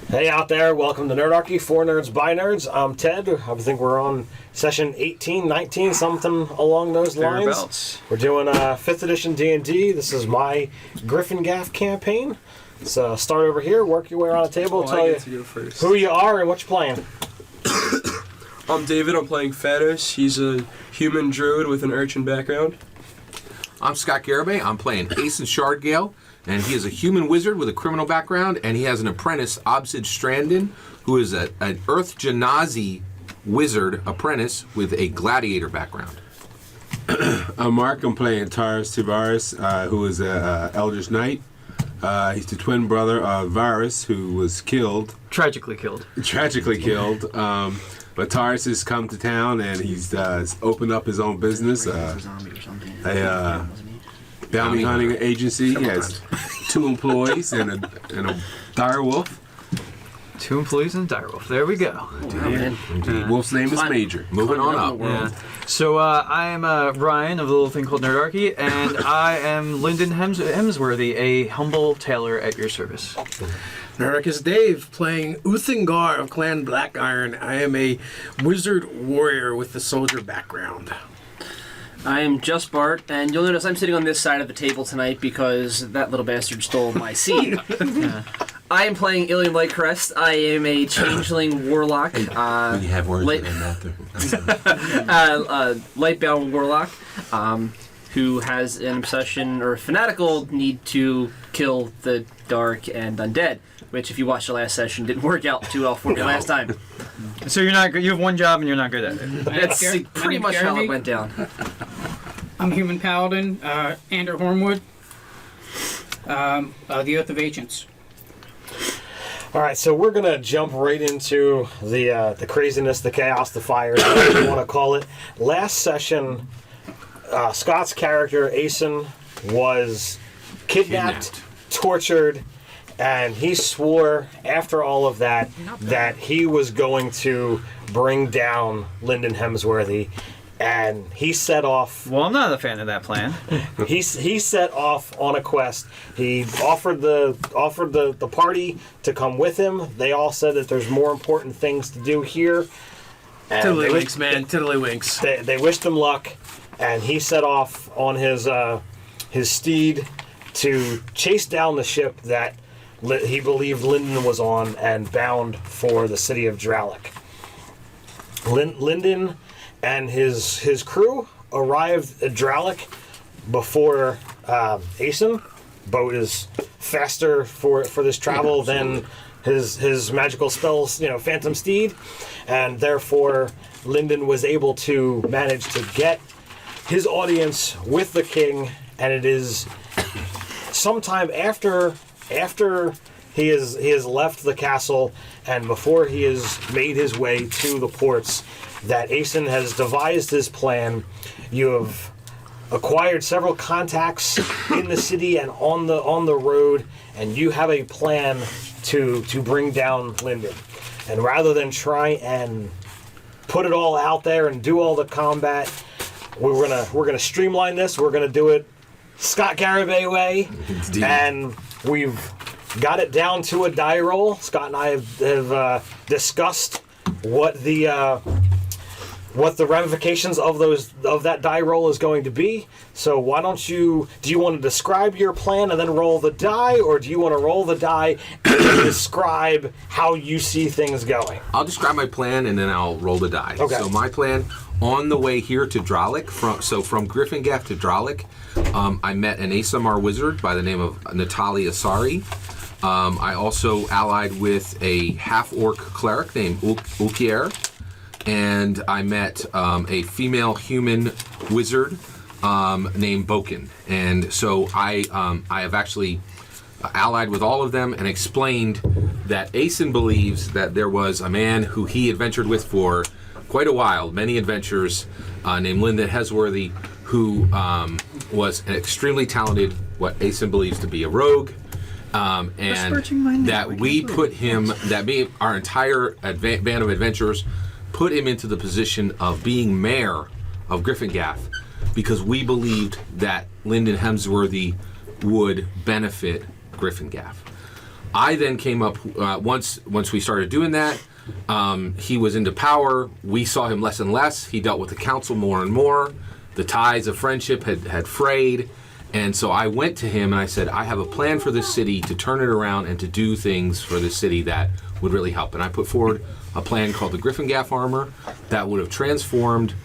Hey out there, welcome to Nerdarchy, for nerds by nerds. I'm Ted. I think we're on session 18, 19, something along those lines. Thereabouts. We're doing 5th edition D&D. This is my Griffin Gaff campaign. So start over here, work your way around the table, tell you who you are and what you're playing. I'm David, I'm playing Fados. He's a human druid with an urchin background. I'm Scott Garibay. I'm playing Ace and Shardgale, and he is a human wizard with a criminal background, and he has an apprentice, Obsid Strandon, who is an Earth Genasi wizard apprentice with a gladiator background. I'm Mark. I'm playing Taurus Tavares, who is a Eldritch Knight. He's the twin brother of Varus, who was killed. Tragically killed. But Taurus has come to town, and he's opened up his own business, a bounty hunting agency. He has 2 employees and a direwolf. 2 employees and a direwolf. There we go. Indeed. Wolf's name is Major. Moving on up. Yeah. So I am Ryan of the little thing called Nerdarchy, and I am Linden Hemsworthy, a humble tailor at your service. Nerdarchist Dave, playing Uthingar of Clan Black Iron. I am a wizard warrior with the soldier background. I am Just Bart, and you'll notice I'm sitting on this side of the table tonight because that little bastard stole my seat. I am playing Ilium Lightcrest. I am a changeling warlock. You have words in their mouth. Lightbound warlock, who has an obsession or a fanatical need to kill the dark and undead. Which, if you watched the last session, didn't work out too well for me last time. So you're not good. You have one job and you're not good at it. That's pretty much how it went down. I'm Human Paladin, Ander Hornwood, the Oath of Ancients. All right, so we're gonna jump right into the craziness, the chaos, the fire, whatever you want to call it. Last session, Scott's character Asen was kidnapped, tortured, and he swore after all of that that he was going to bring down Linden Hemsworthy, and he set off. Well, I'm not a fan of that plan. He set off on a quest. He offered the party to come with him. They all said that there's more important things to do here. And Tiddlywinks, man. Tiddlywinks. They wished him luck, and he set off on his steed to chase down the ship that he believed Linden was on and bound for the city of Dralic. Linden and his crew arrived at Dralic before Asen. Boat is faster for this travel than his magical spells, Phantom Steed, and therefore Linden was able to manage to get his audience with the king, and it is sometime after he has left the castle and before he has made his way to the ports that Asen has devised his plan. You have acquired several contacts in the city and on the road, and you have a plan to bring down Linden. And rather than try and put it all out there and do all the combat, we're gonna streamline this. We're gonna do it Scott Garibay way, and we've got it down to a die roll. Scott and I have discussed what the ramifications of that die roll is going to be. So why don't do you want to describe your plan and then roll the die, or do you want to roll the die and then describe how you see things going? I'll describe my plan and then I'll roll the die. Okay. So my plan on the way here to Dralic, from Griffin Gaff to Dralic, I met an ASMR wizard by the name of Natalia Asari. I also allied with a half-orc cleric named Ulkier, and I met a female human wizard named Boken. And so I have actually allied with all of them and explained that Asen believes that there was a man who he adventured with for quite a while, many adventures, named Linden Hemsworthy, who was an extremely talented, what Asen believes to be a rogue, and that we put him, our entire band of adventurers, put him into the position of being mayor of Griffin Gaff because we believed that Linden Hemsworthy would benefit Griffin Gaff. I then came up once we started doing that. He was into power. We saw him less and less. He dealt with the council more and more. The ties of friendship had frayed. And so I went to him and I said, I have a plan for this city to turn it around and to do things for this city that would really help. And I put forward a plan called the Griffin-Gaff Armor that would have transformed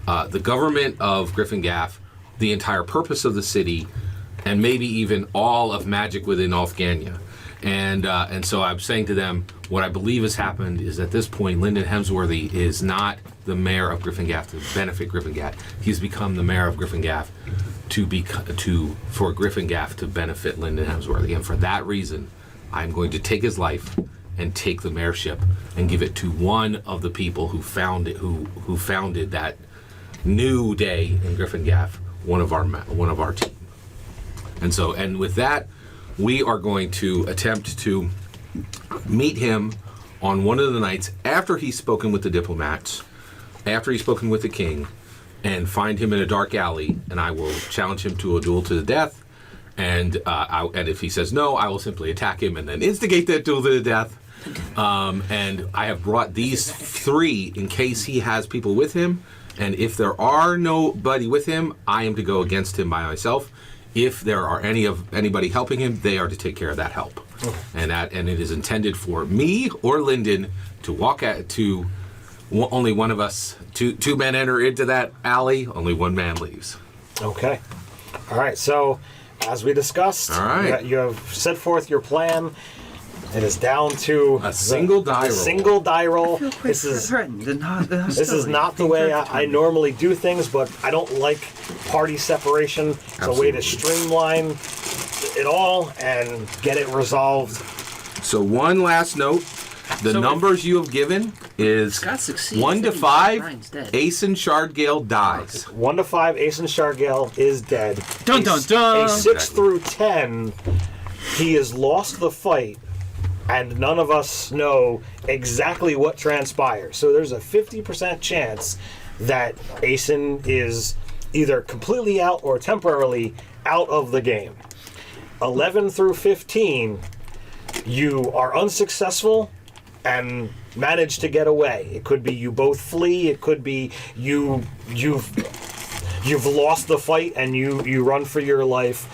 the government of Griffin-Gaff, the entire purpose of the city, and maybe even all of magic within Alfgania. And so I'm saying to them, what I believe has happened is at this point, Linden Hemsworthy is not the mayor of Griffin-Gaff to benefit Griffin-Gaff. He's become the mayor of Griffin-Gaff for Griffin-Gaff to benefit Linden Hemsworthy. And for that reason, I'm going to take his life and take the mayorship and give it to one of the people who founded that new day in Griffin-Gaff, one of our team. And with that, we are going to attempt to meet him on one of the nights after he's spoken with the diplomats, after he's spoken with the king, and find him in a dark alley, and I will challenge him to a duel to the death. And if he says no, I will simply attack him and then instigate that duel to the death. And I have brought these 3 in case he has people with him. And if there are nobody with him, I am to go against him by myself. If there are anybody helping him, they are to take care of that help. And it is intended for me or Linden to walk to only one of us. Two men enter into that alley. Only one man leaves. Okay. All right. So, as we discussed, all right. You have set forth your plan. It is down to a single die roll. A single die roll. This is not the way I normally do things, but I don't like party separation. It's Absolutely. a way to streamline it all and get it resolved. So one last note. The numbers you have given is 1 to 5. Aeson Shardgale dies. 1 to 5. Aeson Shardgale is dead. Dun dun dun. A 6 through 10. He has lost the fight, and none of us know exactly what transpires. So there's a 50% chance that Aeson is either completely out or temporarily out of the game. 11 through 15, you are unsuccessful and manage to get away. It could be you both flee. It could be you've lost the fight and you run for your life.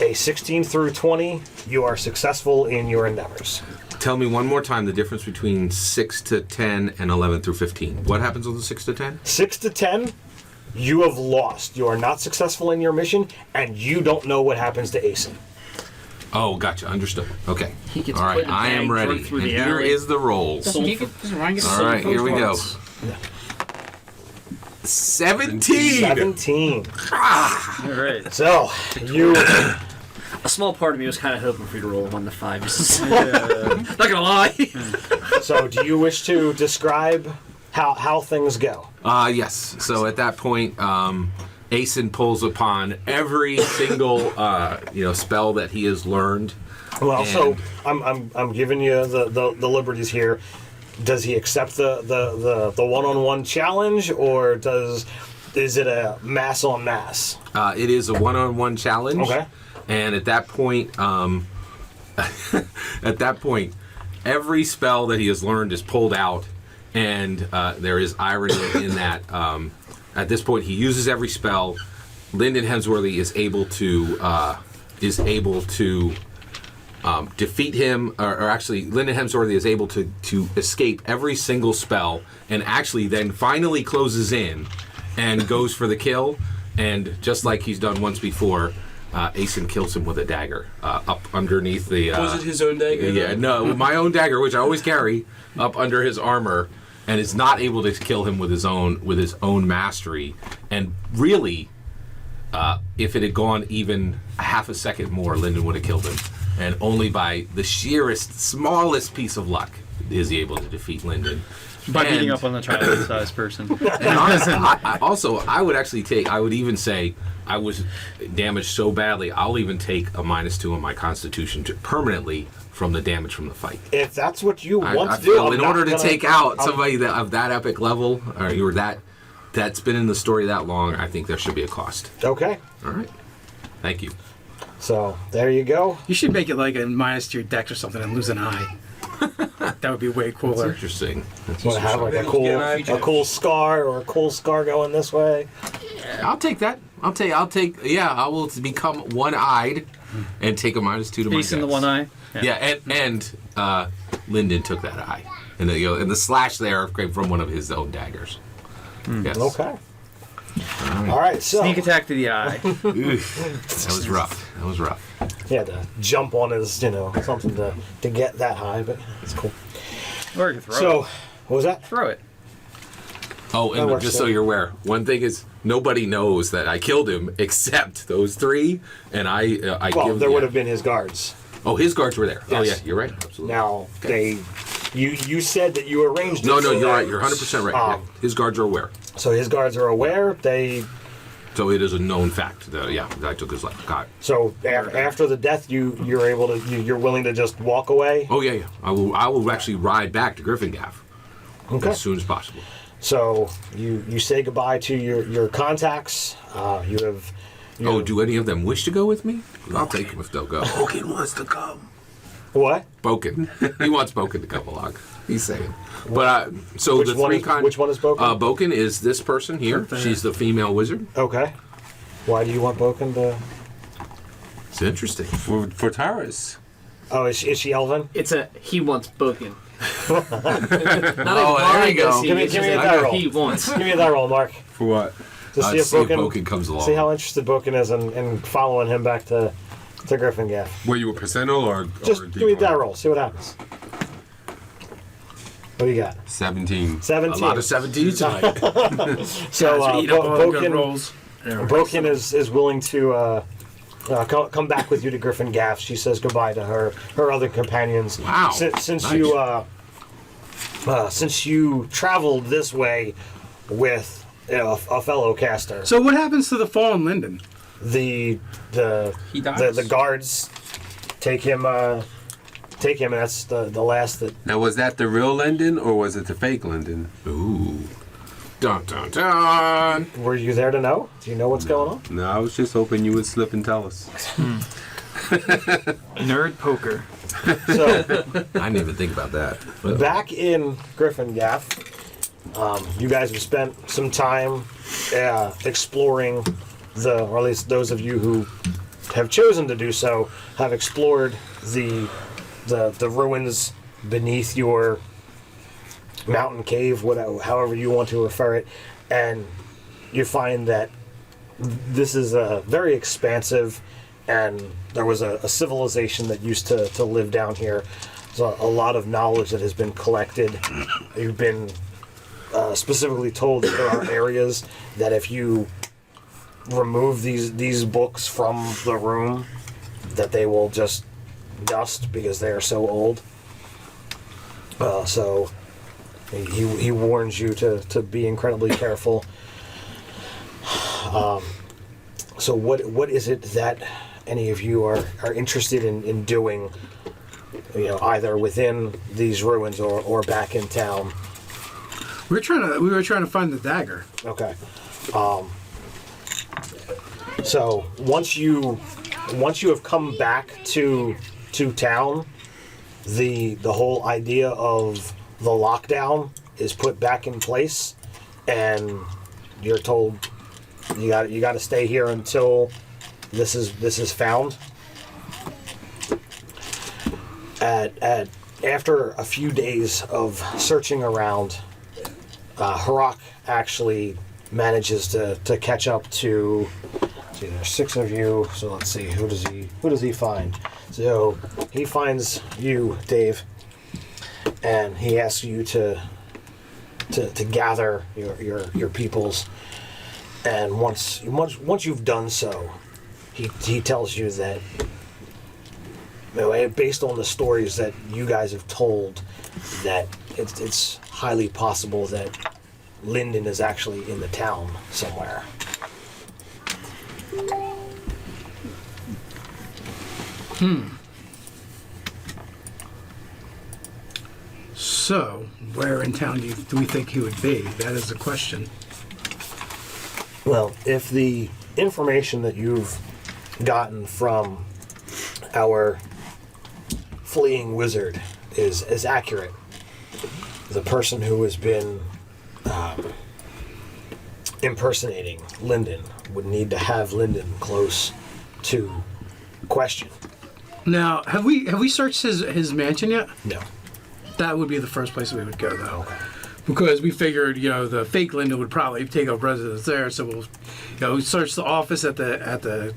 A 16 through 20, you are successful in your endeavors. Tell me one more time the difference between 6 to 10 and 11 through 15. What happens with the 6 to 10? 6 to 10, you have lost. You are not successful in your mission, and you don't know what happens to Aeson. Oh, gotcha. Understood. Okay. He gets all right, put in a I am bag, ready. drug through And the here alley. is the roll. Doesn't Ryan get All right, here we go. 17! 17. All right. So, you... A small part of me was kind of hoping for you to roll a 1 to 5. Just not gonna lie. So, do you wish to describe how things go? Yes. So at that point, Aeson pulls upon every single spell that he has learned. Well, so I'm giving you the liberties here. Does he accept the one-on-one challenge, or is it a mass on mass? It is a one-on-one challenge. Okay. And at that point, every spell that he has learned is pulled out, and there is irony in that. At this point, he uses every spell. Linden Hemsworthy is able to defeat him, or actually, Linden Hemsworthy is able to escape every single spell, and actually then finally closes in and goes for the kill. And just like he's done once before, Aeson kills him with a dagger up underneath the. Was it his own dagger? Yeah, no, my own dagger, which I always carry up under his armor, and is not able to kill him with his own mastery. And really, if it had gone even a half a second more, Linden would have killed him. And only by the smallest piece of luck is he able to defeat Linden. By beating up on the child-sized person. And honestly, I would even say I was damaged so badly, I'll even take a -2 on my constitution permanently from the damage from the fight. If that's what you want I to do, feel in order to take out somebody of that epic level, or that's been in the story that long, I think there should be a cost. Okay. All right. Thank you. So there you go. You should make it like a minus to your dex or something and lose an eye. That would be way That's cooler. interesting. That's Want to have like Get a cool scar or a cool scar going this way? I'll take that. I'll take. Yeah, I will become one-eyed and take a -2 to my Piece in the dex. one eye. Yeah, and Linden took that eye, and the slash there came from one of his own daggers. Yes. Okay. All right. So Sneak attack to the eye. That was rough. That was rough. he had to jump on his, something to get that high, but it's cool. Or you can throw it. So what was that? Throw it. Oh, That and works, just so yeah. you're aware, one thing is nobody knows that I killed him except those three, and I Well, give. there would have been his guards. Oh, his guards were there. Oh yeah, Yes. you're right. Absolutely. Now you said that you arranged. No, it no, so you're that- right. You're 100% right. Yeah. His guards are aware, So his guards are aware. so it is a known fact that I took his life. God. So after the death, you're able to. You're willing to just walk away. Oh yeah. I will actually ride back to Griffin Gaff Okay. as soon as possible. So you say goodbye to your contacts. You have. Oh, do any of them wish to go with me? I'll take them if they'll go. Boken wants to come. What? Boken. He wants Boken to come along. He's saying. But so Which the one three is- which one is Boken? Boken is this person here. She's the female wizard. Okay. Why do you want Boken to? It's interesting. For Taurus. Oh, is she Elven? He wants Boken. Not Oh, a there you why go. does he, Give me it's a just die a roll. he wants. Give me that roll, Mark. For what? To see if See if Boken. Boken comes along. See how interested Boken is in following him back to Griffin Gaff. Were you a percentile or Just or give me a die D1? roll. See what happens. What do you got? 17. 17. A lot of 17s tonight. So Eat up all the good Boken, rolls. Boken is willing to come back with you to Griffin Gaff. She says goodbye to her other companions. Wow. Since Nice. since you traveled this way with a fellow caster, So what happens to the fallen Linden? the He dies. the guards take him, and that's the last that. Now, was that the real Linden or was it the fake Linden? Ooh. Dun dun dun. Were you there to know? Do you know what's going on? No, I was just hoping you would slip and tell us. Nerd poker. So I didn't even think about that. But back in Griffin Gaff, you guys have spent some time exploring or at least those of you who have chosen to do so, have explored the ruins beneath your mountain cave, however you want to refer it, and you find that this is very expansive, and there was a civilization that used to live down here. There's a lot of knowledge that has been collected. You've been specifically told that there are areas that if you remove these books from the room, that they will just dust because they are so old. So he warns you to be incredibly careful. So what is it that any of you are interested in doing, either within these ruins or back in town? We were trying to find the dagger. Okay. So once you have come back to town, the whole idea of the lockdown is put back in place, and you're told you got to stay here until this is found. After a few days of searching around, Harak actually manages to catch up to. See, there's 6 of you, so let's see, who does he find? So he finds you, Dave, and he asks you to gather your peoples. And once you've done so, he tells you that, based on the stories that you guys have told, that it's highly possible that Linden is actually in the town somewhere. So, where in town do we think he would be? That is the question. Well, if the information that you've gotten from our fleeing wizard is accurate. The person who has been impersonating Linden would need to have Linden close to question. Now, have we searched his mansion yet? No. That would be the first place we would go, though. Because we figured, the fake Linden would probably take up residence there, so we'll, search the office at the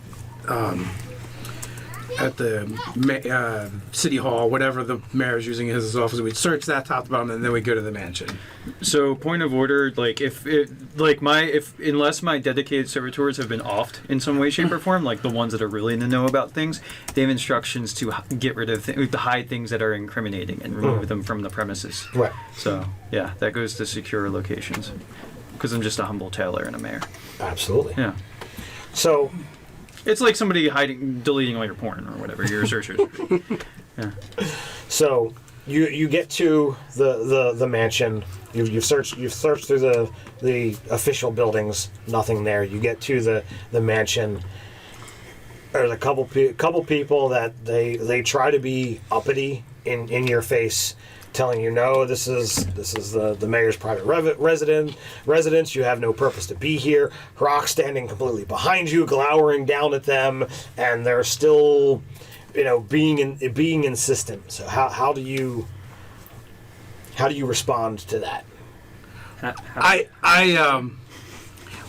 city hall, whatever the mayor's using as his office. We'd search that top to bottom, and then we'd go to the mansion. So, point of order, unless my dedicated servitors have been offed in some way, shape, or form, like the ones that are really in the know about things, they have instructions to get rid of, to hide things that are incriminating and remove them from the premises. Right. So, yeah, that goes to secure locations. Because I'm just a humble tailor and a mayor. Absolutely. Yeah. So, it's like somebody deleting all your porn or whatever your searchers. Yeah. So you get to the mansion. You've searched through the official buildings. Nothing there. You get to the mansion. There's a couple people that they try to be uppity in your face, telling you, no, this is the mayor's private residence. You have no purpose to be here. Rock standing completely behind you, glowering down at them, and they're still, being insistent. So how do you respond to that?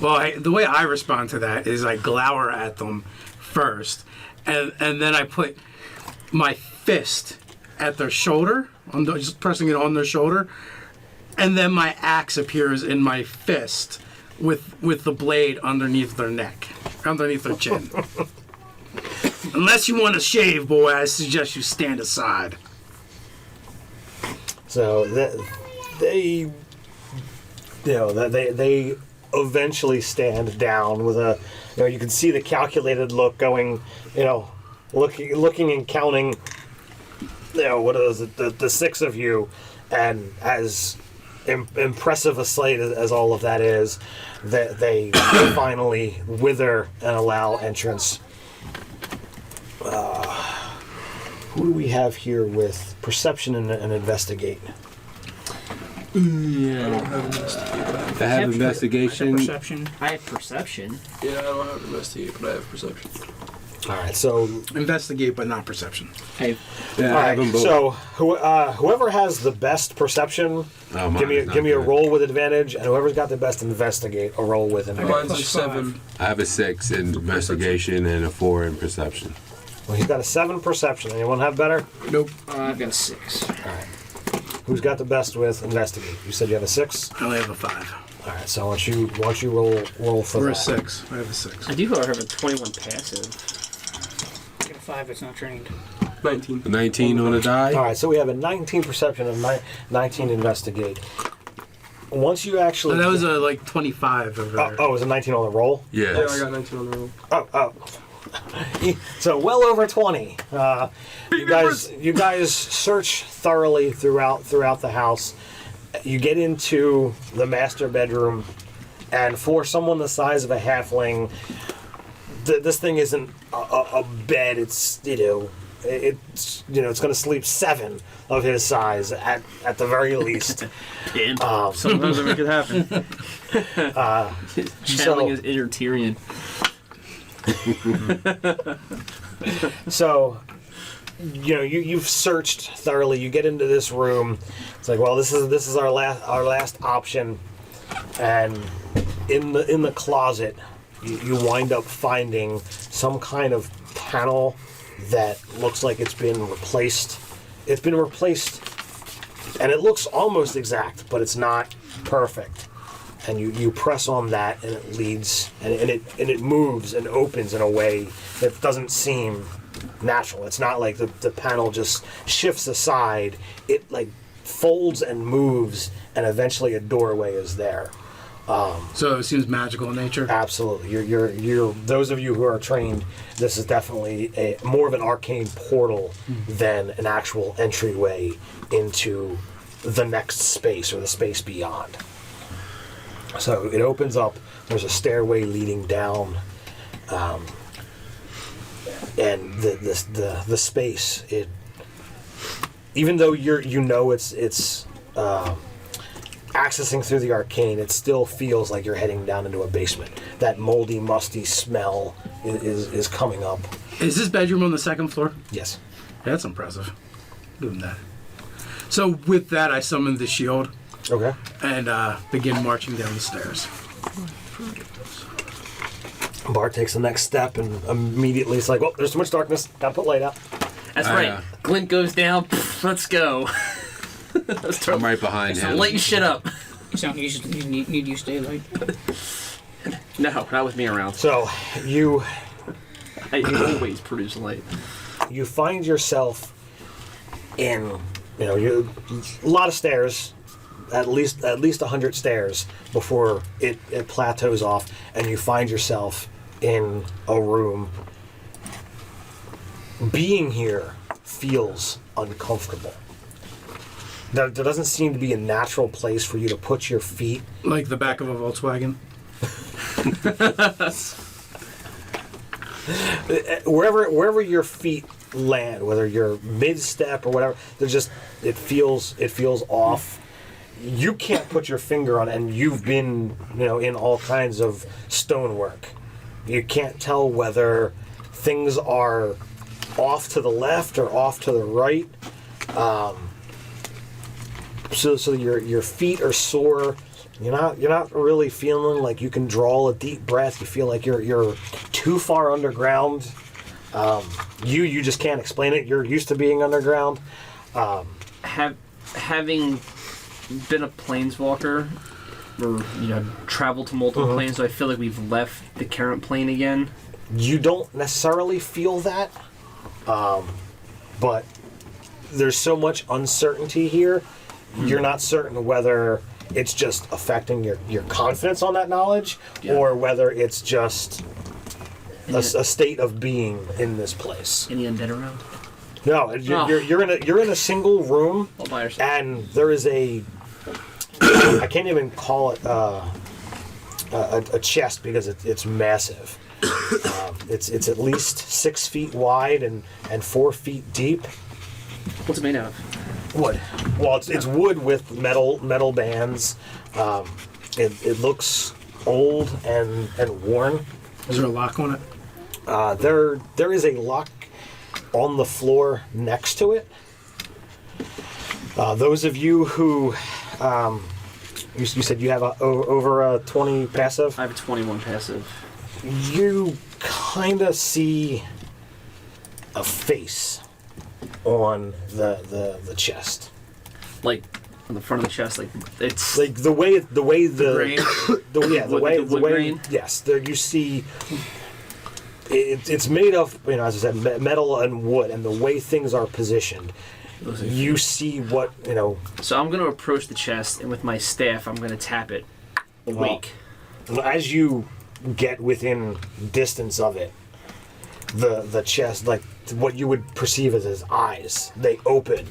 The way I respond to that is I glower at them first, and then I put my fist at their shoulder, just pressing it on their shoulder, and then my axe appears in my fist with the blade underneath their neck, underneath their chin. Unless you want to shave, boy, I suggest you stand aside. So they eventually stand down with a, you can see the calculated look going, looking and counting. What is it? The six of you, and as impressive a slate as all of that is, that they finally wither and allow entrance. Who do we have here with perception and investigate? Yeah, I don't have investigate. I have investigation. Perception. I have perception. Yeah, I don't have investigate, but I have perception. All right, so Investigate, but not perception. Hey, Yeah, all I have right, them both. so whoever has the best perception, Oh, give me mine is a not roll with advantage, and whoever's got the best investigate, a roll with advantage. Mine's a plus 7. five. I have a 6 in investigation and a 4 in perception. Well, he's got a 7 perception. Anyone have better? Nope. I've got a 6. All right. Who's got the best with investigate? You said you have a 6. I only have a 5. All right. So why don't you roll for Or that? a 6. I have a 6. I do, however, have a 21 passive. I get a 5 that's not trained. 19. 19 on a die. All right. So we have a 19 perception and 19 investigate. Once you actually That was a 25 over there. it was a 19 on the roll. Yeah, Yes. I got 19 on the roll. Oh. So well over 20. You guys search thoroughly throughout the house. You get into the master bedroom, and for someone the size of a halfling, this thing isn't a bed. It's it's going to sleep 7 of his size at the very least. Sometimes I make it happen. Channeling his inner Tyrion. So, you've searched thoroughly. You get into this room. It's like, well, this is our last option. And in the closet, you wind up finding some kind of panel that looks like it's been replaced. It's been replaced, and it looks almost exact, but it's not perfect. And you press on that, and it leads, and it moves and opens in a way that doesn't seem natural. It's not like the panel just shifts aside. It folds and moves, and eventually a doorway is there. So it seems magical in nature. Absolutely. You're those of you who are trained, this is definitely more of an arcane portal than an actual entryway into the next space or the space beyond. So it opens up. There's a stairway leading down. and the space. It, even though it's accessing through the arcane, it still feels like you're heading down into a basement. That moldy, musty smell is coming up. Is this bedroom on the second floor? Yes. That's impressive. Give him that. So with that, I summon the shield Okay. and begin marching down the stairs. Bart takes the next step and immediately it's like, well, there's too much darkness. Gotta put light out. That's right. Glint goes down. Pff, let's go. I'm right behind him. Lighten shit up. You need you stay light. No, not with me around. So you I always produce light. you find yourself in, a lot of stairs, at least 100 stairs before it plateaus off, and you find yourself in a room. Being here feels uncomfortable. There doesn't seem to be a natural place for you to put your feet. Like the back of a Volkswagen. Wherever your feet land, whether you're mid-step or whatever, it feels off. You can't put your finger on it, and you've been in all kinds of stonework. You can't tell whether things are off to the left or off to the right. So your feet are sore. You're not really feeling like you can draw a deep breath. You feel like you're too far underground. You just can't explain it. You're used to being underground. Having been a planeswalker, or traveled to multiple planes, so I feel like we've left the current plane again. You don't necessarily feel that, but there's so much uncertainty here. You're not certain whether it's just affecting your confidence on that knowledge, or whether it's just a state of being in this place. Any undead around? No, you're in a single room, All by yourself. and there is I can't even call it a chest because it's massive. It's at least 6 feet wide and 4 feet deep. What's it made out of? Wood. Well, it's wood with metal bands. It looks old and worn. Is there a lock on it? There is a lock on the floor next to it. Those of you who you said you have over a 20 passive. I have a 21 passive. You kind of see a face on the chest. Like on the front of the chest, like it's Like the way the Grain? the wood grain? Yes, there you see. It's made of, as I said, metal and wood, and the way things are positioned, you see what So I'm gonna approach the chest, and with my staff, I'm gonna tap it. Awake. As you get within distance of it, the chest, like what you would perceive as his eyes, they open,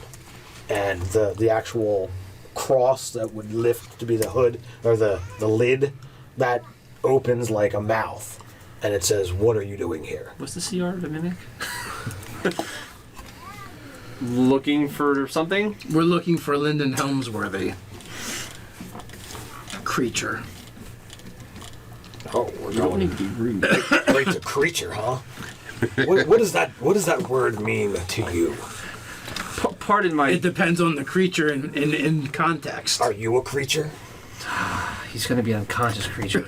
and the actual cross that would lift to be the hood or the lid, that opens like a mouth, and it says, "What are you doing here?" What's the CR of the mimic? Looking for something? We're looking for Linden Helmsworthy. Creature. Oh, we're You don't going need to be rude. right to creature, huh? What does that word mean to you? Pardon my. It depends on the creature in context. Are you a creature? He's gonna be an unconscious creature.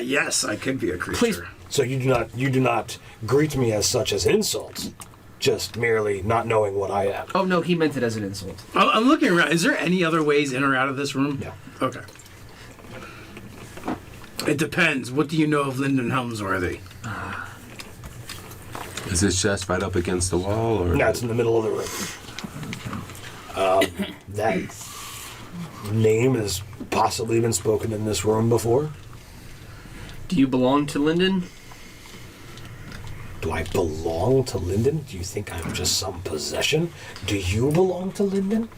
Yes, I could be a creature. Please. So you do not greet me as such as insult, just merely not knowing what I am. Oh no, he meant it as an insult. I'm looking around. Is there any other ways in or out of this room? No. Okay. It depends. What do you know of Linden Helmsworthy? Is his chest right up against the wall, or? No, it's in the middle of the room. That name has possibly been spoken in this room before. Do you belong to Linden? Do I belong to Linden? Do you think I'm just some possession? Do you belong to Linden?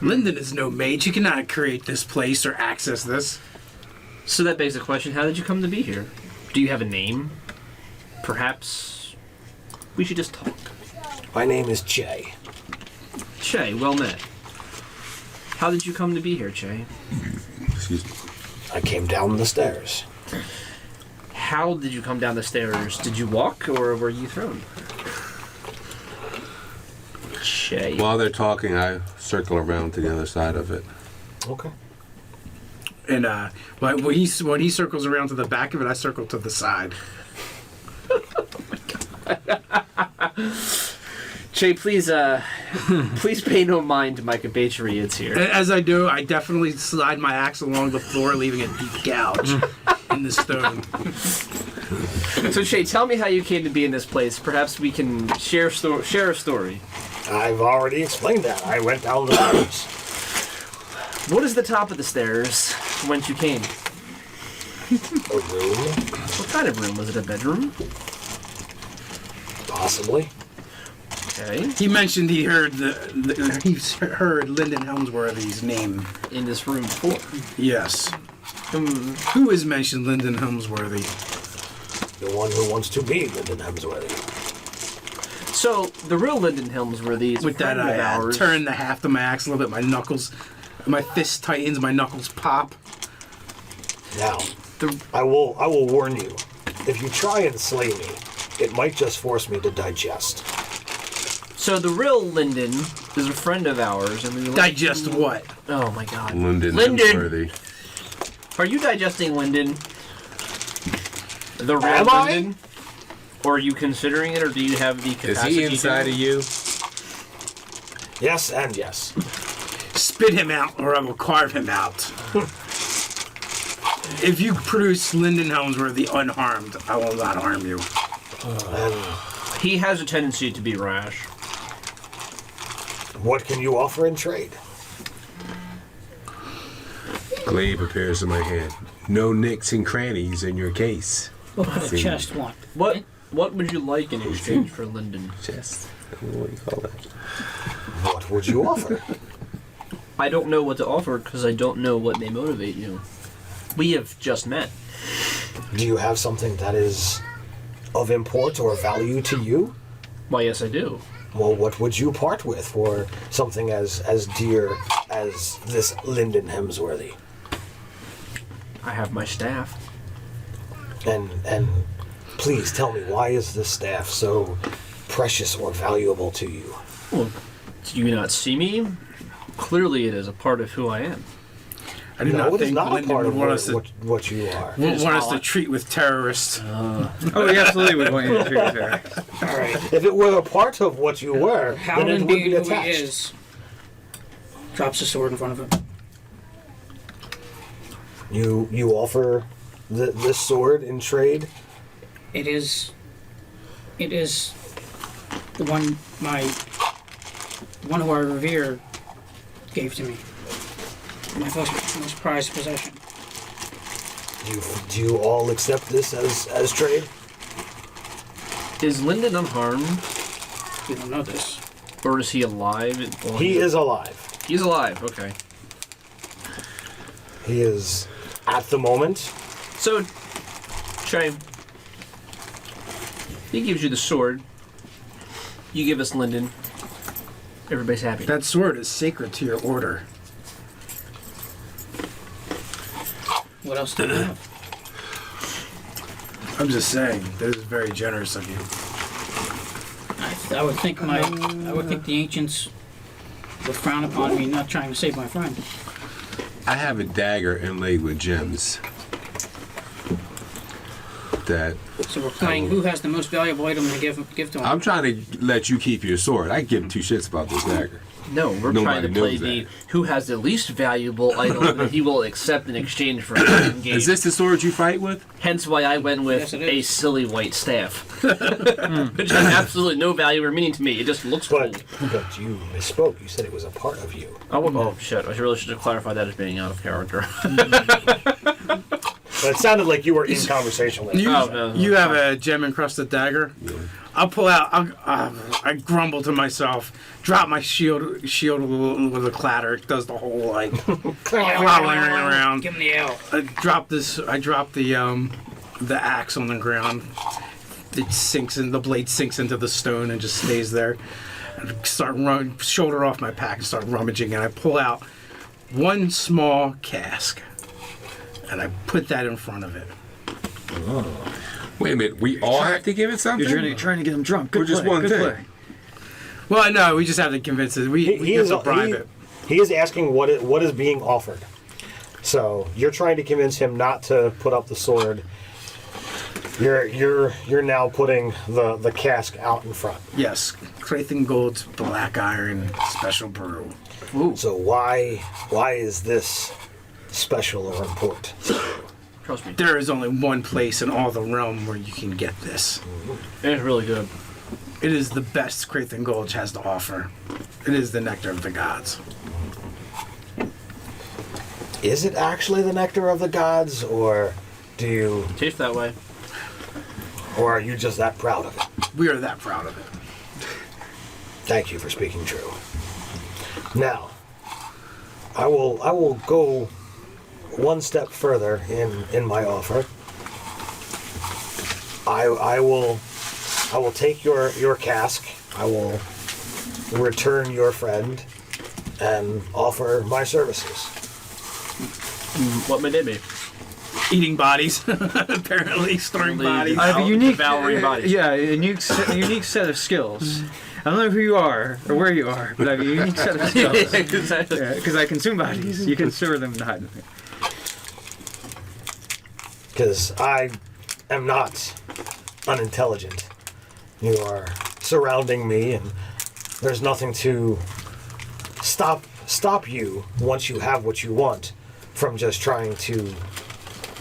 Linden is no mage. He cannot create this place or access this. So that begs the question: how did you come to be here? Do you have a name? perhaps we should just talk. My name is Che. Che, well met. How did you come to be here, Che? Excuse me. I came down the stairs. How did you come down the stairs? Did you walk or were you thrown? Che. While they're talking, I circle around to the other side of it. Okay. And when he circles around to the back of it, I circle to the side. Che, please pay no mind to my compatriots here. As I do, I definitely slide my axe along the floor, leaving a deep gouge in the stone. So, Che, tell me how you came to be in this place. Perhaps we can share a story. I've already explained that. I went down the stairs. What is the top of the stairs whence you came? A room, What kind of room? Was it a bedroom? possibly. Okay. He mentioned he heard he's heard Linden Helmsworthy's name. In this room before. Yes. Who has mentioned Linden Helmsworthy? The one who wants to be Linden Hemsworthy. So, the real Linden Helmsworthy is With a that, friend of I ours. turn the haft of my axe a little bit. My knuckles, my fist tightens. My knuckles pop. Now, I will warn you. If you try and slay me, it might just force me to digest. So, the real Linden is a friend of ours, and we Digest what? Oh my God. Linden. Linden! Hemsworthy. Are you digesting Linden? The real Am I? Linden? Or are you considering it, or do you have the Is capacity he inside to? of you? Yes and yes. Spit him out, or I will carve him out. If you produce Linden Helmsworthy unharmed, I will not harm you. He has a tendency to be rash. What can you offer in trade? Glaive appears in my hand. No nicks and crannies in your case. What would a See. chest want? What would you like in exchange for Linden? Chest. What do you call that? What would you offer? I don't know what to offer because I don't know what may motivate you. We have just met. Do you have something that is of import or value to you? Why, yes, I do. Well, what would you part with for something as dear as this Linden Hemsworthy? I have my staff. And please tell me, why is this staff so precious or valuable to you? Well, do you not see me? Clearly, it is a part of who I am. I do No, not it is think not a Linden part would of want us to, what you are. would want us to treat with terrorists. Oh, we absolutely would want you to treat it fair. All right. If it were a part of what you were, then it Paladin would being be who attached. he is, drops the sword in front of him. You offer this sword in trade? It is the one who I revere gave to me. My most prized possession. Do you all accept this as trade? Is Linden unharmed, You don't know this. or is he alive? Well, He is alive. He's alive. Okay. He is at the moment. So, Che, he gives you the sword. You give us Linden. Everybody's happy. That sword is sacred to your order. What else do you have? I'm just saying, that is very generous of you. I would think the ancients would frown upon me not trying to save my friend. I have a dagger inlaid with gems. That So we're playing who has the most valuable item to give to him. I'm trying to let you keep your sword. I give 2 shits about this dagger. No, we're Nobody trying to play knows the that. who has the least valuable item that he will accept in exchange for an game. Is this the sword you fight with? Hence why I went with Yes, it a is. silly white staff. Which has absolutely no value or meaning to me. It just looks cool. But you misspoke. You said it was a part of you. Oh shit, I really should have clarified that as being out of character. But it sounded like you were in conversation with him. You have a gem-encrusted dagger? I'll pull out, I grumble to myself, drop my shield with a clatter. It does the whole, like, wobbling around. Give him the L. I drop the axe on the ground, it sinks in, the blade sinks into the stone and just stays there. And start shoulder off my pack and start rummaging, and I pull out one small cask, and I put that in front of it. Wait a minute, we all have to give it something? You're trying to get him drunk. Or just one good thing? play. Well, no, we just have to convince it. We have to bribe it. He is asking what is being offered. So you're trying to convince him not to put up the sword. You're now putting the cask out in front. Yes, Clayton Gold's Black Iron Special Brew. So why is this special or important? Trust me. There is only one place in all the realm where you can get this. It's really good. It is the best Clayton Gold has to offer. It is the nectar of the gods. Is it actually the nectar of the gods, or do you, Tastes that way. or are you just that proud of it? We are that proud of it. Thank you for speaking true. Now, I will go one step further in my offer. I will take your cask. I will return your friend and offer my services. What may they be? Eating bodies, apparently storing bodies. I have a unique, devouring bodies. Yeah, a unique set of skills. I don't know who you are or where you are, but I have a unique set of skills. Exactly. Because I consume bodies. You can store them and hide them. Because I am not unintelligent. You are surrounding me, and there's nothing to stop you once you have what you want from just trying to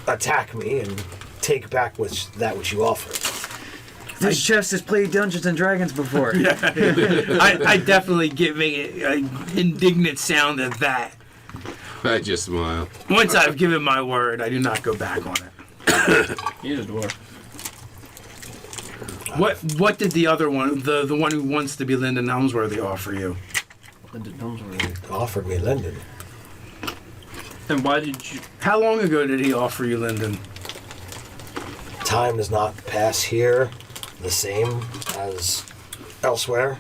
attack me and take back that which you offer. This chest has played Dungeons and Dragons before. I definitely make it an indignant sound at that. I just smile. Once I've given my word, I do not go back on it. He's a dwarf. What did the other one, the one who wants to be Linden Helmsworthy, offer you? Linden Helmsworthy. Offered me Linden. And why did you... How long ago did he offer you Linden? Time does not pass here the same as elsewhere,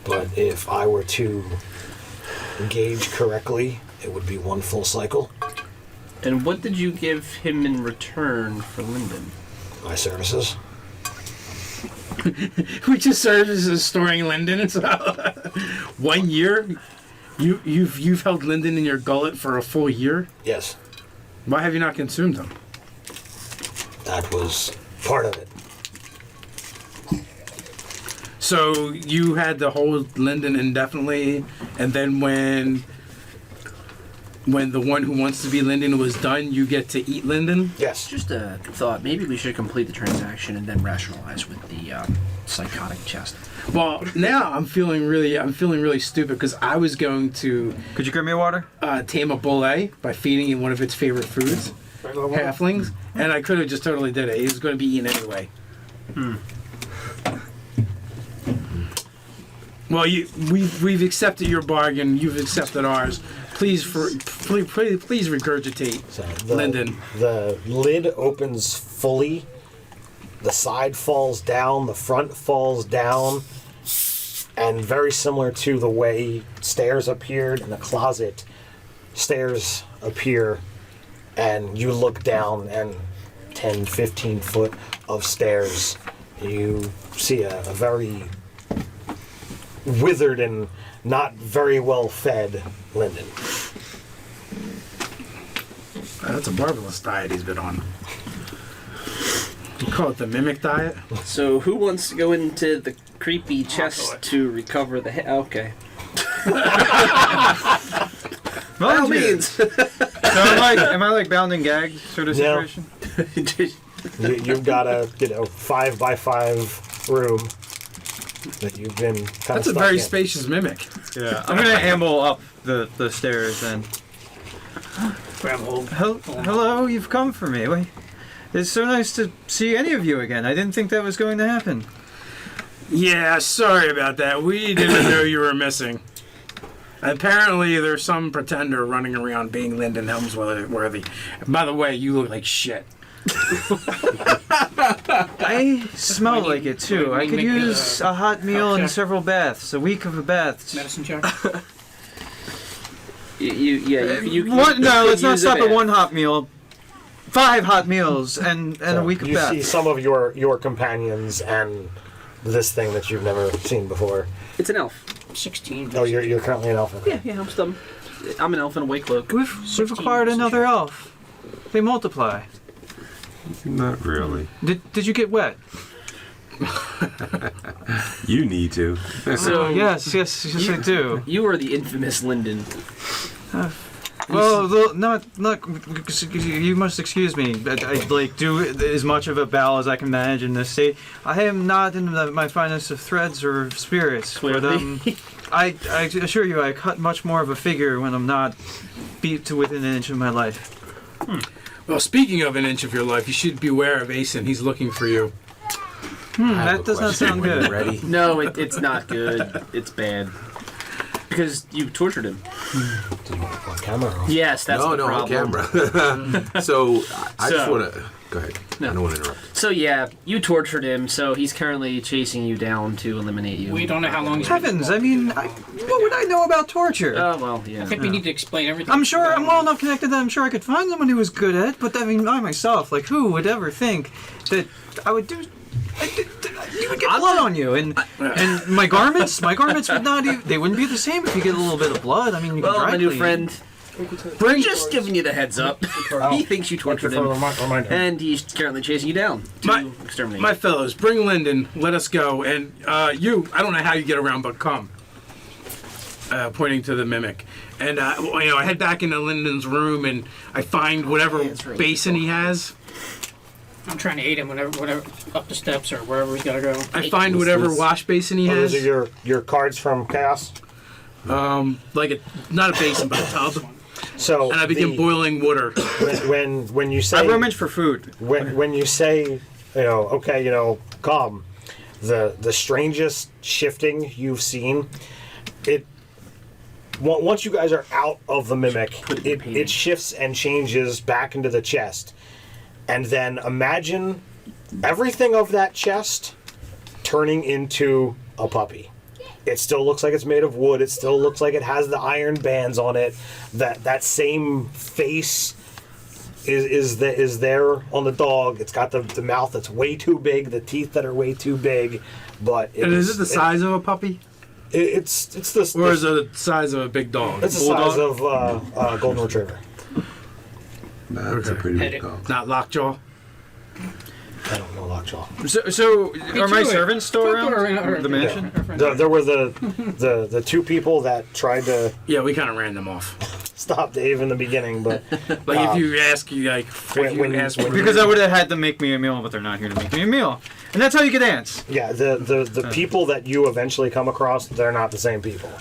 but if I were to gauge correctly, it would be one full cycle. And what did you give him in return for Linden? My services. Which is services storing Linden. So 1 year? You've held Linden in your gullet for a full year? Yes, Why have you not consumed them? that was part of it. So you had to hold Linden indefinitely, and then when the one who wants to be Linden was done, you get to eat Linden? Yes. Just a thought. Maybe we should complete the transaction and then rationalize with the psychotic chest. Well, now I'm feeling really stupid because I was going to Could you grab me a water? tame a bull by feeding it one of its favorite foods, halflings, and I could have just totally did it. He was going to be eaten anyway. Well, we've accepted your bargain. You've accepted ours. Please regurgitate So Linden. the lid opens fully. The side falls down. The front falls down. And very similar to the way stairs appeared in the closet, stairs appear, and you look down, and 10, 15 foot of stairs, you see a very withered and not very well fed Linden. That's a marvelous diet he's been on. You call it the mimic diet? So who wants to go into the creepy chest to recover the okay. By all means. So am I like bound and gagged sort of No. situation? You've got a 5x5 room that you've been kind of That's a stuck very in. spacious mimic. Yeah. I'm gonna amble up the stairs then. Grab hold. Hello, you've come for me. Wait, it's so nice to see any of you again. I didn't think that was going to happen. Yeah, sorry about that. We didn't know you were missing. Apparently, there's some pretender running around being Linden Helmsworthy. By the way, you look like shit. I smell like it too. I could use a hot meal and several baths. A week of baths. Medicine check. You No, let's not use a stop at bath. one hot meal. 5 hot meals and a week of You see baths. some of your companions and this thing that you've never seen before. It's an elf. 16. Oh, you're currently an elf. Okay. Yeah, I'm an elf in a white cloak. We've acquired another elf. They multiply. Not really. Did you get wet? You need to. So Yes, I do. you are the infamous Linden. Well, not. You must excuse me. But I like do as much of a bow as I can manage in this state. I am not in my finest of threads or spirits. But I assure you, I cut much more of a figure when I'm not beat to within an inch of my life. Well, speaking of an inch of your life, you should beware of Asen. He's looking for you. That does not sound good. Ready? No, it's not good. It's bad. Because you tortured him. On camera. Yes, that's the on problem. camera. So I just So- want to go ahead. No. I don't want to interrupt. So yeah, you tortured him, so he's currently chasing you down to eliminate you. We don't know how long he's been Heavens, I mean, what would I know about torture? Oh, well, yeah. I think we need to explain everything. I'm sure I'm well enough connected that I'm sure I could find someone who was good at it, but I mean, I myself, like, who would ever think that I would do... You would get blood on you, and my garments would not even, they wouldn't be the same if you get a little bit of blood. I mean, you can Well, dry my new clean. friend, just giving you the heads up. He thinks you tortured him, Reminder. and he's currently chasing you down to exterminate. My fellows, bring Linden. Let us go. And you, I don't know how you get around, but come. Pointing to the mimic. And I head back into Linden's room and I find whatever basin he has. I'm trying to aid him whatever up the steps or wherever he's got to go. I find whatever wash basin he Those has. are your cards from Chaos. Like not a basin, but a tub. So And I begin boiling water. when you I say rummage for food. when you say okay, come, the strangest shifting you've seen, it once you guys are out of the mimic, it shifts and changes back into the chest. And then imagine everything of that chest turning into a puppy. It still looks like it's made of wood. It still looks like it has the iron bands on it. That same face is there on the dog. It's got the mouth that's way too big, the teeth that are way too big. But And is it the size of a puppy? It's the Or is it the size of a big dog? it's the size of a golden retriever. That's a pretty big dog. Not lockjaw? I don't know Lockjaw. So are my to it. servants still Put around? her in- The mansion? There were the two people that tried to Yeah, we kind of ran them off. stop Dave in the beginning, but Like if you ask, Because I would have had them make me a meal, but they're not here to make me a meal. And that's how you get ants. yeah, the people that you eventually come across, they're not the same people.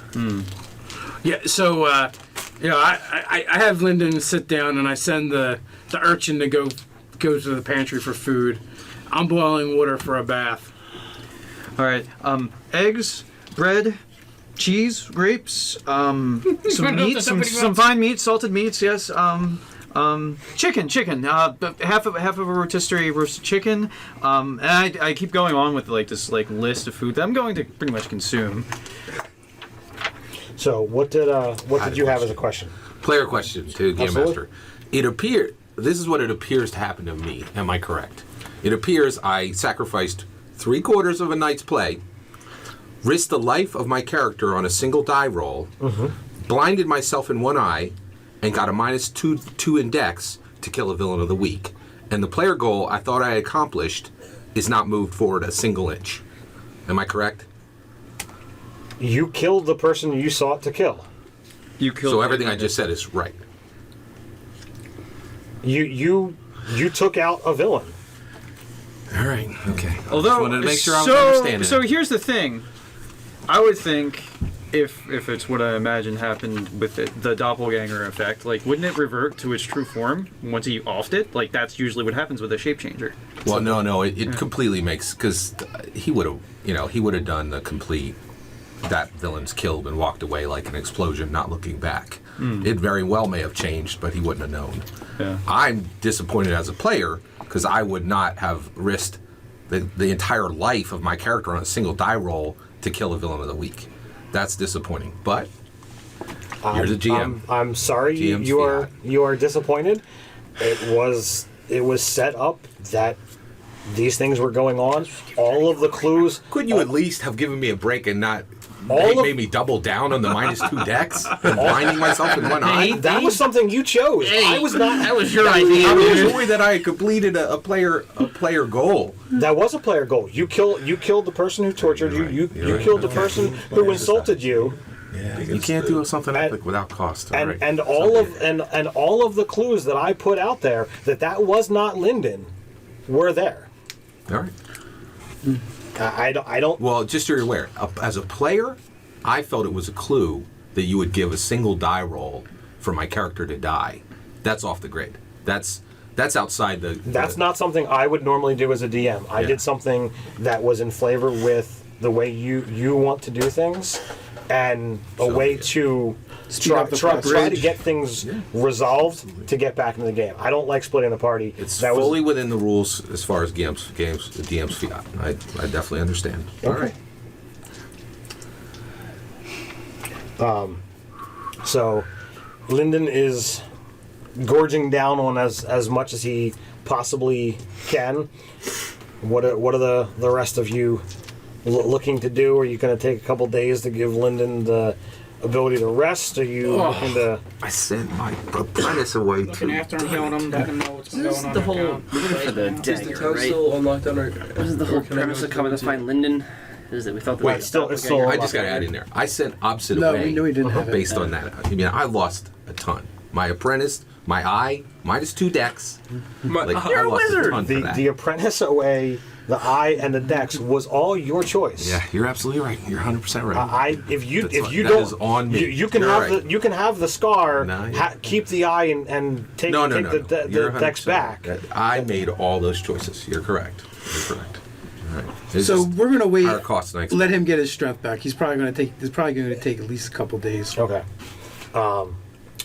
Yeah, so I have Linden sit down and I send the urchin to go to the pantry for food. I'm boiling water for a bath. All right. Eggs, bread, cheese, grapes, some meat, some fine meat, salted meats. Yes. Chicken. Half of a rotisserie roasted chicken. And I keep going on with this list of food that I'm going to pretty much consume. So what did you have as a question? Player question to Game Absolutely. Master. This is what it appears to happen to me. Am I correct? It appears I sacrificed 3/4 of a night's play, risked the life of my character on a single die roll, blinded myself in one eye, and got a -2 in dex to kill a villain of the week. And the player goal I thought I had accomplished is not moved forward a single inch. Am I correct? You killed the person you sought to kill. You killed. So everything I just said is right. You took out a villain. All right. Okay. Although, Just wanted to make sure I was understanding. So here's the thing. I would think if it's what I imagine happened with the doppelganger effect, wouldn't it revert to its true form once he offed it? That's usually what happens with a shape changer. Well, no, it completely makes, because he would have done the complete, that villain's killed and walked away like an explosion, not looking back. It very well may have changed, but he wouldn't have known. Yeah. I'm disappointed as a player because I would not have risked the entire life of my character on a single die roll to kill a villain of the week. That's disappointing, but you're the GM. I'm sorry GM's you are disappointed. It was set up that these things were going on. All of the clues. Couldn't you at least have given me a break and not made me double down on the -2 dex and blinding myself in one eye? That was something you chose. I was not. That was your idea. I was worried that I had completed a player goal. That was a player goal. You killed the person who tortured you. You killed the person who insulted you. You can't do something epic without cost. All right. And all of the clues that I put out there that was not Linden were there. All right. I don't. Well, just so you're aware, as a player, I felt it was a clue that you would give a single die roll for my character to die. That's off the grid. That's outside the. That's not something I would normally do as a DM. I did something that was in flavor with the way you want to do things, and a way to try to get things resolved to get back into the game. I don't like splitting the party. It's fully within the rules as far as the DM's fiat. I definitely understand. Okay. All right. So, Linden is gorging down on as much as he possibly can. What are the rest of you looking to do? Are you going to take a couple days to give Linden the ability to rest? Are you looking to... I sent my apprentice away Looking after him, healing him, letting him know what's going on. The whole for the Is the dagger, town right? still on lockdown? Wasn't the whole premise of coming to find Linden? Is that we thought that Wait, it's still I just got to add in there. I sent opposite No, away we knew he didn't have it. based on that. I mean, I lost a ton. My apprentice, my eye, -2 dex. You're I lost a ton for that. The apprentice away, the eye, and the dex was all your choice. Yeah, you're absolutely right. You're 100% right. If you That don't, is on me. you can You're have right. you can have the scar. No, yeah. Keep the eye and take No. the You're dex 100% back. right. I made all those choices. You're correct. You're correct. All right. It's So just we're gonna wait. higher cost than I expected. Let him get his strength back. It's probably gonna take at least a couple days. Okay.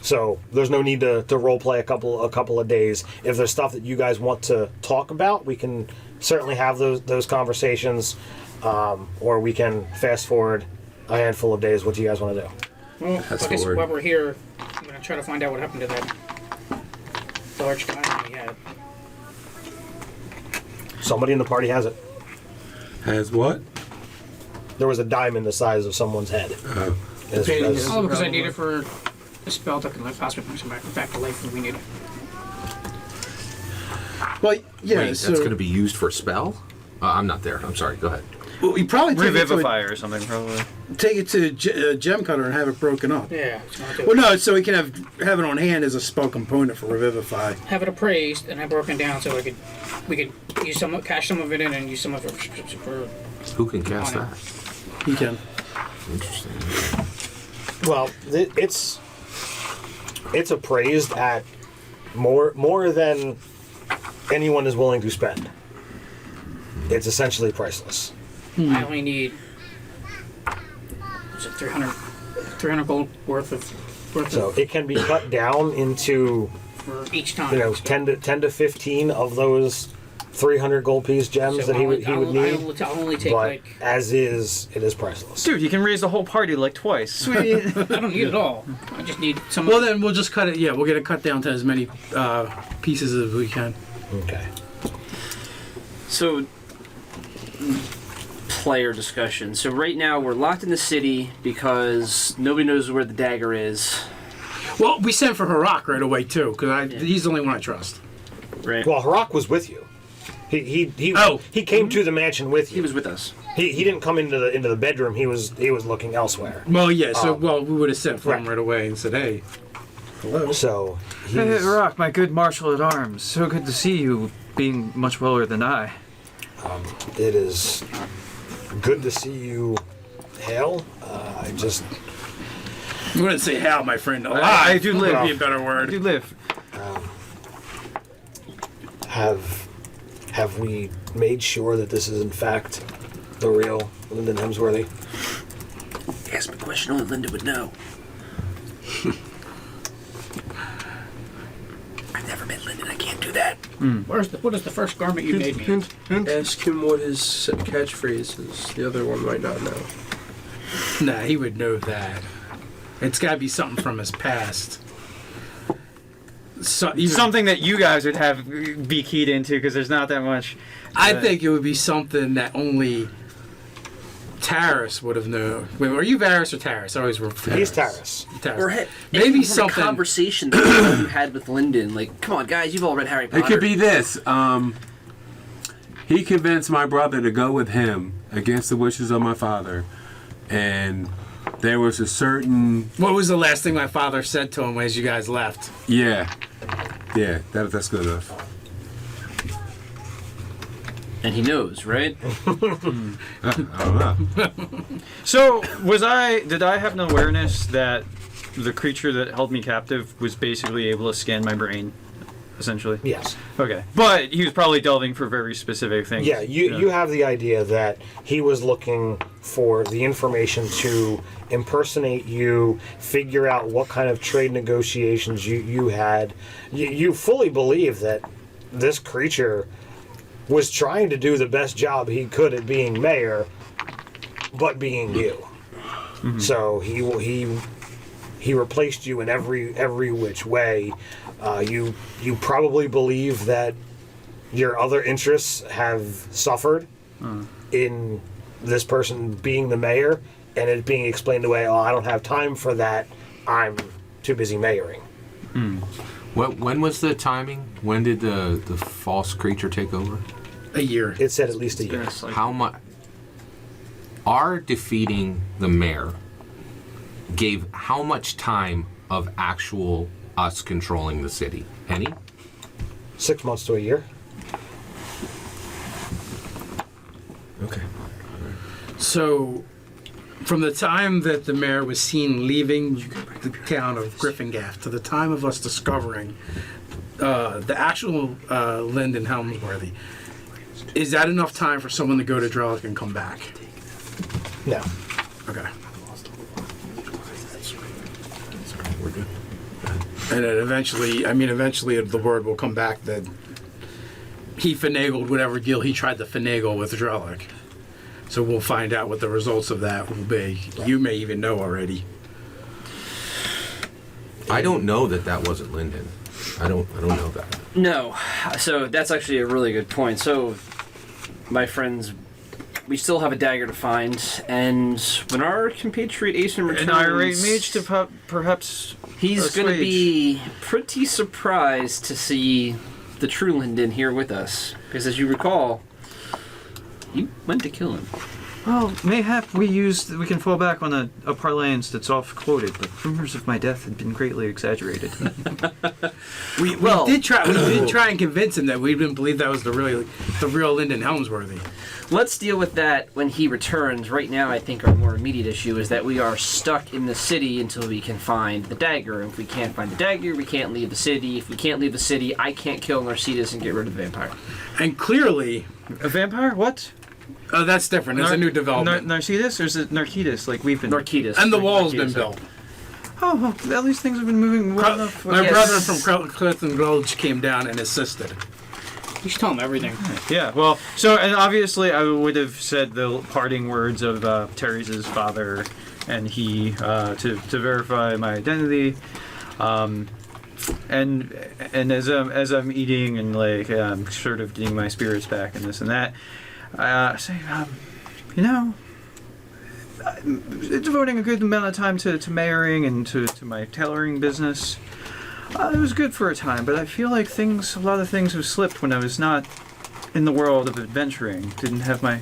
So there's no need to role play a couple of days. If there's stuff that you guys want to talk about, we can certainly have those conversations, or we can fast forward a handful of days. What do you guys want to do? Well, That's I guess the word. while we're here, I'm gonna try to find out what happened to that large guy we had. Somebody in the party has it. Has what? There was a diamond the size of someone's head. As- painting as- is- Oh, because I need it for a spell that can let possibly bring him back to life when we need it. Well, yeah. Wait, so that's going to be used for a spell? I'm not there. I'm sorry. Go ahead. well, you probably take it it to to take it to Gem Cutter and have it broken up. Yeah. it's gonna do Well, it. no, so we can have it on hand as a spell component for Revivify. Have it appraised and have broken down so we could use cash some of it in and use some of it for Who can cast On it. that? He can. Interesting. Well, it's appraised at more than anyone is willing to spend. It's essentially priceless. I only need, is it 300 gold worth So of it can be cut down into for each time. 10 to 15 of those 300 gold piece gems So that he would need. I'll only take But like, as is, it is priceless. Dude, you can raise the whole party like twice. Sweet. I don't need it all. I just need some. Well, then we'll just cut it. Yeah, we'll get it cut down to as many pieces as we can. Okay. So, player discussion. So right now we're locked in the city because nobody knows where the dagger is. Well, we sent for Harak right away too, because he's the only one I trust. Right. Well, Harak was with you. He came to the mansion with you. He was with us. He didn't come into the bedroom. He was looking elsewhere. Well, yeah. So, we would have sent for him right away and said, "Hey, hello." So Hey, he's, Rock, my good marshal at arms. So good to see you, being much lower than I. it is good to see you, Hale. I just You wouldn't say "how," my friend. Alive. I do live. Would be a better word. I do live. have we made sure that this is in fact the real Linden Hemsworthy? Ask me a question only Linda would know. I've never met Linden. I can't do that. What is the first garment you made me? Ask him what his catchphrase is. The other one might not know. Nah, he would know that. It's got to be something from his past. Something that you guys would have be keyed into because there's not that much. I think it would be something that only Taris would have known. Wait, are you Varys or Taris? I always refer to He's Taris. Or Maybe maybe something- some conversation that you had with Linden. Like, come on, guys, you've all read Harry Potter. It could be this. He convinced my brother to go with him against the wishes of my father, and there was a certain What was the last thing my father said to him as you guys left? yeah. That's good enough. And he knows, right? I don't know. So, did I have an awareness that the creature that held me captive was basically able to scan my brain, essentially? Yes. Okay. But he was probably delving for very specific things. Yeah, you have the idea that he was looking for the information to impersonate you, figure out what kind of trade negotiations you had. You fully believe that this creature was trying to do the best job he could at being mayor, but being you. Mm-hmm. So he replaced you in every which way. You probably believe that your other interests have suffered in this person being the mayor, and it being explained away. Oh, I don't have time for that. I'm too busy mayoring. When was the timing? When did the false creature take over? A year. It said at least a year. How much? Our defeating the mayor gave how much time of actual us controlling the city? Any? 6 months to a year. Okay. So, from the time that the mayor was seen leaving the town of Gryffindor to the time of us discovering the actual Linden Helmsworthy, is that enough time for someone to go to Drellic and come back? No. Okay. We're good. And then eventually the word will come back that he finagled whatever deal he tried to finagle with Drellic. So we'll find out what the results of that will be. You may even know already. I don't know that wasn't Linden. I don't know that. No. So that's actually a really good point. So, my friends, we still have a dagger to find, and when our compatriot Aeson returns... An irate mage to perhaps he's going to be pretty surprised to see the true Linden here with us. Because as you recall, you went to kill him. Well, mayhap we can fall back on a parlance that's oft-quoted, but rumors of my death had been greatly exaggerated. We did try and convince him that we didn't believe that was the real Linden Helmsworthy. Let's deal with that when he returns. Right now, I think our more immediate issue is that we are stuck in the city until we can find the dagger. If we can't find the dagger, we can't leave the city. If we can't leave the city, I can't kill Narcissus and get rid of the vampire. And clearly... A vampire? What? Oh, that's different. There's a new development. Narcissus, or is it Narcitus, like we've been... Narcitus. And the wall's been built. Oh, well, at least things have been moving well enough. My brother from Clifton Gulch came down and assisted. You should tell him everything. Yeah, well, so, and obviously I would have said the parting words of Teresa's father and he, to verify my identity. And as I'm eating and like sort of getting my spirits back and this and that, I say, I'm devoting a good amount of time to mayoring and to my tailoring business. It was good for a time, but I feel like a lot of things have slipped when I was not in the world of adventuring. Didn't have my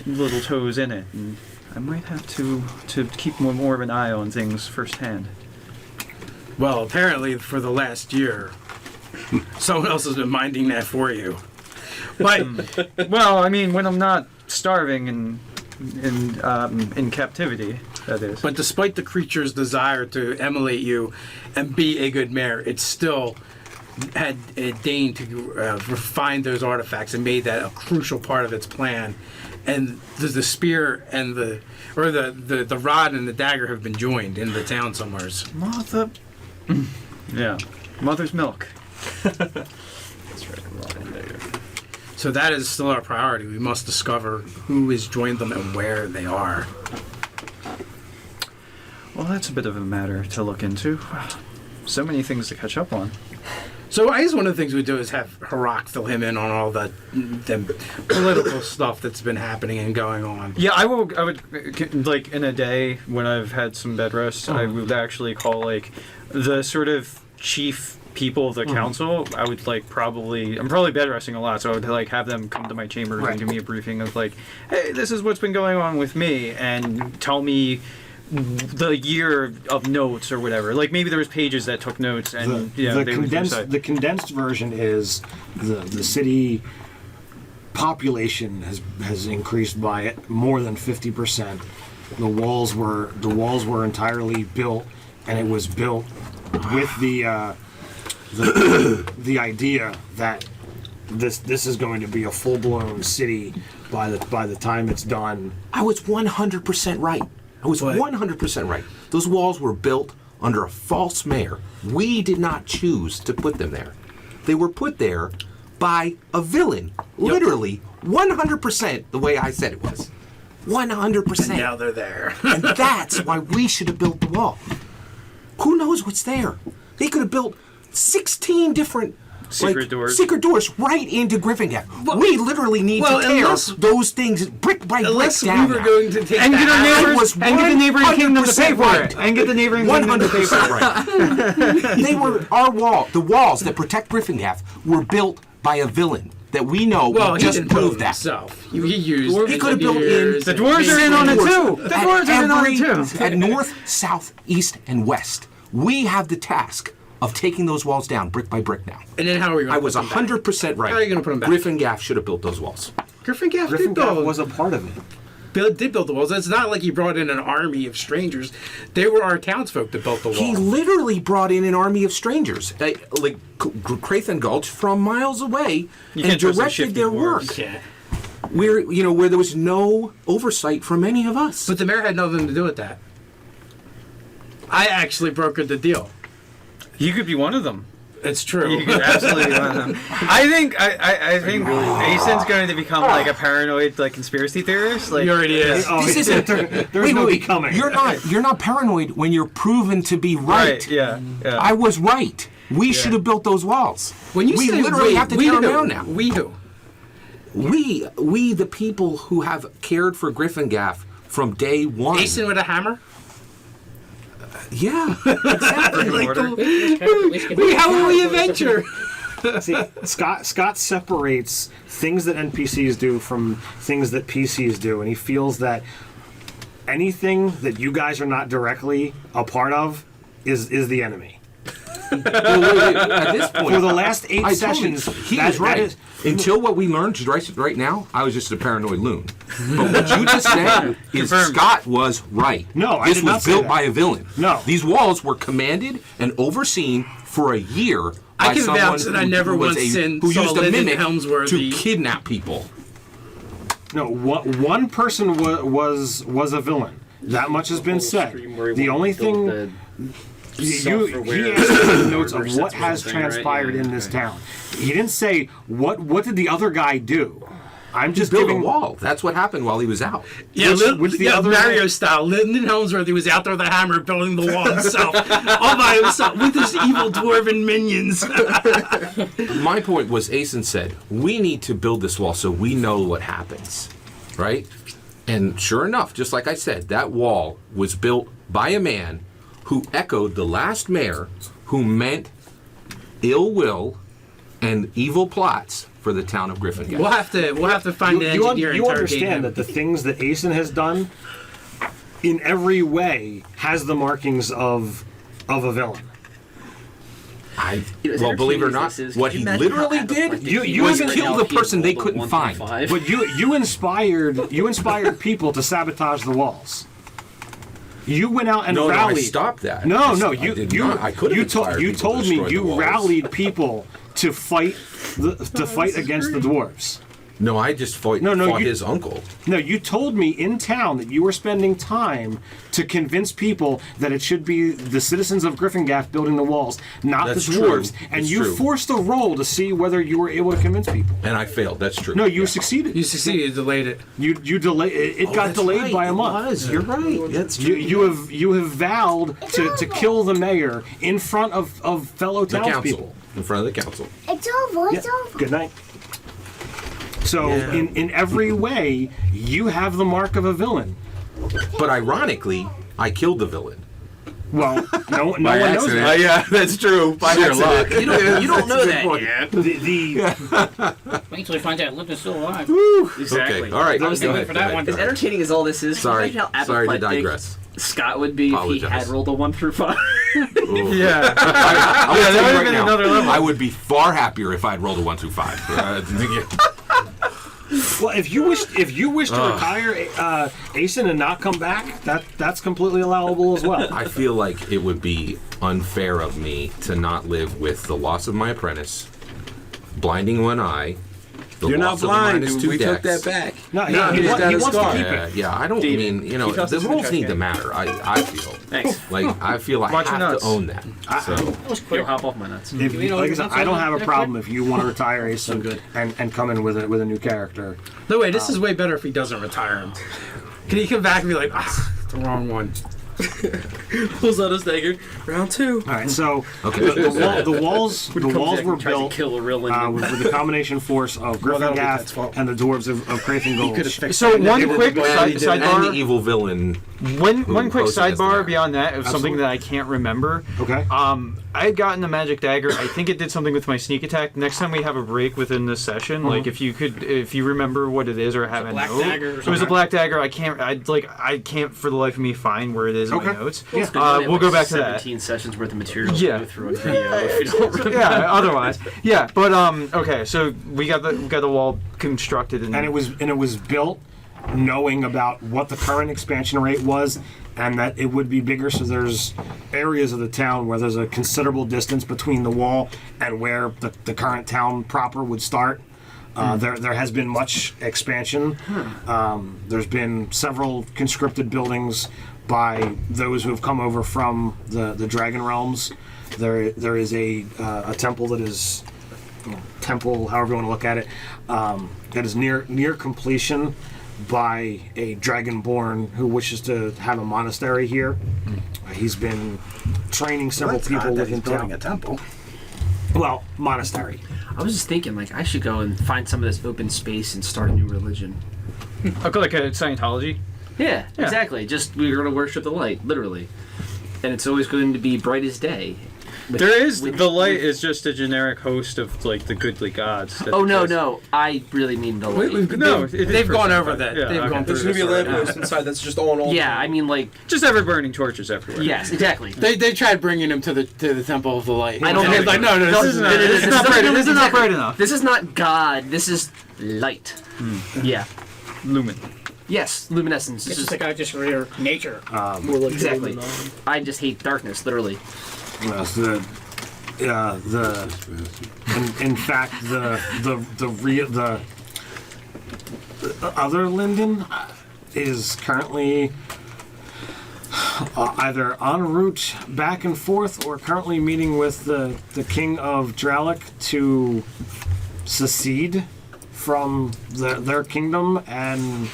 little toes in it, and I might have to keep more of an eye on things firsthand. Well, apparently for the last year, someone else has been minding that for you. But well, I mean, when I'm not starving and in captivity, that is. But despite the creature's desire to emulate you and be a good mayor, it still had deigned to refine those artifacts and made that a crucial part of its plan. And the spear and the rod and the dagger have been joined in the town somewheres. Yeah, mother's milk. That's right. I'm wrong there. So that is still our priority. We must discover who has joined them and where they are. Well, that's a bit of a matter to look into. So many things to catch up on. So I guess one of the things we do is have Harak fill him in on all the political stuff that's been happening and going on. Yeah, I would, like, in a day when I've had some bed rest, I would actually call, like, the sort of chief people of the council. I would, like, I'm probably bed resting a lot, so I would, like, have them come to my chambers and give me a briefing of, like, hey, this is what's been going on with me, and tell me the year of notes or whatever. Like, maybe there was pages that took notes, and the condensed version is the city population has increased by more than 50%. The walls were entirely built, and it was built with the idea that this is going to be a full-blown city by the time it's done. I was 100% right. I was 100% right. Those walls were built under a false mayor. We did not choose to put them there. They were put there by a villain. Literally, 100% the way I said it was. 100%. And now they're there. And that's why we should have built the wall. Who knows what's there? They could have built 16 different secret doors right into Griffin Gap. We literally need to tear those things brick by brick down. We were going to take and get our that neighbors and get the neighboring kingdom to pay for it. And get the neighboring kingdom to pay for it. Right. They were the walls that protect Griffin Gap were built by a villain that we know. Well, we he just didn't build proved that. Himself. He used. He could have built in. The dwarves are in on it too. The dwarves are in on it too. At north, south, east, and west, we have the task of taking those walls down brick by brick now. And then how are we going to I was 100% right. How are you going to put them back? Griffin Gaff should have built those walls. Griffin Gaff was a part of it. Bill did build the walls. It's not like he brought in an army of strangers. They were our townsfolk that built the wall. He literally brought in an army of strangers, like Crathan Gulch, from miles away, and directed their work. Yeah. Where there was no oversight from any of us. But the mayor had nothing to do with that. I actually brokered the deal. You could be one of them. It's true. You could absolutely be one of them. I think Asen's going to become like a paranoid, like, conspiracy theorist. Like, he already is. This isn't. There's no becoming. You're not paranoid when you're proven to be right. Yeah. I was right. We should have built those walls. When you we say literally have to tear them down now. We who? We the people who have cared for Griffin Gaff from day one. Asen with a hammer? Yeah, exactly. How will we adventure? See, Scott separates things that NPCs do from things that PCs do, and he feels that anything that you guys are not directly a part of is the enemy. At this point, for the last 8 sessions, he was right. Until what we learned right now, I was just a paranoid loon. But what you just said is Scott was right. No, I this did not was say built that. by a villain. No, these walls were commanded and overseen for a year I by can someone vouch that I never who once used a Linden mimic Helmsworthy to kidnap people. No, one person was a villain. That much has been said. The only thing. He asked notes of what has transpired in this town. He didn't say what did the other guy do. I'm just built giving a wall. That's what happened while he was out. Yeah, Mario style. Linden Helmsworthy was out there with a hammer building the wall himself, all by himself, with his evil dwarven minions. My point was, Asen said, we need to build this wall so we know what happens, right? And sure enough, just like I said, that wall was built by a man who echoed the last mayor, who meant ill will and evil plots for the town of Griffin. We'll have to find an engineer and you understand him. that the things that Asen has done, in every way, has the markings of a villain. Well, believe it or not, what he literally did was kill the person they couldn't find. But you inspired people to sabotage the walls. You went out and rallied. No, I stopped that. No, you told me you rallied people to fight against the dwarves. No, I just fought his uncle. No, you told me in town that you were spending time to convince people that it should be the citizens of Gryffindor building the walls, not That's the dwarves. true. And It's you true. forced a roll to see whether you were able to convince people. And I failed. That's true. No, you succeeded. You succeeded. You delayed it. You delayed. It got delayed by a month. You're right. That's true. You have vowed to kill the mayor in front of fellow The townspeople. council. In front of the council. It's over. It's over. Good night. So in every way, you have the mark of a villain. But ironically, I killed the villain. Well, no one By knows accident. that. Yeah, that's true. By Sheer accident. You don't know that yet. Wait till he finds out Linden's still alive. Exactly. Okay. All right. I was go thinking ahead, for go that ahead, one. go As ahead. entertaining as all this is, Sorry. can you imagine how Sorry to apathetic digress. Scott would be if he Apologize. had rolled a 1 through 5. Yeah. I will tell that you would've right been now, another level. I would be far happier if I'd rolled a 1 through 5. Well, if you wish to retire Asen and not come back, that's completely allowable as well. I feel like it would be unfair of me to not live with the loss of my apprentice, blinding one eye, the You're not loss of a blind, minus dude. 2 We took dex. that back. No, he he's got a wants to scar. keep it. Yeah, I don't David, mean, you know, keep us the in rules check need here. to matter, I feel. Thanks. Like, I feel I Watch your have nuts. to own that. So, That was Yo, quick. hop off my nuts. If, You know, like I said, I don't have a that's problem if you want to retire Asen and come in with a new character. No way. This is way better if he doesn't retire him. Can he come back and be like, the wrong one? Pulls out his dagger. Round 2. All right, so Okay. the walls were Tries to built kill a real Linden. with the combination force of Well, that'll be Gryffindor Ted's fault. and the dwarves of Crathon Gulch. So one quick and the sidebar. evil villain. One quick poses as the sidebar mayor. beyond that of something Absolutely. that I can't remember. Okay. I had gotten the magic dagger. I think it did something with my sneak attack. Next time we have a break within this session, like if you remember what it is or have a black note. dagger or It was a something. black dagger. I can't for the life of me find where it is in my notes. Well, it's good. We only We'll have, go like, back to that. 17 sessions worth of material Yeah. to go through on video if you don't remember. Yeah. Otherwise, yeah. But okay. So we got the wall constructed And it was built knowing about what the current expansion rate was and that it would be bigger, so there's areas of the town where there's a considerable distance between the wall and where the current town proper would start. There has been much expansion. There's been several conscripted buildings by those who have come over from the Dragon Realms. There is a temple that is temple, however you want to look at it, that is near completion by a dragonborn who wishes to have a monastery here. He's been training several people within town. a temple. Well, monastery. I was just thinking, like, I should go and find some of this open space and start a new religion. Okay, like a Scientology. Yeah, exactly. Just, we're going to worship the light, literally. And it's always going to be bright as day. There is the light is just a generic host of like the goodly gods. that Oh, no, exist. no. I really mean the light. They've gone over that. Yeah, They've okay. gone through There's going to be a this already. lamppost inside that's just on all Yeah, I mean, like, Just ever burning torches everywhere. yes, exactly. They tried bringing him to the temple of the light. I don't And think- like, no, This is not. This This is is not not- bright. This is not exactly. bright enough. This is not God. This is light. Yeah. Lumen. Yes, luminescence. This This is like I just read nature. exactly. I just hate darkness, literally. In fact, the other Linden is currently either en route back and forth or currently meeting with the king of Dralic to secede from their kingdom, and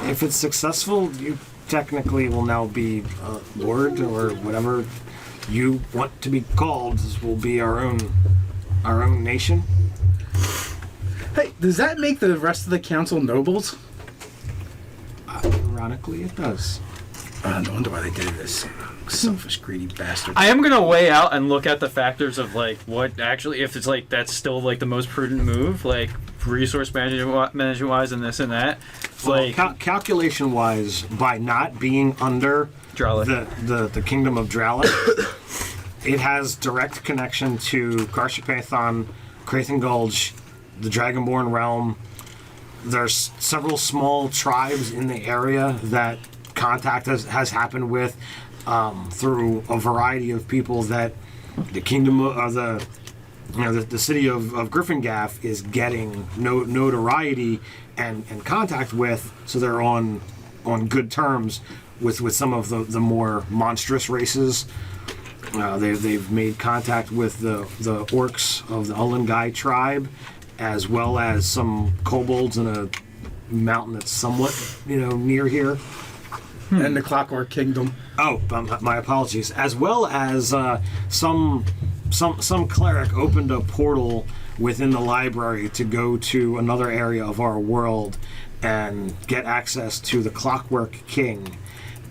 if it's successful, you technically will now be lord or whatever you want to be called. This will be our own nation. Hey, does that make the rest of the council nobles? Ironically, it does. No wonder why they did this. Selfish, greedy bastard. I am gonna weigh out and look at the factors of like what actually, if it's like that's still like the most prudent move, like resource management wise and this and that. Well, Like calculation wise, by not being under Dralic. the kingdom of Dralic, it has direct connection to Karshapathon, Crathon Gulch, the Dragonborn realm. There's several small tribes in the area that contact has happened with through a variety of people that the kingdom of the city of Griffingaff is getting notoriety and contact with, so they're on good terms with some of the more monstrous races. They've made contact with the orcs of the Ulangai tribe, as well as some kobolds in a mountain that's somewhat near here. And the Clockwork Kingdom. Oh, my apologies. As well as some cleric opened a portal within the library to go to another area of our world and get access to the Clockwork King,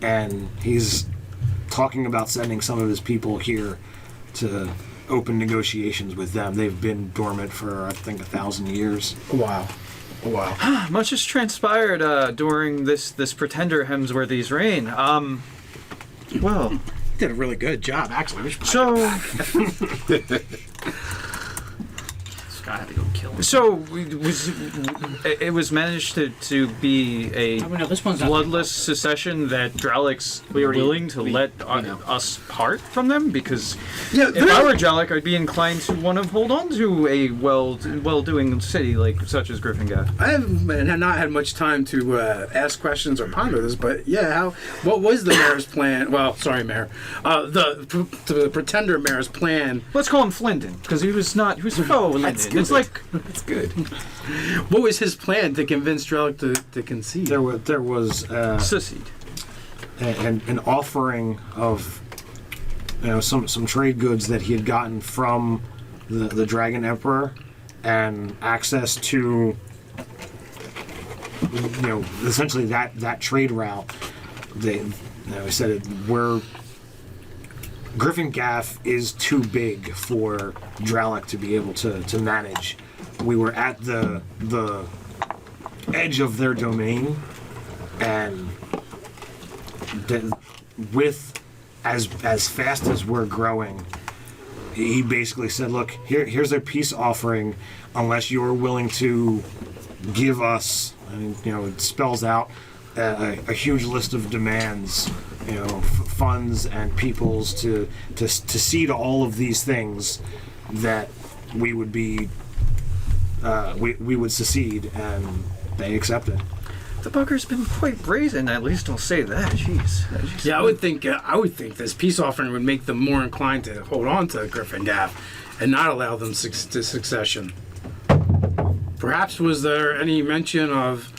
and he's talking about sending some of his people here to open negotiations with them. They've been dormant for, I think, 1,000 years. Wow. Much has transpired during this pretender Hemsworthy's reign. Well, You did a really good job, actually. We should so Scott had to go kill him. so it was managed to be a Oh, no, this one's not bloodless secession that Dralik's willing to let us part from them, because if I were Dralik, I'd be inclined to want to hold on to a well-doing city like such as Griffingaff. I have not had much time to ask questions or ponder this, but yeah, what was the mayor's plan? Well, sorry, mayor. The pretender mayor's plan. Let's call him Flinden, because he was Linden. It's like That's good. What was his plan to convince Drellick to concede? There was secede. an offering of some trade goods that he had gotten from the Dragon Emperor, and access to essentially that trade route. They said Griffingaff is too big for Dralik to be able to manage. We were at the edge of their domain, and with as fast as we're growing, he basically said, "Look, here's a peace offering. Unless you're willing to give us," and it spells out a huge list of demands. Funds and peoples to cede all of these things, that we would be we would secede, and they accepted. The bugger's been quite brazen, at least I'll say that. Jeez. Yeah, I would think this peace offering would make them more inclined to hold on to Griffingaff and not allow them to succession. Perhaps was there any mention of?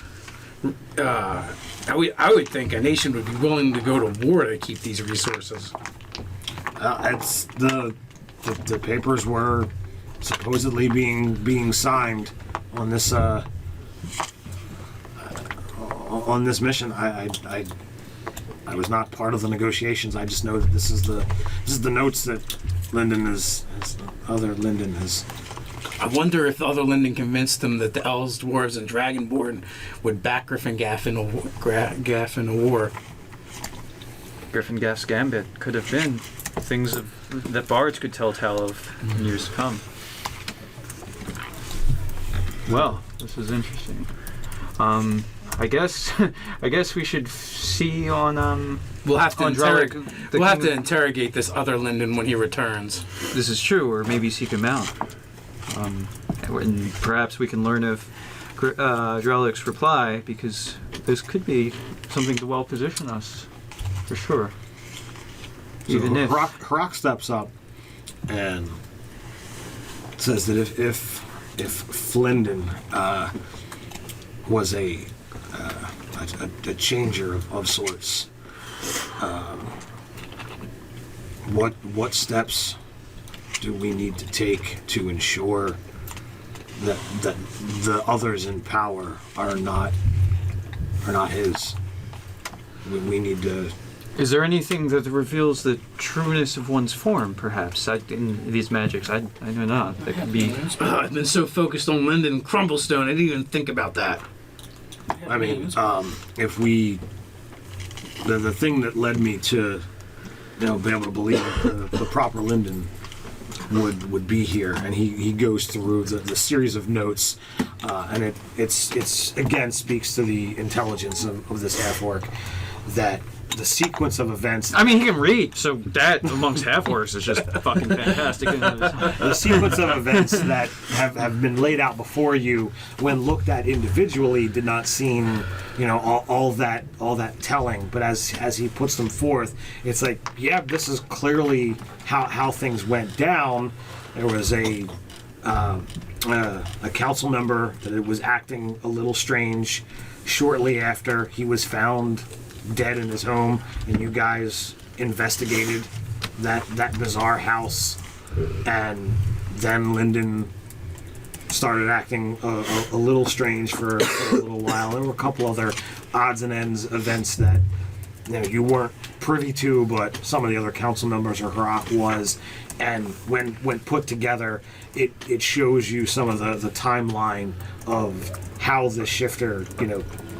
I would think a nation would be willing to go to war to keep these resources. It's the papers were supposedly being signed on this mission. I was not part of the negotiations. I just know that this is the notes that Linden has. I wonder if the other Linden convinced them that the elves, dwarves, and dragonborn would back Griffingaff in a war. Griffingaff's gambit could have been things that bards could tell tale of in years to come. Well, this is interesting. I guess we should see on We'll have to on Dralik, interrogate this other Linden when he returns. This is true, or maybe seek him out. And perhaps we can learn of Dralik's reply, because this could be something to well position us, for sure. Even if Rock steps up and says that if Flinden was a changer of sorts, what steps do we need to take to ensure that the others in power are not his? We need to. Is there anything that reveals the trueness of one's form, perhaps, in these magics? I do not. That could be. I've been so focused on Linden and Crumblestone, I didn't even think about that. I mean, if we, the thing that led me to, be able to believe the proper Linden would be here, and he goes through the series of notes, and it's again speaks to the intelligence of this half orc, that the sequence of events. I mean, he can read, so that amongst half-orcs is just fucking fantastic. The sequence of events that have been laid out before you, when looked at individually, did not seem, all that telling. But as he puts them forth, it's like, yeah, this is clearly how things went down. There was a council member that was acting a little strange shortly after he was found dead in his home, and you guys investigated that bizarre house, and then Linden started acting a little strange for a little while. There were a couple other odds and ends events that you weren't privy to, but some of the other council members or Harak was, and when put together, it shows you some of the timeline of how the shifter,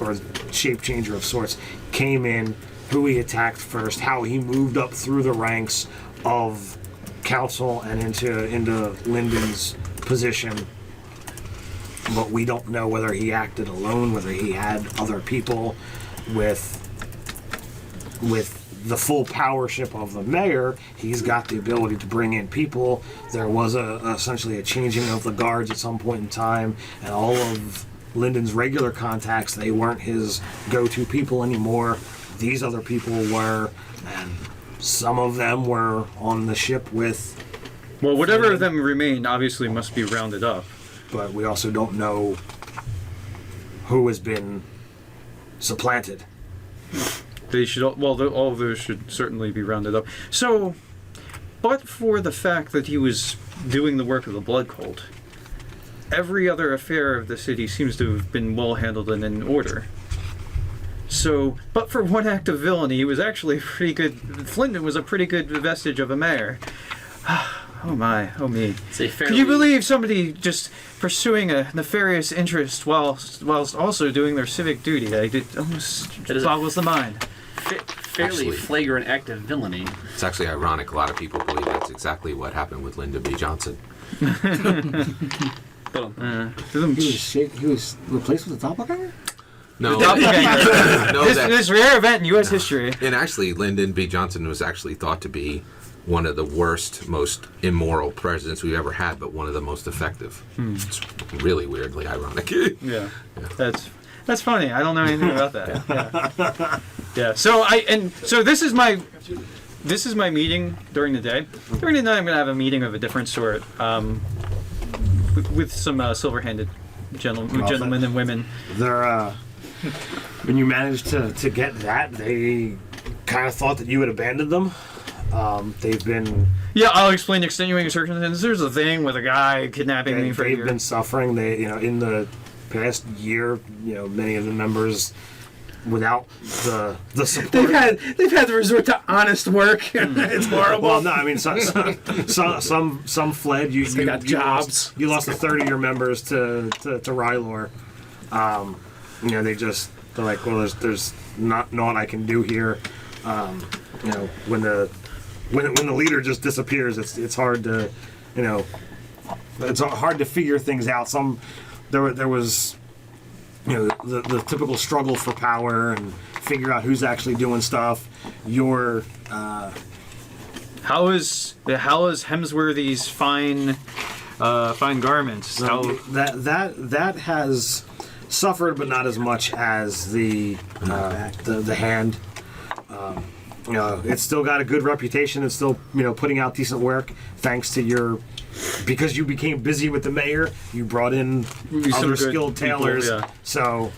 or shape changer of sorts, came in, who he attacked first, how he moved up through the ranks of council and into Linden's position. But we don't know whether he acted alone, whether he had other people. With the full powership of the mayor, he's got the ability to bring in people. There was essentially a changing of the guards at some point in time, and all of Linden's regular contacts, they weren't his go-to people anymore. These other people were, and some of them were on the ship with... Well, whatever of them remain obviously must be rounded up. But we also don't know who has been supplanted. They should all of those should certainly be rounded up. So, but for the fact that he was doing the work of the Blood Cult, every other affair of the city seems to have been well handled and in order. So, but for one act of villainy, he was actually pretty good. Linden was a pretty good vestige of a mayor. Oh my, oh me. Can you believe somebody just pursuing a nefarious interest whilst also doing their civic duty? It almost boggles the mind. Fairly flagrant act of villainy. It's actually ironic. A lot of people believe that's exactly what happened with Lyndon B. Johnson. He was replaced with a doppelganger? No. No, this rare event in U.S. history. And actually, Lyndon B. Johnson was actually thought to be one of the worst, most immoral presidents we've ever had, but one of the most effective. It's really weirdly ironic. Yeah. That's funny. I don't know anything about that. Yeah. So this is my meeting during the day. During the night, I'm gonna have a meeting of a different sort, with some silver-handed gentlemen and women. They're when you managed to get that, they kind of thought that you had abandoned them. They've been... Yeah, I'll explain extenuating circumstances. There's a thing with a guy kidnapping me for a year. They've been suffering. They, in the past year, many of the members, without the support... They've had to resort to honest work. It's horrible. Well, no, I mean, some fled. You got jobs. You lost a third of your members to Rylor. They're like, well, there's not I can do here. When the leader just disappears, it's hard to, it's hard to figure things out. There was, the typical struggle for power and figure out who's actually doing stuff. How is Hemsworthy's fine garments? That has suffered, but not as much as the hand. It's still got a good reputation. It's still, putting out decent work thanks to because you became busy with the mayor, you brought in other skilled tailors. People, yeah. So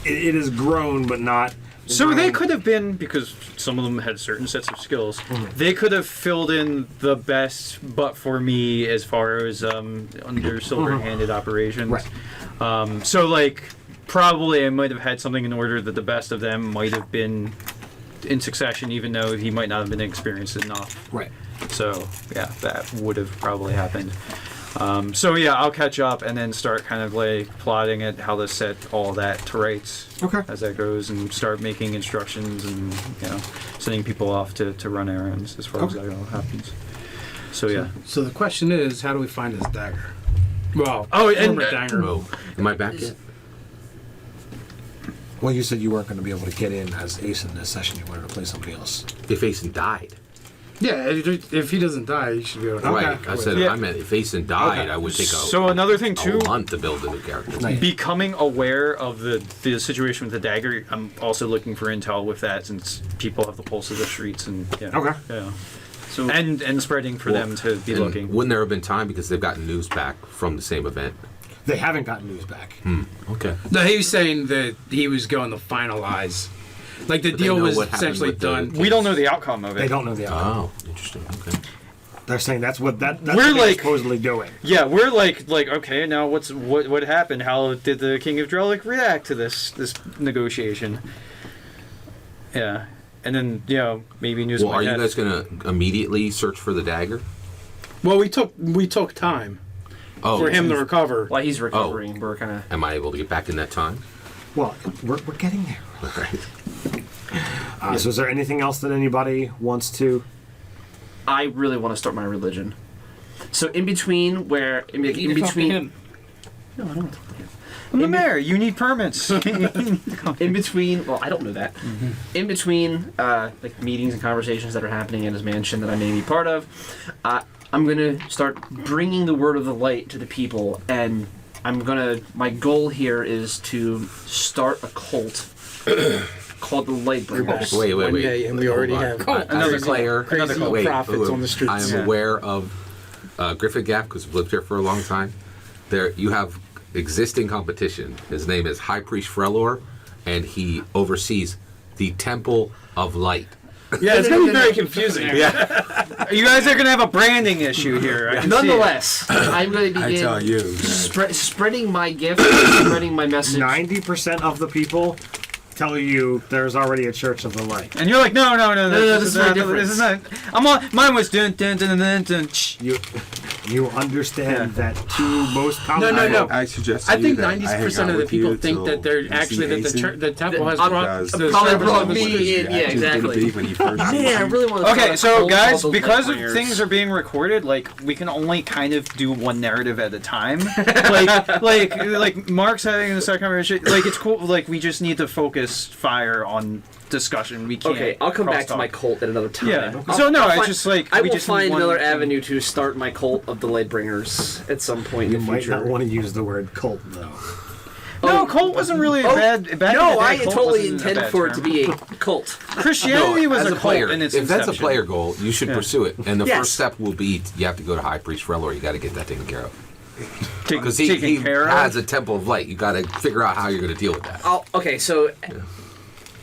it has grown, but not. So they could have been, because some of them had certain sets of skills, they could have filled in the best, but for me, as far as under silver-handed operations. Right. So probably I might have had something in order that the best of them might have been in succession, even though he might not have been experienced enough. Right. So yeah, that would have probably happened. I'll catch up and then start kind of plotting at how to set all that to rights as that goes, and start making instructions and sending people off to run errands as far as that all happens. So yeah. So the question is, how do we find his dagger? Well, dagger. Am I back yet? Well, you said you weren't going to be able to get in as Ace in this session. You wanted to play somebody else. If Aeson died. Yeah, if he doesn't die, you should be able to. Right. I said, Yeah. I meant if Aeson died, Okay. I would take So another thing too, a month to build a new character. Nice. becoming aware of the situation with the dagger. I'm also looking for intel with that, since people have the pulse of the streets and yeah. Okay. Yeah. So And spreading for them to be And looking. Wouldn't there have been time because they've gotten news back from the same event? They haven't gotten news back. Okay. No, he was saying that he was going to finalize. Like the But they deal know was what happened essentially with the- done. We don't know the outcome of it. They don't know the outcome. Oh, interesting. Okay. They're saying that's what that's We're what they're like- supposedly doing. Yeah, we're like okay, now what happened? How did the King of Drellic react to this negotiation? Yeah, and then maybe news. Well, are might you have- guys going to immediately search for the dagger? Well, we took time Oh, for him to recover. while he's recovering, we're kind of. Am I able to get back in that time? Well, we're getting there. All right. So is there anything else that anybody wants to? I really want to start my religion. So in between where in You need to talk to between. him. No, I don't want to talk to him. I'm the mayor. You need permits. In between, well, I don't know that. In between, like meetings and conversations that are happening at his mansion that I may be part of, I'm gonna start bringing the word of the light to the people, and my goal here is to start a cult called the Lightbringers. Wait. One day, and we Hold already on. have Another player. crazy Wait, prophets on the streets. I am aware of Griffin Gap because I've lived here for a long time. There, you have existing competition. His name is High Priest Frelor, and he oversees the Temple of Light. Yeah, it's gonna be very confusing. You guys are gonna have a branding issue here. I can see it. Nonetheless, I'm going to I begin tell you. spreading my gift, spreading my message. 90% of the people tell you there's already a Church of the Light. And you're like, no, this is very different. This is not. Mine was dun dun dun dun dun. Shh. You understand that two most common. No. I suggest. I think you that 90% hang out of the with people you think till that they're you actually see that Aeson. the temple has I'm- brought Because the probably service brought of the me Wizards. in. Yeah, exactly. When he first Man, I really want to. Okay, so guys, the because Lightbringers. things are being recorded, like we can only kind of do one narrative at a time. like Mark's having the second conversation. Like it's cool. Like we just need to focus fire on discussion. We can't. Okay, I'll come back to my crosstalk. cult at another time. Yeah. I'll- So no, I'll it's find- just like I we will just find need one another thing. avenue to start my cult of the Lightbringers at some point You in the might future. not want to use the word cult, though. No, cult wasn't really a bad. Back in No, the day, I cult totally wasn't a intend bad for it to term. be a cult. Christianity was as a a cult player, in its if that's a inception. player goal, you should Yeah. pursue it. And the Yes. first step will be you have to go to High Priest Frelor. You got to get that taken care of because Taken he care has of. a Temple of Light. You got to figure out how you're going to deal with that. Okay, so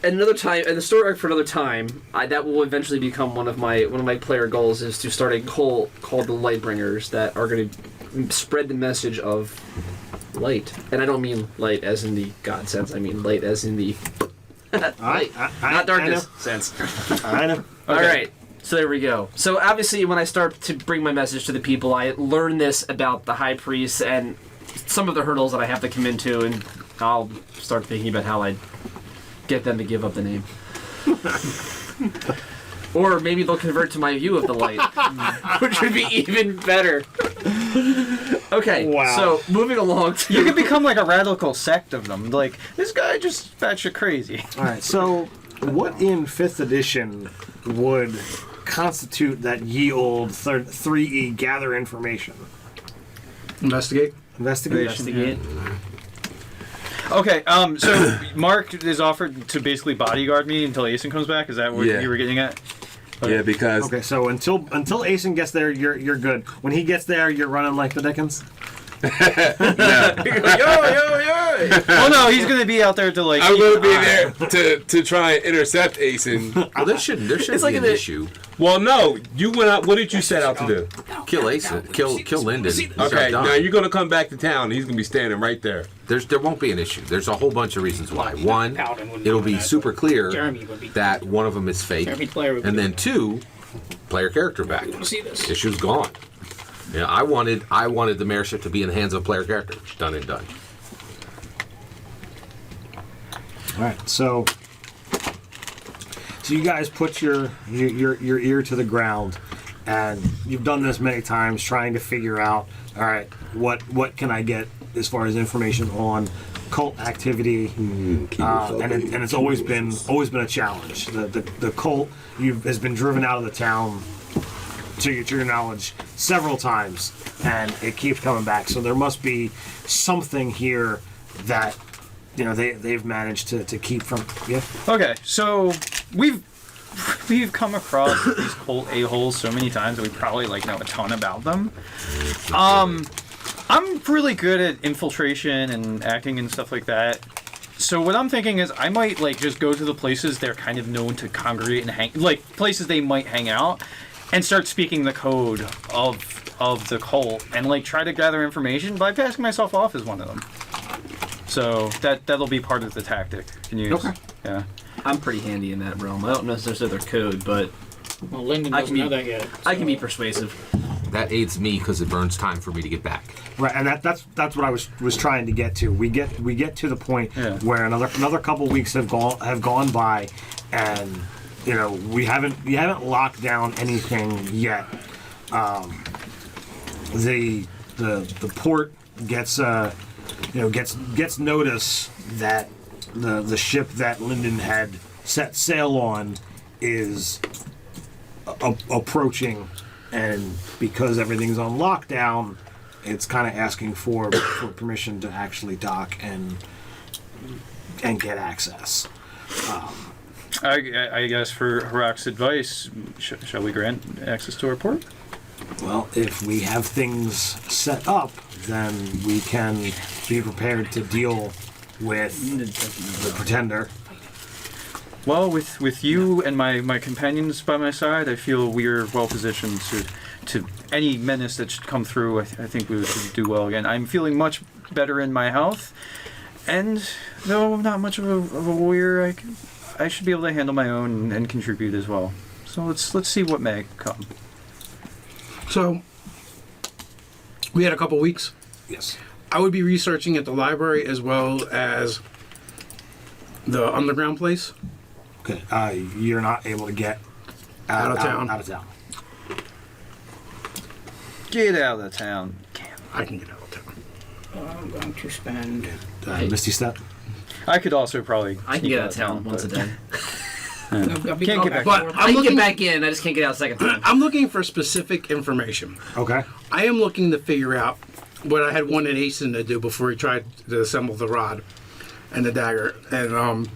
another time, and the story arc for another time, that will eventually become one of my player goals is to start a cult called the Lightbringers that are going to spread the message of light, and I don't mean light as in the God sense. I mean light as in the light, not darkness sense. I know. All right. So there we go. So obviously, when I start to bring my message to the people, I learn this about the high priest and some of the hurdles that I have to come into, and I'll start thinking about how I get them to give up the name. Or maybe they'll convert to my view of the light, which would be even better. Okay, Wow. so moving along to... You could become like a radical sect of them. Like this guy just batshit crazy. All right. So, what in 5th edition would constitute that ye old 3E gather information? Investigate. Investigate. Okay, so Mark is offered to basically bodyguard me until Aeson comes back. Is that what Yeah. you were getting at? Yeah, because Okay, so until Aeson gets there, you're good. When he gets there, you're running like the Dickens. Oh no, he's gonna be out there to like. I'm keep going to an be eye. there to try and intercept Aeson. Well, there shouldn't like be in an the- issue. Well, no, you went out. What did you set out to do? Kill Aeson. Kill Linden. Okay, Done. now you're going to come back to town. He's going to be standing right there. There won't be an issue. There's a whole bunch of reasons why. One, Paladin wouldn't it'll do be that, super but clear Jeremy would be. that one of them is fake, Every player would and be. then two, player character back. See this? Issue's gone. Yeah, I wanted the mayorship to be in the hands of player character. Done and done. All right, so you guys put your ear to the ground, and you've done this many times, trying to figure out, all right, what can I get as far as information on cult activity, and it's always been a challenge. The cult has been driven out of the town, to your knowledge, several times, and it keeps coming back. So there must be something here that they've managed to keep from. Yeah. Okay, so we've come across these cult a-holes so many times that we probably know a ton about them. I'm really good at infiltration and acting and stuff like that. So what I'm thinking is I might just go to the places they're kind of known to congregate and hang, places they might hang out, and start speaking the code of the cult and try to gather information by passing myself off as one of them. So that'll be part of the tactic. Can you? Okay. Yeah. I'm pretty handy in that realm. I don't know if there's other code, but Well, Linden doesn't know that yet. I can be persuasive. That aids me because it burns time for me to get back. Right, and that's what I was trying to get to. We get to the point where another couple weeks have gone by, and we haven't locked down anything yet. The port gets notice that the ship that Linden had set sail on is approaching, and because everything's on lockdown, it's kind of asking for permission to actually dock and get access. I guess for Harak's advice, shall we grant access to our port? Well, if we have things set up, then we can be prepared to deal with the Pretender. Well, with you and my companions by my side, I feel we're well positioned to any menace that should come through. I think we would do well again. I'm feeling much better in my health, and though I'm not much of a warrior, I should be able to handle my own and contribute as well. So let's see what may come. So, we had a couple weeks. Yes. I would be researching at the library as well as the underground place. Okay. You're not able to get Out of town. Out of town. Get out of town. I can get out of town. I'm going to spend. Misty Step. I could also probably. I can get out of town once a day. I'll be Can't get back. But I can get back in. I just can't get out a second time. I'm looking for specific information. Okay. I am looking to figure out what I had wanted Asen to do before he tried to assemble the rod and the dagger. And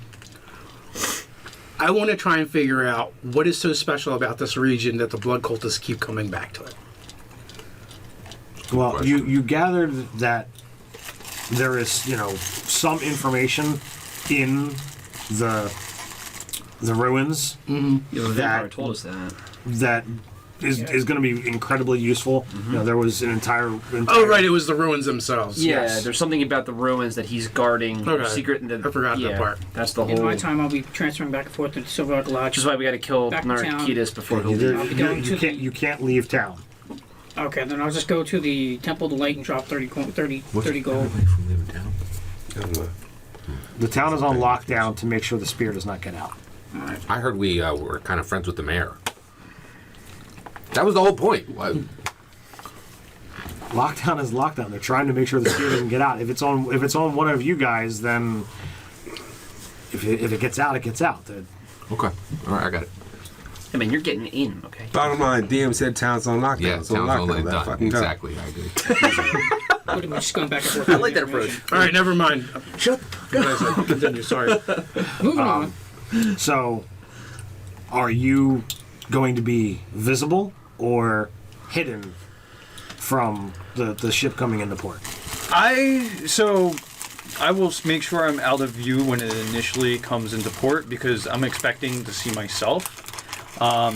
I want to try and figure out what is so special about this region that the blood cultists keep coming back to it. Well, you gathered that there is, some information in the ruins The vampire told us that is going to be incredibly useful. There was an entire Oh, right, it was the ruins themselves. Yeah, Yes. there's something about the ruins that he's guarding. Okay. Secret. I forgot that part. That's the In whole. my time, I'll be transferring back and forth to Silver Oak Lodge. Which is why we got to kill Back to town. Narkitas before he'll You, leave. be going to the- you can't leave town. Okay, then I'll just go to the Temple of the Light and drop 30 gold. The town is on lockdown to make sure the spear does not get out. I heard we were kind of friends with the mayor. That was the whole point. Lockdown is lockdown. They're trying to make sure the spear doesn't get out. If it's on one of you guys, then if it gets out, it gets out. Okay. All right, I got it. I mean, you're getting in, okay? Bottom line, DM said town's on lockdown. Yeah, It's on sounds lockdown. only Let done. fucking go. Exactly, I agree. Pretty much just going back and forth. I like that approach. All right, never mind. Shut up. Continue, sorry. Moving on. So, are you going to be visible or hidden from the ship coming into port? I will make sure I'm out of view when it initially comes into port because I'm expecting to see myself.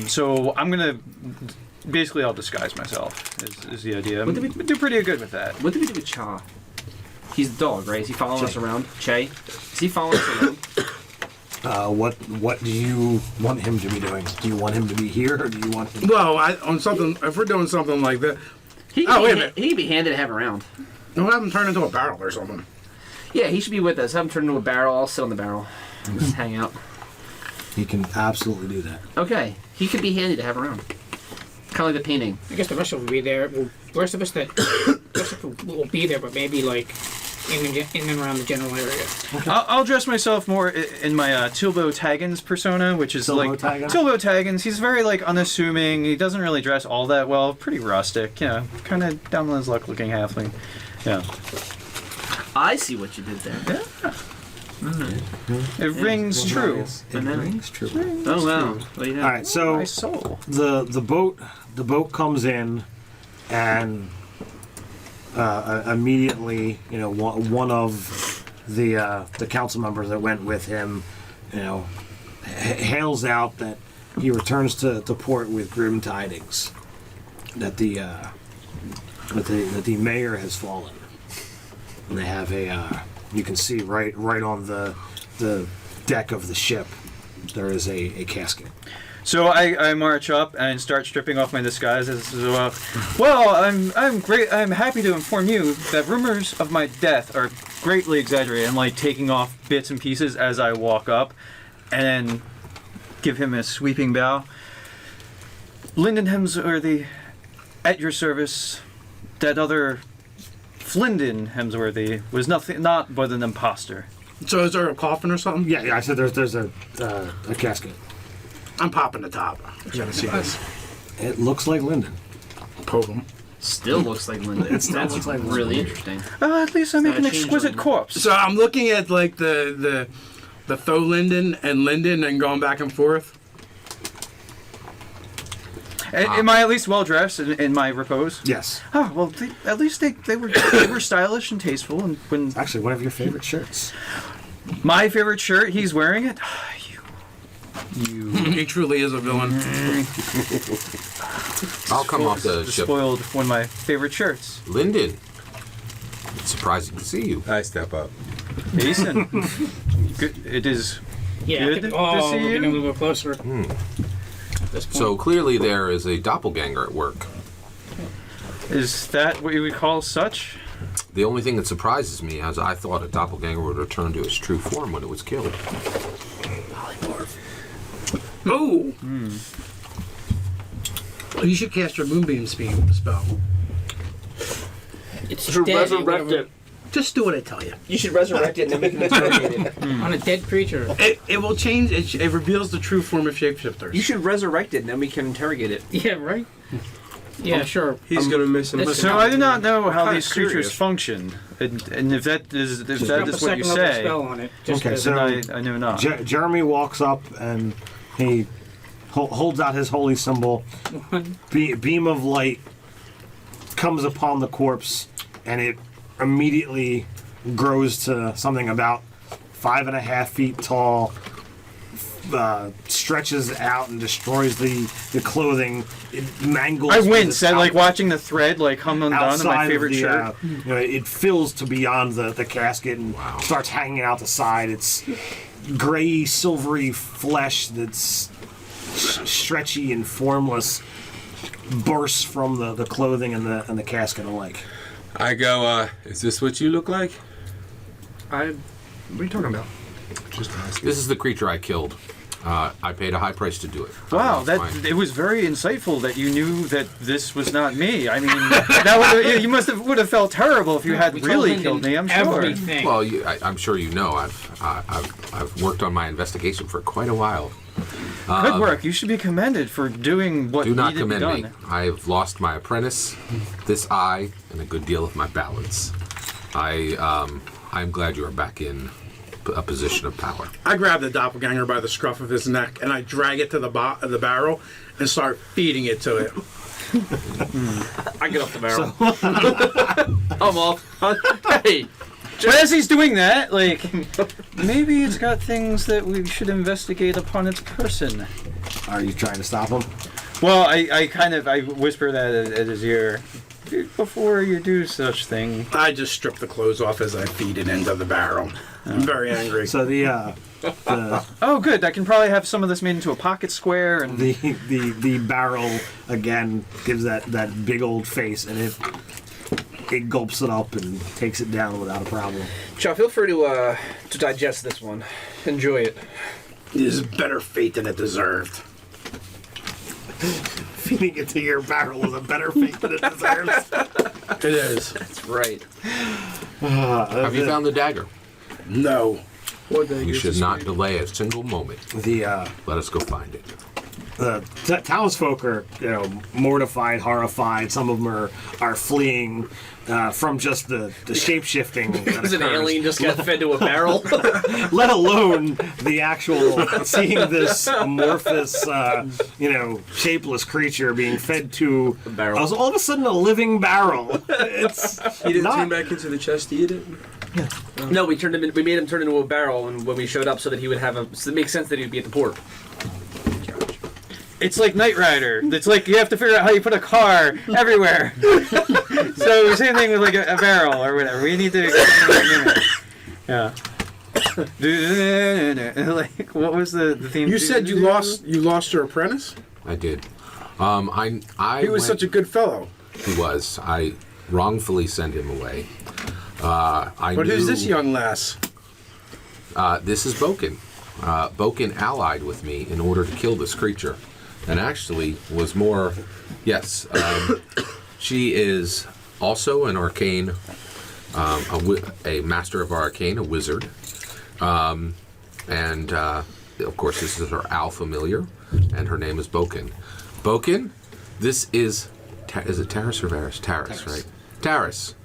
So I'm gonna basically I'll disguise myself is the idea. I'm do pretty good with that. What did we do with Cha? He's the dog, right? Is he following us around? Che? Is he following us around? What do you want him to be doing? Do you want him to be here, or do you want him? Well, if we're doing something like that, He Oh, wait a minute. He'd be handy to have around. we'll have him turn into a barrel or something. Yeah, he should be with us. Have him turn into a barrel. I'll sit on the barrel. Just hang out. He can absolutely do that. Okay. He could be handy to have around. Kind of like the painting. I guess the rest of us will be there. Well, the rest of us that will be there, but maybe like in and around the general area. I'll dress myself more in my Tilbo Taggins persona, which is Tilbo like Taggins? Tilbo Taggins. He's very like unassuming. He doesn't really dress all that well. Pretty rustic, kind of down on his luck looking halfling. Yeah, I see what you did there. it rings true. It rings true. Oh wow. Well, you know. All right, so My soul. the boat comes in, and immediately, one of the council members that went with him, hails out that he returns to port with grim tidings that the mayor has fallen, and they have you can see right on the deck of the ship there is a casket. So I march up and start stripping off my disguises as well. Well, I'm great. I'm happy to inform you that rumors of my death are greatly exaggerated. I'm like taking off bits and pieces as I walk up, and then give him a sweeping bow. Linden Hemsworthy, at your service. That other Flinden Hemsworthy was not but an imposter. So is there a coffin or something? Yeah. I said there's a casket. I'm popping the top. I gotta see this. It looks like Linden. Poke him. Still looks like Linden. still That's looks like really Linden. interesting. At least I make an Changeling. exquisite corpse. So I'm looking at like the faux Linden and going back and forth. Am I at least well dressed in my repose? Yes. Oh well, at least they were stylish and tasteful. And when Actually, one of your favorite shirts. my favorite shirt, he's wearing it. You He truly is a villain. I'll come off the ship. spoiled one of my favorite shirts. Linden. It's surprising to see you. I step up. Jason, good. It is Yeah. good to see We're getting a you. little bit closer. At this point. So clearly there is a doppelganger at work. Is that what you would call such? The only thing that surprises me is I thought a doppelganger would return to its true form when it was killed. Oh! You should cast your Moonbeam spell. It's To dead. resurrect whatever- it. Just do what I tell you. You should resurrect it and then we can interrogate it. On a dead creature. It will change. It reveals the true form of shapeshifters. You should resurrect it and then we can interrogate it. Yeah, right? Yeah, sure. He's gonna miss him. That's- So I do not know how kinda these creatures curious. function, and if that is Drop what a you second level say, spell on it. Just Okay, as so- then I know not. Jeremy walks up and he holds out his holy symbol. Beam of light comes upon the corpse, and it immediately grows to something about 5.5 feet tall. Stretches out and destroys the clothing. It mangles. I to wince the at like out- watching the thread like come undone in outside my of favorite the, shirt. it fills to beyond the casket and starts hanging out the side. It's gray, silvery flesh that's stretchy and formless bursts from the clothing and the casket alike. I go, is this what you look like? What are you talking about? Just asking. This is the creature I killed. I paid a high price to do it. Wow, It's fine. it was very insightful that you knew that this was not me. I mean, you would have felt terrible if you had We told really Linden killed me. I'm sure. Everything. Well, I'm sure you know. I've worked on my investigation for quite a while. Good work. You should be commended for doing what Do not needed to be commend done. me. I have lost my apprentice, this eye, and a good deal of my balance. I'm glad you are back in a position of power. I grab the doppelganger by the scruff of his neck and I drag it to the barrel and start feeding it to it. I get off the barrel. I'm off. Hey, But as he's doing that, like, maybe it's got things that we should investigate upon its person. Are you trying to stop him? Well, I whisper that at his ear. Before you do such thing. I just strip the clothes off as I feed it into the barrel. I'm very angry. So the Oh, good. I can probably have some of this made into a pocket square and. the barrel again gives that big old face, and it gulps it up and takes it down without a problem. Chow, feel free to digest this one. Enjoy it. It is better fate than it deserved. Feeding it to your barrel is a better fate than it deserves. It is. That's right. Have you found the dagger? No. You should not delay a single moment. The Let us go find it. townsfolk are, mortified, horrified. Some of them are fleeing from just the shape shifting. As an alien just got fed to a barrel. Let alone the actual seeing this amorphous, shapeless creature being fed to A barrel. all of a sudden a living barrel. It's He didn't not- turn back into the chest to eat it? No, we made him turn into a barrel, and when we showed up, so that he would have so it makes sense that he would be at the port. It's like Knight Rider. It's like you have to figure out how you put a car everywhere. So same thing with like a barrel or whatever. We need to. Yeah. Like, what was the theme? You said you lost your apprentice? I did. I He was such a good fellow. He was. I wrongfully sent him away. But who's this young lass? This is Boken. Boken allied with me in order to kill this creature, and actually was more. Yes, she is also an arcane, a master of arcane, a wizard, and of course this is her owl familiar, and her name is Boken. Boken, this is it Taris or Varys? Taris, right? Taris.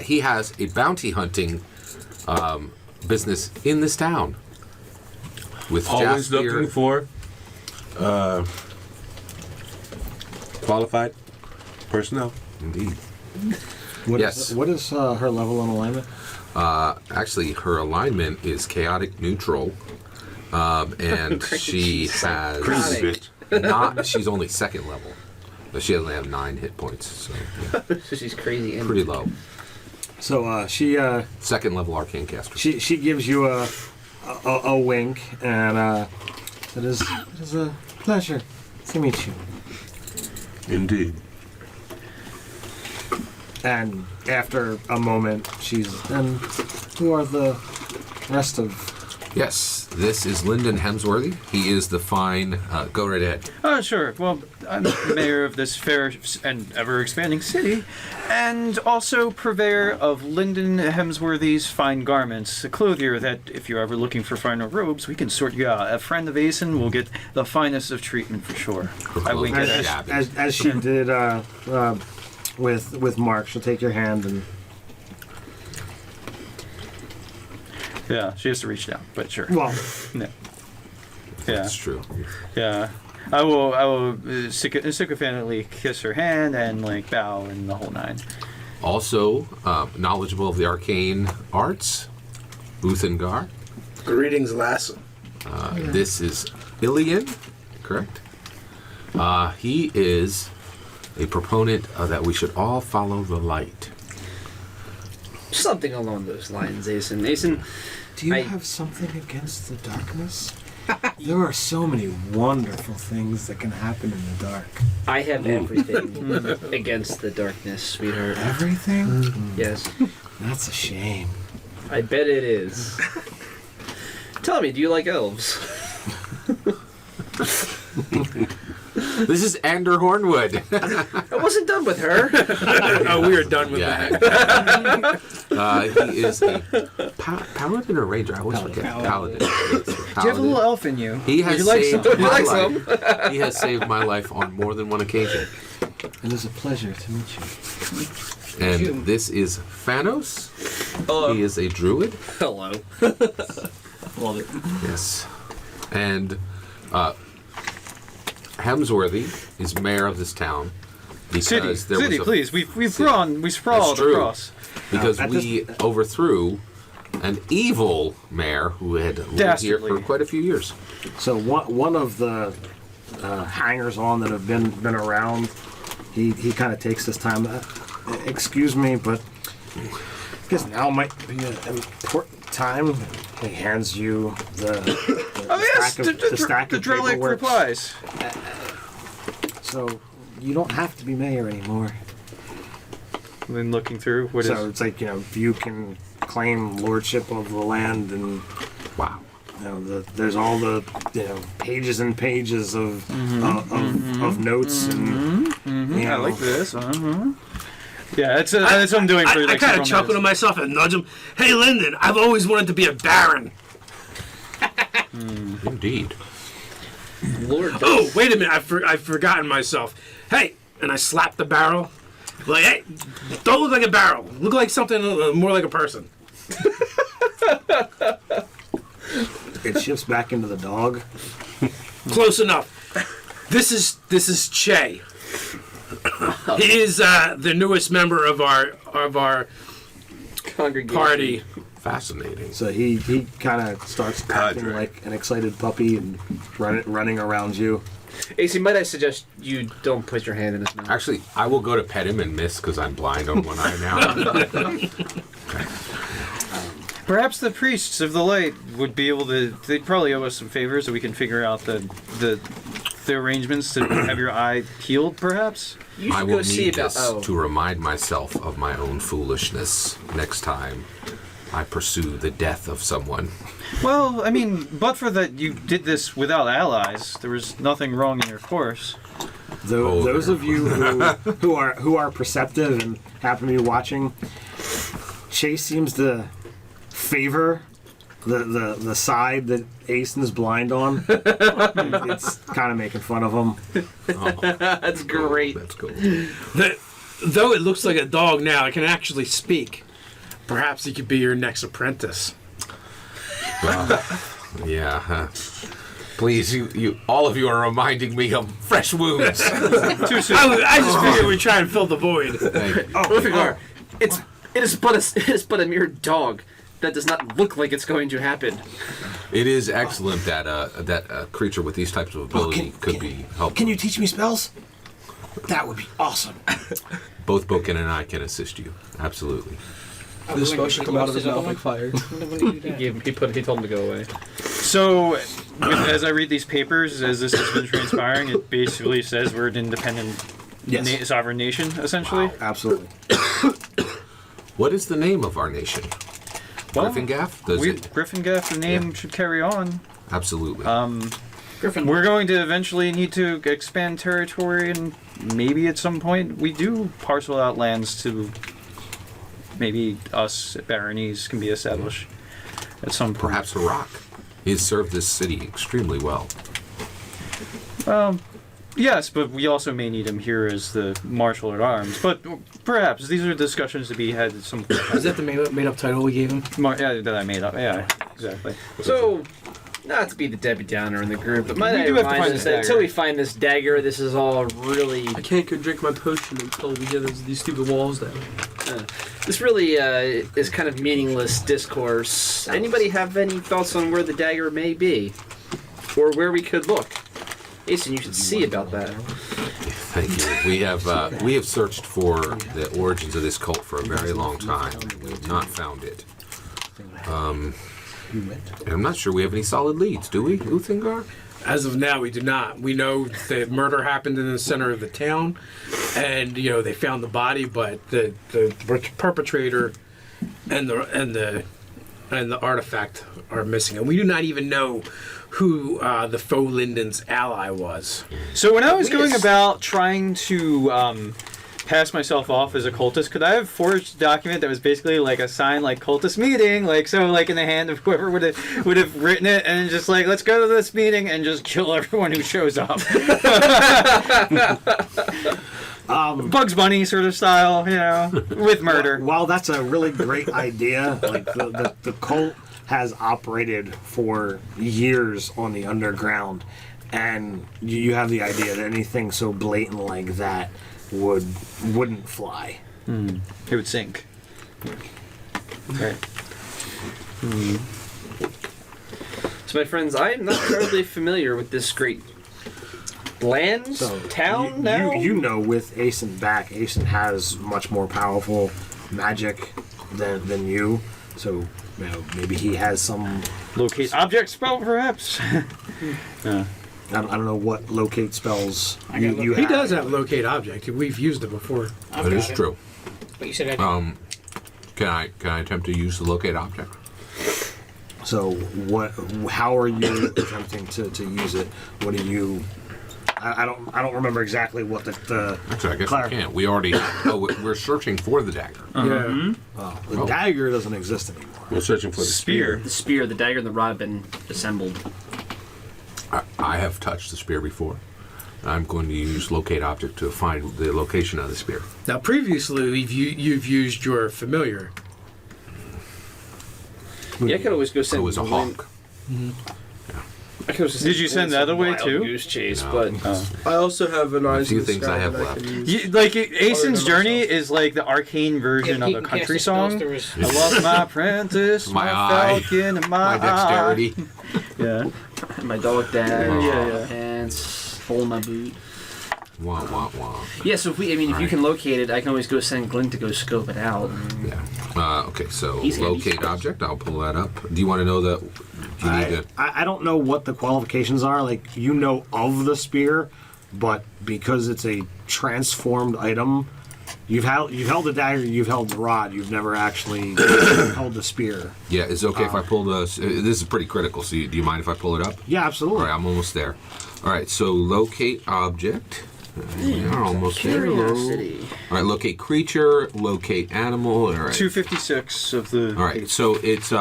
He has a bounty hunting business in this town. With Always Jaspier. looking for qualified personnel. Indeed. What Yes. is, what is her level on alignment? Actually, her alignment is chaotic neutral, and she has Crazy bitch. not. She's only second level, but she only have 9 hit points, so yeah, So she's crazy and pretty low. So she Second level arcane caster. she gives you a wink, and it is a pleasure to meet you. Indeed. And after a moment, and who are the rest of? Yes, this is Linden Hemsworthy. He is the fine. Go right ahead. Oh, sure. Well, I'm the mayor of this fair and ever-expanding city, and also purveyor of Linden Hemsworthy's fine garments, a clothier that, if you're ever looking for finer robes, we can sort you out. A friend of Asen will get the finest of treatment for sure. I wink at clothes her. are shabby. As she did with Mark, she'll take your hand and. Yeah, she has to reach down, but sure. Well, Yeah. That's true. Yeah. I will sycophantically kiss her hand and like bow and the whole nine. Also, knowledgeable of the arcane arts, Uthengar. Greetings, lass. This is Ilian, correct? He is a proponent that we should all follow the light. something along those lines, Asen. Asen, do you I- have something against the darkness? There are so many wonderful things that can happen in the dark. I have everything against the darkness, sweetheart. Everything? Yes, That's a shame. I bet it is. Tell me, do you like elves? This is Ander Hornwood. I wasn't done with her. Oh, we are done with that. He is a paladin or ranger. I always forget. Paladin. Do you have a little elf in you? He Would has you like saved some? my like life. He has saved my life on more than one occasion. It is a pleasure to meet you. And this is Phanos. Hello. He is a druid. Hello. Love it. Yes. And Hemsworthy is mayor of this town because there City, was a, please. We sprawled true. across. because At we overthrew an evil mayor who had lived here for Dastardly. quite a few years. So one of the hangers on that have been around, he kind of takes this time. Excuse me, but I guess now might be an important time. He hands you the Oh yes, stack the of Drellic paperwork. replies. So you don't have to be mayor anymore. And then looking through, what is? So it's like, you can claim lordship of the land, and Wow. There's all the pages and pages of notes and I like this. Yeah, that's what I'm doing for I like kind of several chuckle to minutes. myself and nudge him. Hey, Linden, I've always wanted to be a baron. Indeed. Lord. Oh, wait a minute. I've forgotten myself. Hey, and I slap the barrel. Like, hey, don't look like a barrel. Look like something more like a person. it shifts back into the dog. Close enough. This is Che. He is the newest member of our Congregation. party. Fascinating. So he kind of starts acting like an excited puppy and running around you. AC, might I suggest you don't put your hand in his mouth? Actually, I will go to pet him and miss because I'm blind on one eye now. Perhaps the priests of the light would be able to. They'd probably owe us some favors so we can figure out the arrangements to have your eye healed. Perhaps. You should I go will see need about. this to remind myself of my own foolishness next time I pursue the death of someone. Well, I mean, but for that, you did this without allies. There was nothing wrong in your course. Those of you who are perceptive and happen to be watching, Chase seems to favor the side that Aeson's blind on. It's kind of making fun of him. That's great. That's cool. Though it looks like a dog now, it can actually speak. Perhaps he could be your next apprentice. Yeah. Please, you, all of you are reminding me of fresh wounds. Too soon. I just figured we'd try and fill the void. It is but a mere dog. That does not look like it's going to happen. It is excellent that a creature with these types of ability could be helpful. Can you teach me spells? That would be awesome. Both Boken and I can assist you. Absolutely. This spell should come out of his mouth like fire. He told him to go away. So, as I read these papers, as this has been transpiring, it basically says we're an independent, sovereign nation, essentially. Wow, absolutely. What is the name of our nation? Gryffindor? Gryffindor, the name should carry on. Absolutely. Griffin. We're going to eventually need to expand territory, and maybe at some point we do parcel out lands to maybe us baronies can be established at some point. Perhaps a rock. He's served this city extremely well. Yes, but we also may need him here as the marshal at arms. But perhaps these are discussions to be had at some point. Is that the made up title we gave him? Yeah, that I made up. Yeah, exactly. So, not to be the Debbie Downer in the group, but might We I do have to remind find us this that until dagger. we find this dagger, this is all really. I can't go drink my potion until we get these stupid walls down. This really is kind of meaningless discourse. Anybody have any thoughts on where the dagger may be? Or where we could look? Aeson, you should see about that. Thank you. We have searched for the origins of this cult for a very long time. We have not found it. And I'm not sure we have any solid leads, do we, Uthingar? As of now, we do not. We know the murder happened in the center of the town, and they found the body, but the perpetrator and the artifact are missing, and we do not even know who the faux Linden's ally was. So when I was going about trying to pass myself off as a cultist, could I have forged a document that was basically like a sign, like cultist meeting, like in the hand of whoever would have written it, and just like, let's go to this meeting and just kill everyone who shows up. Bugs Bunny sort of style, with murder. While that's a really great idea, like the cult has operated for years on the underground, and you have the idea that anything so blatant like that wouldn't fly. It would sink. Right. So, my friends, I am not terribly familiar with this great town now. You know, with Aeson back, Aeson has much more powerful magic than you. So maybe he has some Locate object spell, perhaps. I don't know what locate spells you have. He does have locate object. We've used it before. That is true. But you said I Can I attempt to use the locate object? So what? How are you attempting to use it? What do you? I don't remember exactly what the Actually, I guess we can't. We already. We're searching for the dagger. Yeah. the dagger doesn't exist anymore. We're searching for the spear. The spear, the dagger, and the rod have been assembled. I have touched the spear before. I'm going to use locate object to find the location of the spear. Now, previously, you've used your familiar. Yeah, I could always go So send. it was a hawk. I could always Did you send the other way, wild too? Goose chase, No. but I also have an eyes few in the things sky I have that left. can use. Like Aeson's than Journey myself. is like the arcane version Yeah, of he a can country cast spells song. through his- I lost my apprentice, My my eye, falcon, and My dexterity. Yeah. my dog dad, Yeah. pants, hole in my boot. Wah wah wah. Yeah, so if you Alright. can locate it, I can always go send Glint to go scope it out. Yeah. Okay, so He's gonna be locate surprised. object. I'll pull that up. Do you want to know that? Do you need to? I don't know what the qualifications are. Like, you know of the spear, but because it's a transformed item, you've held the dagger, you've held the rod, you've never actually held the spear. Yeah, is it okay if I pull the? This is pretty critical. So, do you mind if I pull it up? Yeah, absolutely. All right, I'm almost there. All right, so locate object. We are almost there. Curiosity. All right, locate creature, locate animal. All right. 256 of the. All right, so it's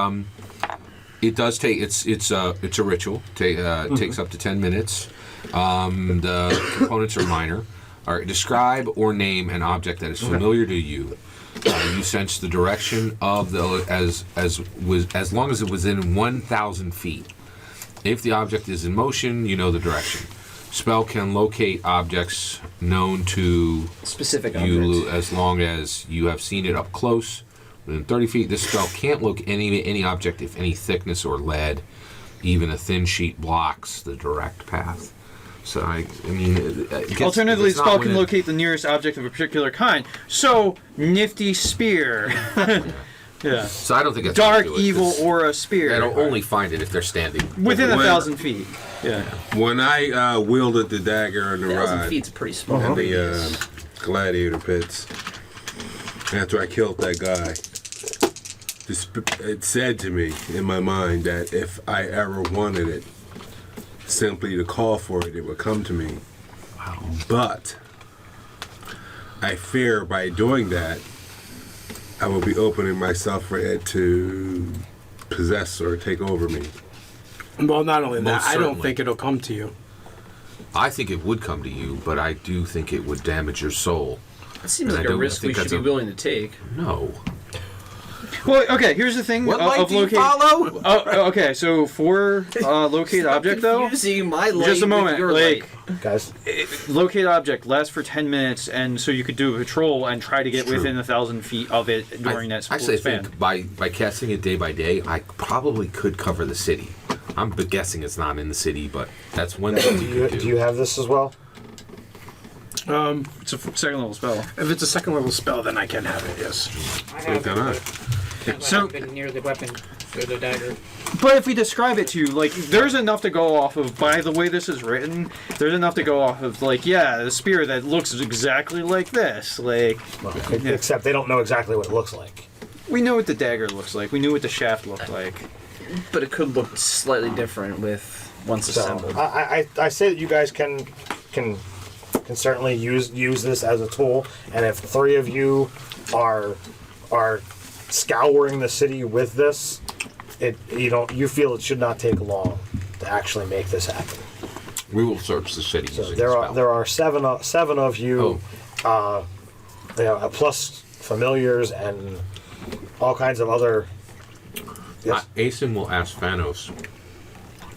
it does take it's a ritual. It takes up to 10 minutes. The components are minor. All right, describe or name an object that is familiar to you. You sense the direction of the as long as it was in 1,000 feet. If the object is in motion, you know the direction. Spell can locate objects known to Specific you objects. as long as you have seen it up close, within 30 feet. This spell can't look any object if any thickness or lead, even a thin sheet, blocks the direct path. So I mean, I guess Alternatively, it's not spell when can it- locate the nearest object of a particular kind. So, nifty spear. Yeah. So I don't think it's Dark, evil, aura spear. They'll only find it if they're standing Within When- 1,000 feet. Yeah. When I wielded the dagger and the 1,000 rod feet's pretty small. in the gladiator pits, after I killed that guy, it said to me in my mind that if I ever wanted it, simply to call for it, it would come to me. Wow. But I fear by doing that, I will be opening myself for it to possess or take over me. Well, not only that, Most I don't certainly. think it'll come to you. I think it would come to you, but I do think it would damage your soul. That seems And like I a don't risk we think should that's be a- willing to take. No. Well, okay, here's the thing What of light do you locate. follow? Oh, okay, so for locate object, though, Confusing my light just a with moment, your like, light. Guys, locate object lasts for 10 minutes, and so you could do a patrol and try to get True. within 1,000 feet of it during that Actually, I span. think by casting it day by day, I probably could cover the city. I'm guessing it's not in the city, but that's one thing you could do you have this as well? It's a second level spell. If it's a second level spell, then I can have it, yes. I So have can I. So- been near the weapon, or the dagger. But if we describe it to you, like, there's enough to go off of, by the way this is written, there's enough to go off of, like, yeah, the spear that looks exactly like this. Like, Except they don't know exactly what it looks like. we know what the dagger looks like, we knew what the shaft looked like. But it could look slightly different with once So assembled. I say that you guys can certainly use this as a tool, and if 3 of you are scouring the city with this, you feel it should not take long to actually make this happen. We will search the city So using there the are spell. there are seven of you, plus familiars and all kinds of other. Yes. Aeson will ask Thanos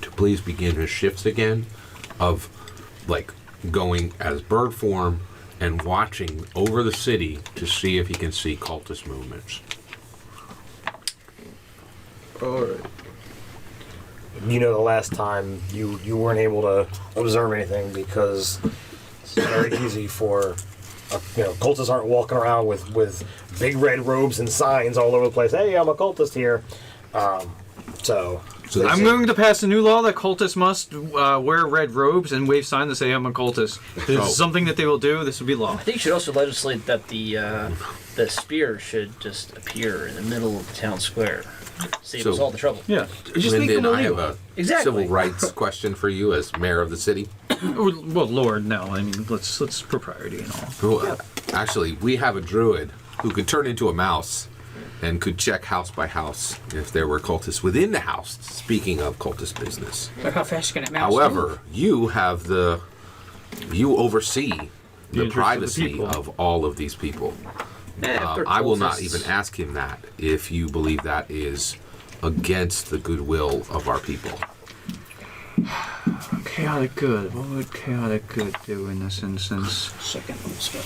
to please begin his shifts again of, like, going as bird form and watching over the city to see if he can see cultist movements. Alright. You know, the last time you weren't able to observe anything because it's very easy for cultists aren't walking around with big red robes and signs all over the place. Hey, I'm a cultist here. So I'm going to pass a new law that cultists must wear red robes and wave signs to say I'm a cultist. This is something that they will do. This will be law. I think you should also legislate that the spear should just appear in the middle of the town square. Save So- us all the trouble. Yeah. Just make Linden, them I have illegal. a Exactly. civil rights question for you as mayor of the city. Well, Lord, no. I mean, let's propriety and all. Well, actually, we have a druid who can turn into a mouse and could check house by house if there were cultists within the house. Speaking of cultist business. But how fast can it mouse? However, you oversee the interests of the privacy people. of all of these people. I will not even ask him that if you believe that is against the goodwill of our people. Chaotic good. What would chaotic good do in this instance? Second one spell.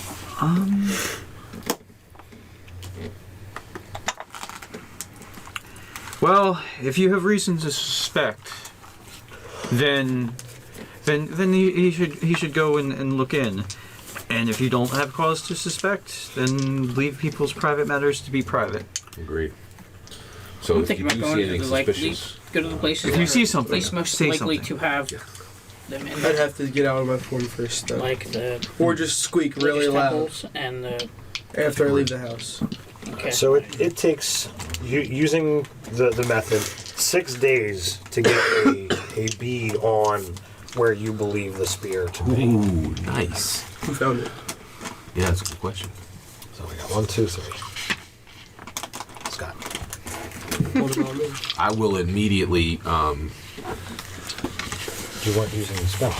Well, if you have reason to suspect, then he should go and look in. And if you don't have cause to suspect, then leave people's private matters to be private. Agreed. So I'm if thinking you about do going see to anything the suspicious, go to the places. If that you are see something, least most say likely something. to have them in, I'd have to get out of my form first, though. like the Or just squeak really religious loud temples and the. after I leave the house. Okay. So it takes using the method 6 days to get a bead on where you believe the spear to be. ooh, nice. Who found it? Yeah, that's a good question. So we got 1, 2, 3. Scott. What about me? I will immediately. You weren't using the spell.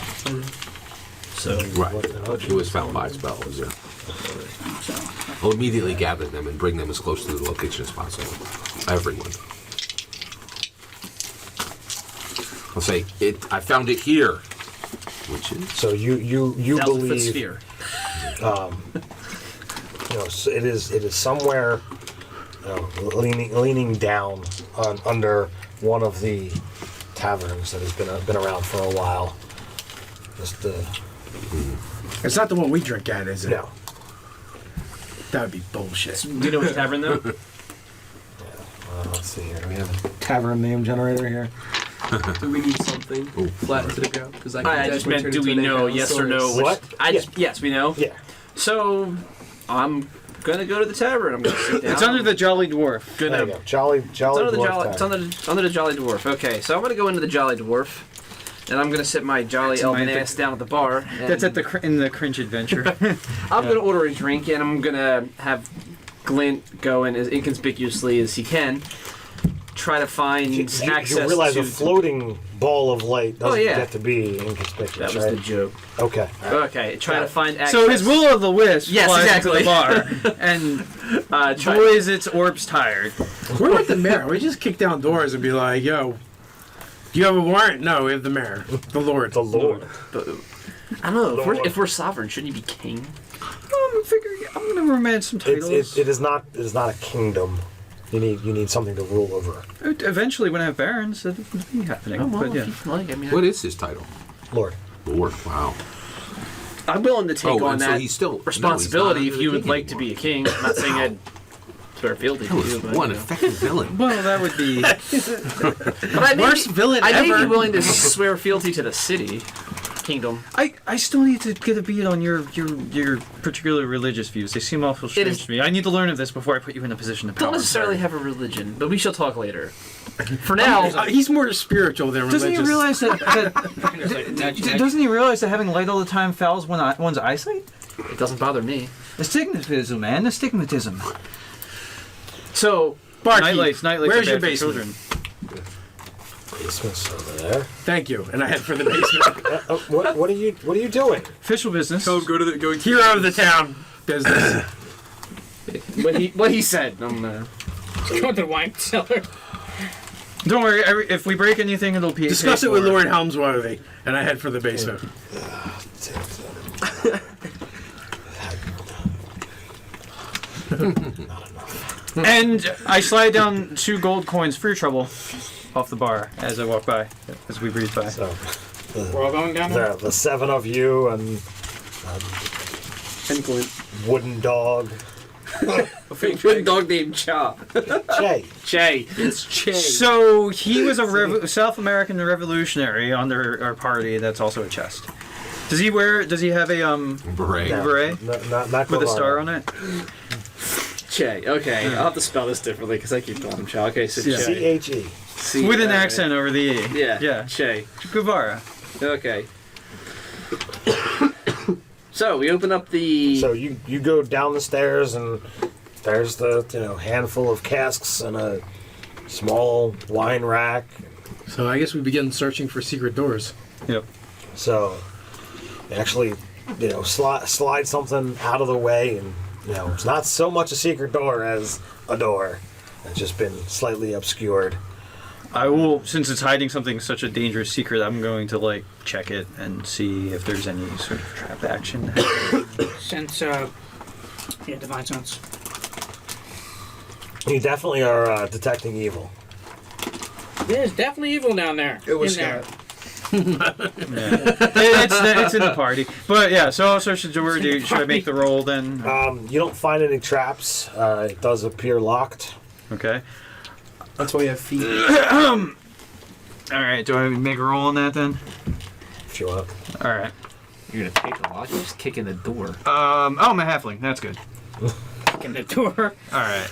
So Right. What- It was found by spell. Was there? So, I'll immediately gather them and bring them as close to the location as possible. Everyone. I'll say it. I found it here. Which is So you 1,000-foot believe sphere. so it is somewhere leaning down under one of the taverns that has been around for a while. Just It's not the one we drink at, is it? no. That would be bullshit. Do you know which tavern though? Let's see here. Do we have a tavern name generator here? Do we need something flat to the ground? Because I just meant, do we know yes or no? Which, What? Yes, we know. Yeah. So I'm gonna go to the tavern. I'm gonna sit down. It's under the Jolly Dwarf. There Gonna, you go. Jolly it's under the Dwarf Jolly. It's Tavern. under the Jolly Dwarf. Okay, so I'm gonna go into the Jolly Dwarf, and I'm gonna sit my jolly That's elven my- ass down at the bar. That's at the in the Cringe Adventure. I'm gonna order a drink, and I'm gonna have Glint go in as inconspicuously as he can. Try to find You access realize to. a floating ball of light doesn't yeah. get to be inconspicuous, That was right? the joke. Okay. Okay, try to find access. So his will o' the wisp Yes, flies exactly. into the bar, and try, boy is its orbs tired. We're like the mayor. We just kick down doors and be like, yo, do you have a warrant? No, we have the mayor. The Lord. The Lord. I don't know. If we're sovereign, shouldn't he be king? I'm gonna romance some titles. It is not a kingdom. You need something to rule over. Eventually, when I have barons, that'll be happening. Oh, well, but yeah. if you like, I mean, what is his title? Lord. Lord. Wow. I'm willing to take on and that so he's still responsibility no, if he's you not would under the like to be a king. I'm not saying I'd swear fealty to That you, was but, one you know. effective villain. Well, that would be. But I may Worst be, villain I may ever. be willing to swear fealty to the city, kingdom. I still need to get a beat on your particular religious views. They seem awful strange is- to me. I need to learn of this before I put you in a position of power. Don't necessarily have a religion, but we shall talk later. For now, He's more spiritual than religious. Doesn't he realize that doesn't he realize that having light all the time fouls one's eyesight? it doesn't bother me. Astigmatism, man. Astigmatism. So, Barkeep, Nightlights are where's bad your for basement? children. Basement's over there. Thank you. And I head for the basement. What are you doing? Official business. Go to the go. Hero of the town. Business. what he said. I'm Go to the wine cellar. Don't worry. If we break anything, it'll be Discuss it with Lord Helmsworthy. And I head for the basement. And I slide down 2 gold coins for your trouble off the bar as I walk by, as we breeze by. So We're all going down there? the 7 of you and wooden dog. a fake dog named Cha. Jay. Che. It's Che. So he was a South American revolutionary under our party. That's also a chest. Does he have a Beret. beret Not with a Clavaro. star on it? Che. Okay, I'll have to spell this differently because I keep calling him Che. Okay, so Yeah. Che. CHE. C- With an alright. accent over the E. Yeah. Yeah. Che. Guevara. Okay. So we open up the. So you go down the stairs and there's the handful of casks and a small wine rack. So I guess we begin searching for secret doors. Yep. So you actually slide something out of the way, and it's not so much a secret door as a door. It's just been slightly obscured. I will, since it's hiding something such a dangerous secret, I'm going to check it and see if there's any sort of trap action. Sense, divine sense. You definitely are detecting evil. There's definitely evil down there. It was in there. It's in the party. But yeah, so I'll search the door. Should I make the roll then? You don't find any traps. It does appear locked. Okay. That's why we have feet. Alright, do I make a roll on that then? If you want. Alright. You're gonna take a lot. You're just kicking the door. I'm a halfling. That's good. In the door. Alright.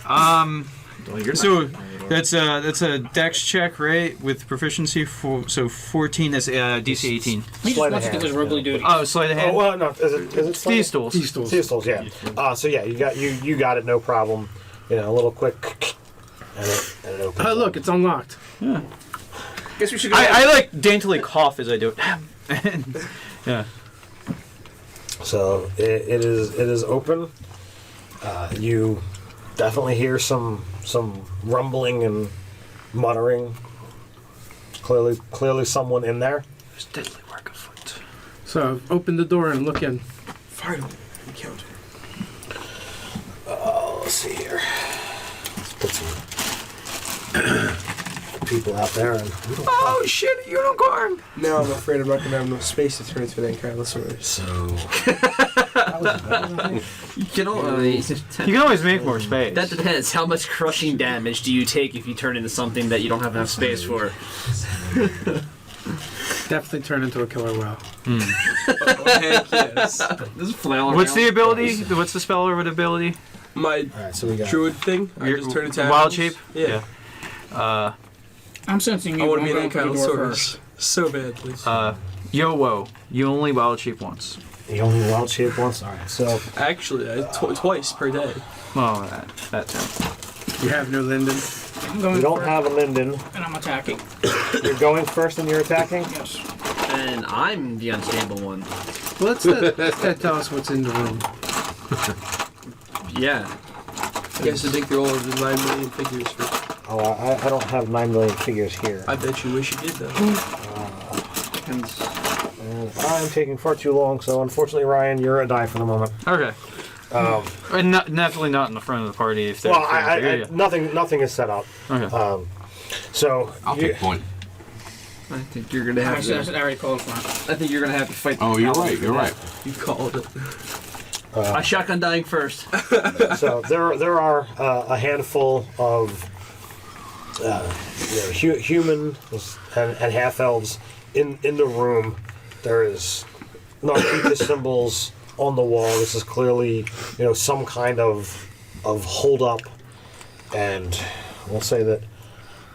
Well, you're So not that's a dex check, right? With proficiency so 14 is DC 18. He just Sleight of wants to do hand, his roguely duty. Oh, sleight of hand. Oh well, no. Is it Thieves tools. These tools. Thieves tools, yeah. So yeah, you got it, no problem. A little quick, and it opens. Oh, look, it's unlocked. Guess we should go. I daintily cough as I do it. Yeah. So it is open. You definitely hear some rumbling and muttering. Clearly someone in there. There's deadly work afoot. So open the door and look in. Final encounter. Let's see here. Let's put some people out there and Oh shit, a unicorn! Now I'm afraid I'm not gonna have enough space to turn into an Ankylosaurus. so You can always. You can always make more space. That depends. How much crushing damage do you take if you turn into something that you don't have enough space for? Definitely turn into a killer whale. Heck yes. This is flailing What's around. the ability? What's the spell or what ability? My alright, so we got druid thing. I Your just turned into wild animals. shape? Yeah. I'm sensing you I want won't to be go an into the door first. Ankylosaurus so badly. Yo-wo. You only wild shape once. the only wild shape once. Alright, so Actually, twice per day. Well, that too. You have no Linden. I'm going you don't first, have a Linden. and I'm attacking. You're going first and you're attacking? Yes. And I'm the unstable one. Let's that tell us what's in the room. Yeah. You guys to think through all of the 9 million figures for. Oh, I don't have 9 million figures here. I bet you wish you did though. And I'm taking far too long, so unfortunately, Ryan, you're a die for the moment. Okay. And definitely not in the front of the party if they're. Well, yeah. nothing is set up. Okay. So I'll you- take point. I think you're gonna have Actually, to. I already called for it. I think you're gonna have to fight. the Oh, you're goblins right. for You're that. right. You called it. I shotgun dying first. So there are a handful of human and half elves in the room. There is Narcissus symbols on the wall. This is clearly some kind of hold up, and we'll say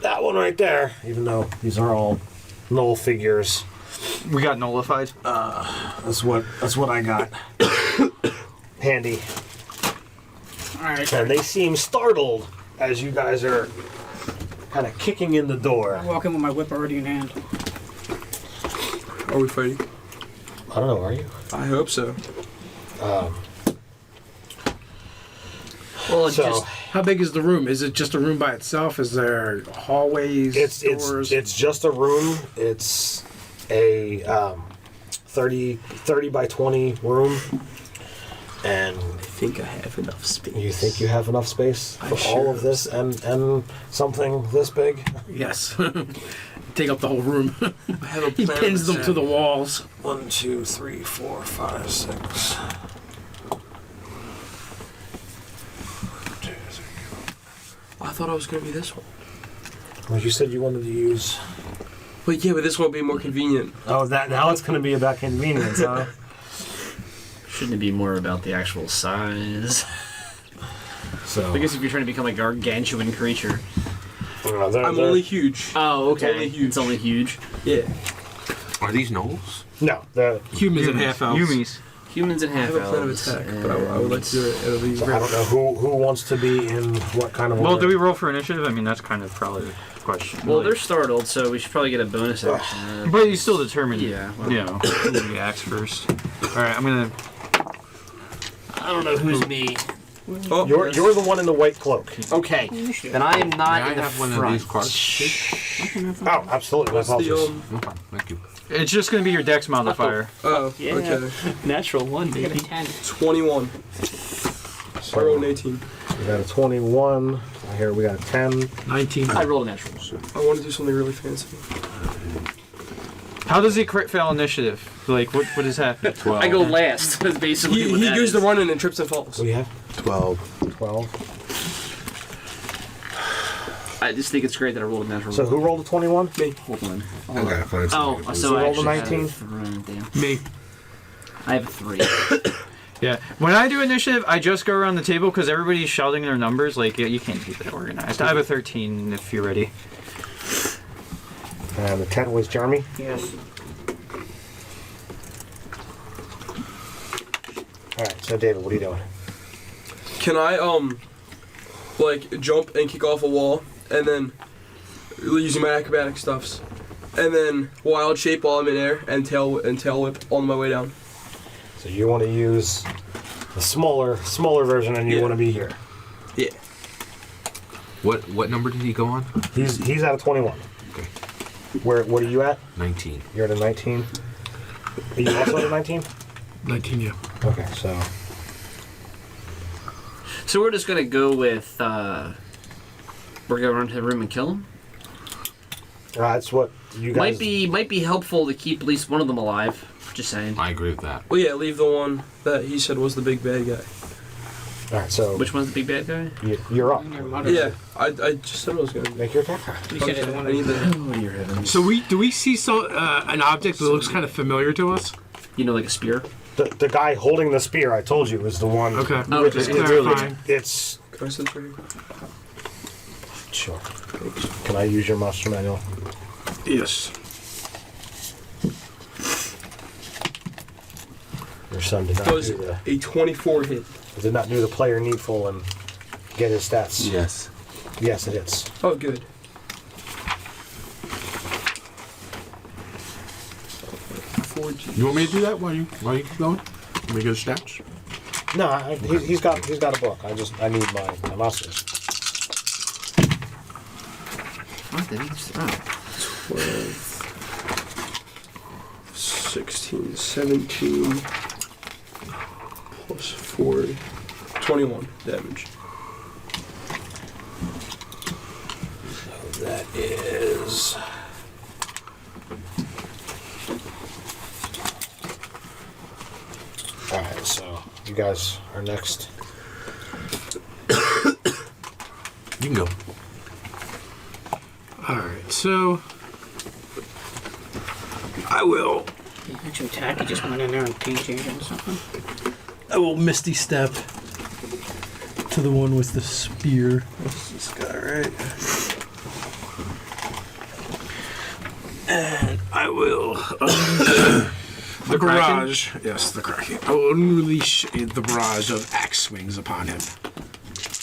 that one right there, even though these are all null figures, We got nullified. that's what I got handy. Alright. And they seem startled as you guys are kind of kicking in the door. I walk in with my whip already in hand. Are we fighting? I don't know, are you? I hope so. Well, So How big is the room? Is it just a room by itself? Is there hallways, doors? it's just a room. It's a 30 by 20 room. And I think I have enough space. you think you have enough space I for sure all of this and something this big? Yes. Take up the whole room. I have a He plan. pins them to the walls. 1, 2, 3, 4, 5, 6. I thought I was gonna be this one. Well, you said you wanted to use. But yeah, but this one will be more convenient. Oh, that now it's going to be about convenience, huh? shouldn't it be more about the actual size? So I guess if you're trying to become a gargantuan creature. I'm only huge. Oh, okay. It's only huge. It's only huge. Yeah. Are these gnolls? No, the Humans and half elves. Yumis. Humans and I half have a plan of elves. attack, but I would like to do it. It'll be I don't know who wants to be in what kind of. Well, order. do we roll for initiative? I mean, that's kind of probably the question. Well, really. they're startled, so we should probably get a bonus action. But you still determine, Yeah, well. you know, who reacts first. All right, I'm gonna. I don't know who's me. Oh, You're the one in the white cloak. Okay, then I am May not I in the have one front. of these cards? Oh, absolutely. My what's the apologies. No problem. Thank you. It's just gonna be your dex modifier. Oh, Yeah. okay. Natural one, You got a baby. 10. 21. I rolled an 18. We got a 21. Here we got a 10. 19. I rolled a natural. I want to do something really fancy. How does he crit fail initiative? Like, what is happening? 12. I go last. That's basically He what that goes is. to running and trips and falls. We have 12. 12. I just think it's great that I rolled a natural. So who rolled a 21? Hold on. I gotta find Oh, something. so I rolled a actually have 19? Damn. Me. I have a 3. Yeah. When I do initiative, I just go around the table because everybody's shouting their numbers. Like, you can't keep it organized. I have a 13 if you're ready. And the 10 was Jeremy. Yes. Alright, so David, what are you doing? Can I like jump and kick off a wall and then using my acrobatic stuffs, and then wild shape while I'm in air and tail whip on my way down? So you want to use the smaller version, and you Yeah. want to be here. Yeah. What number did he go on? He's at a 21. Okay. What are you at? 19. You're at a 19. Are you also at a 19? 19, yeah. Okay, so So we're just gonna go with. We're gonna run to the room and kill him. that's what you guys. Might be helpful to keep at least one of them alive. Just saying. I agree with that. Well, yeah, leave the one that he said was the big bad guy. All right, so Which one's the big bad guy? you're up. Your mother. Yeah, I just said I was gonna. Make your attack. You said it's one I need of the. Oh, your heavens. So do we see an object that looks kind of familiar to us? You know, like a spear. The guy holding the spear, I told you, was the one. Okay. Oh, Just okay. clarifying. It's Can I sit right here? sure. Can I use your master manual? Yes. Your son did not Does do the a 24 hit? did not do the player needful and get his stats. Yes. Yes, it is. Oh, good. You want me to do that while you keep going? Let me get stats. No, he's got a book. I need my masters. What did he just? Oh. 12, 16, 17, plus 4, 21 damage. That is. Alright, so you guys are next. You can go. Alright, so I will Action attack. You just went in there and changed it or something. Misty Step to the one with the spear. That's this guy, right? And I will the barrage. Yes, the Kraken. I will unleash the barrage of axe swings upon him.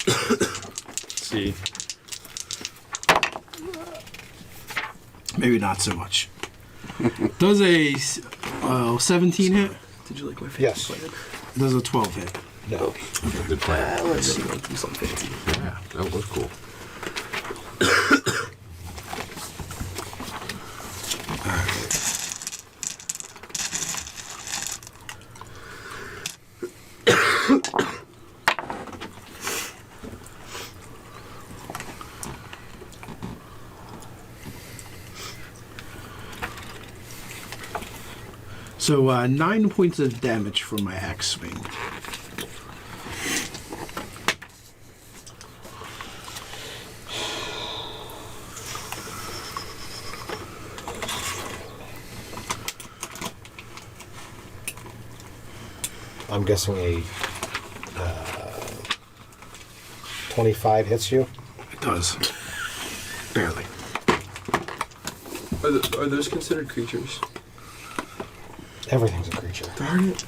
Let's see. Maybe not so much. Does a 17 hit? Did you like my face? Yes. Does a 12 hit? No. Good plan. Let's see. Like these on 50. Yeah, that was cool. So 9 points of damage from my axe swing. I'm guessing a 25 hits you. It does. Barely. Are those considered creatures? Everything's a creature. Darn it.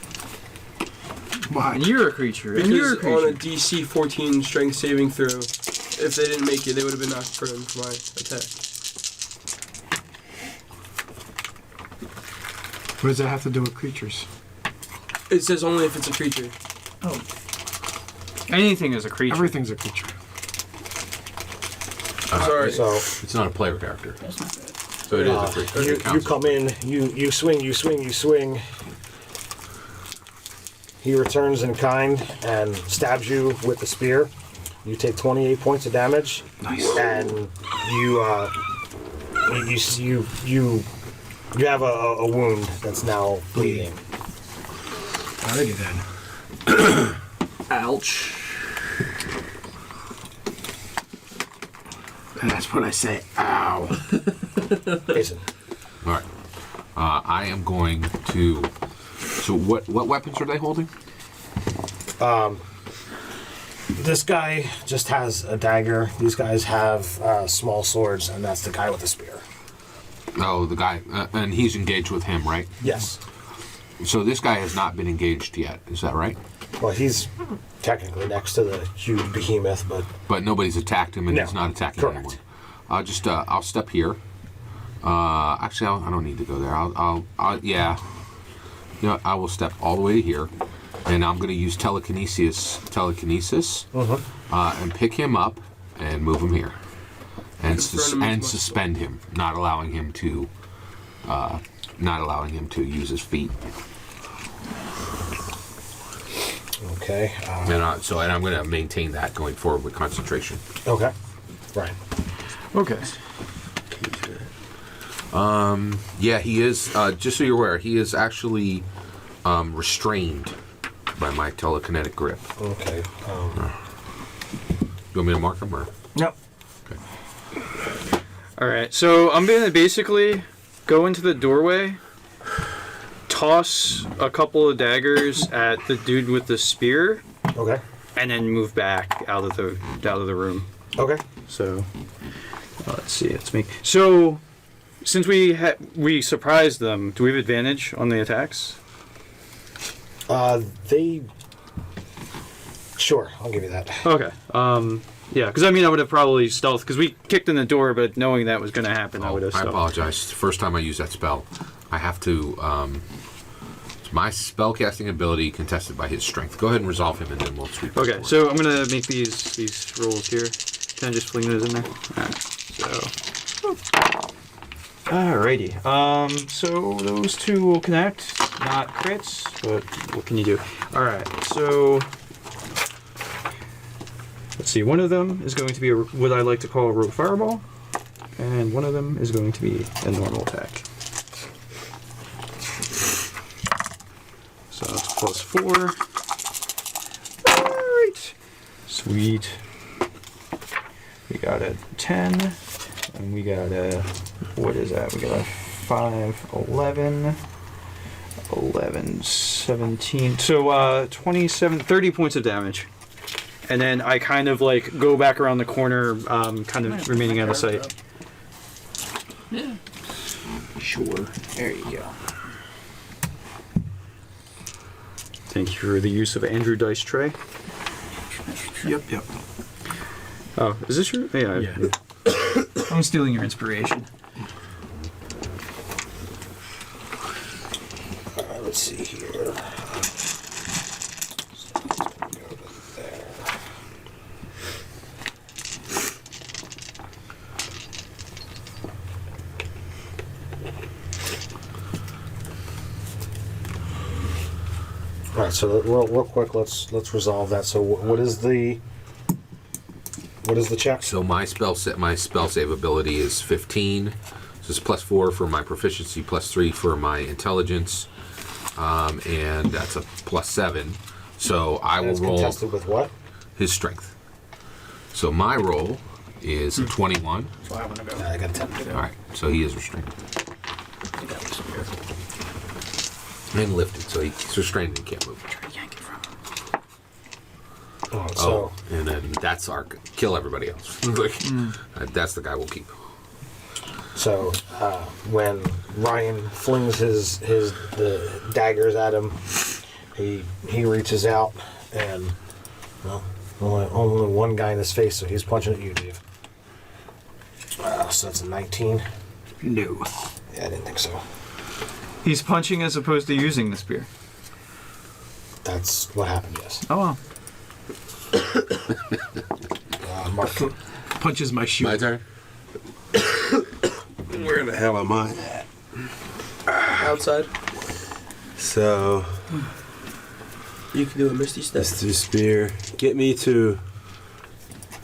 Why? And you're a creature. Because And you're a creature. on a DC 14 strength saving throw, if they didn't make it, they would have been knocked prone for my attack. What does that have to do with creatures? It says only if it's a creature. Oh, Anything is a creature. Everything's a creature. Sorry. So It's not a player character, that's not good. so it is a creature. you It counts. come in, you swing, you swing, you swing. He returns in kind and stabs you with the spear. You take 28 points of damage. Nice. And you have a wound that's now bleeding. Alrighty then. Ouch. And that's when I say, ow. Jason. All right. I am going to. So what weapons are they holding? This guy just has a dagger. These guys have small swords, and that's the guy with the spear. Oh, the guy, and he's engaged with him, right? Yes. So this guy has not been engaged yet. Is that right? Well, he's technically next to the huge behemoth, but Nobody's attacked him, and No, he's not attacking correct. anyone. I'll step here. Actually, I don't need to go there. Yeah. You know, I will step all the way to here, and I'm going to use telekinesis, and pick him up and move him here, and suspend him, not allowing him to use his feet. okay. And I'm going to maintain that going forward with concentration. Okay. Right. Okay. Yeah, he is. Just so you're aware, he is actually restrained by my telekinetic grip. Okay. You want me to mark him or? Yep. Okay. All right. So I'm gonna basically go into the doorway, toss a couple of daggers at the dude with the spear, Okay. and then move back out of the room. Okay. So let's see. Let's make. So since we surprised them, do we have advantage on the attacks? Sure, I'll give you that. Okay. Yeah, because I mean, I would have probably stealth because we kicked in the door, but knowing that was going to happen, I would have I stealth. apologize. The first time I use that spell, I have to. It's my spell casting ability contested by his strength. Go ahead and resolve him, and then we'll sweep. this Okay, forward. so I'm gonna make these rolls here. Can I just fling those in there? Alright, so. Alrighty. So those two will connect. Not crits, but what can you do? Alright, so. Let's see, one of them is going to be what I like to call a rogue fireball, and one of them is going to be a normal attack. So that's +4. Alright. Sweet. We got a 10, and we got a, what is that? We got a 5, 11, 17. So 27, 30 points of damage. And then I kind of like go back around the corner, kind of remaining out of sight. Yeah. Sure. There you go. Thank you for the use of Andrew Dice Tray. Yep. Oh, is this your? Yeah. I'm stealing your inspiration. Let's see here. All right, so real quick, let's resolve that. So what is the check? So my spell save ability is 15. So it's +4 for my proficiency, +3 for my intelligence, and that's a +7. So I And will it's roll contested with what? his strength. So my roll is a 21. So I want to go. I got 10. All right, so he is restrained and lifted. So he's restrained and can't move. Try to yank it from So and then that's our kill everybody else. Like, that's the guy we'll keep. So when Ryan flings the daggers at him, he reaches out and only one guy in his face, so he's punching at you, Dave. So that's a 19. No. Yeah, I didn't think so. He's punching as opposed to using the spear. That's what happened. Yes. Oh wow. Mark. Punches my shoe. My turn. Where the hell am I at? Outside. So You can do a Misty Step. Mr. Spear, get me to.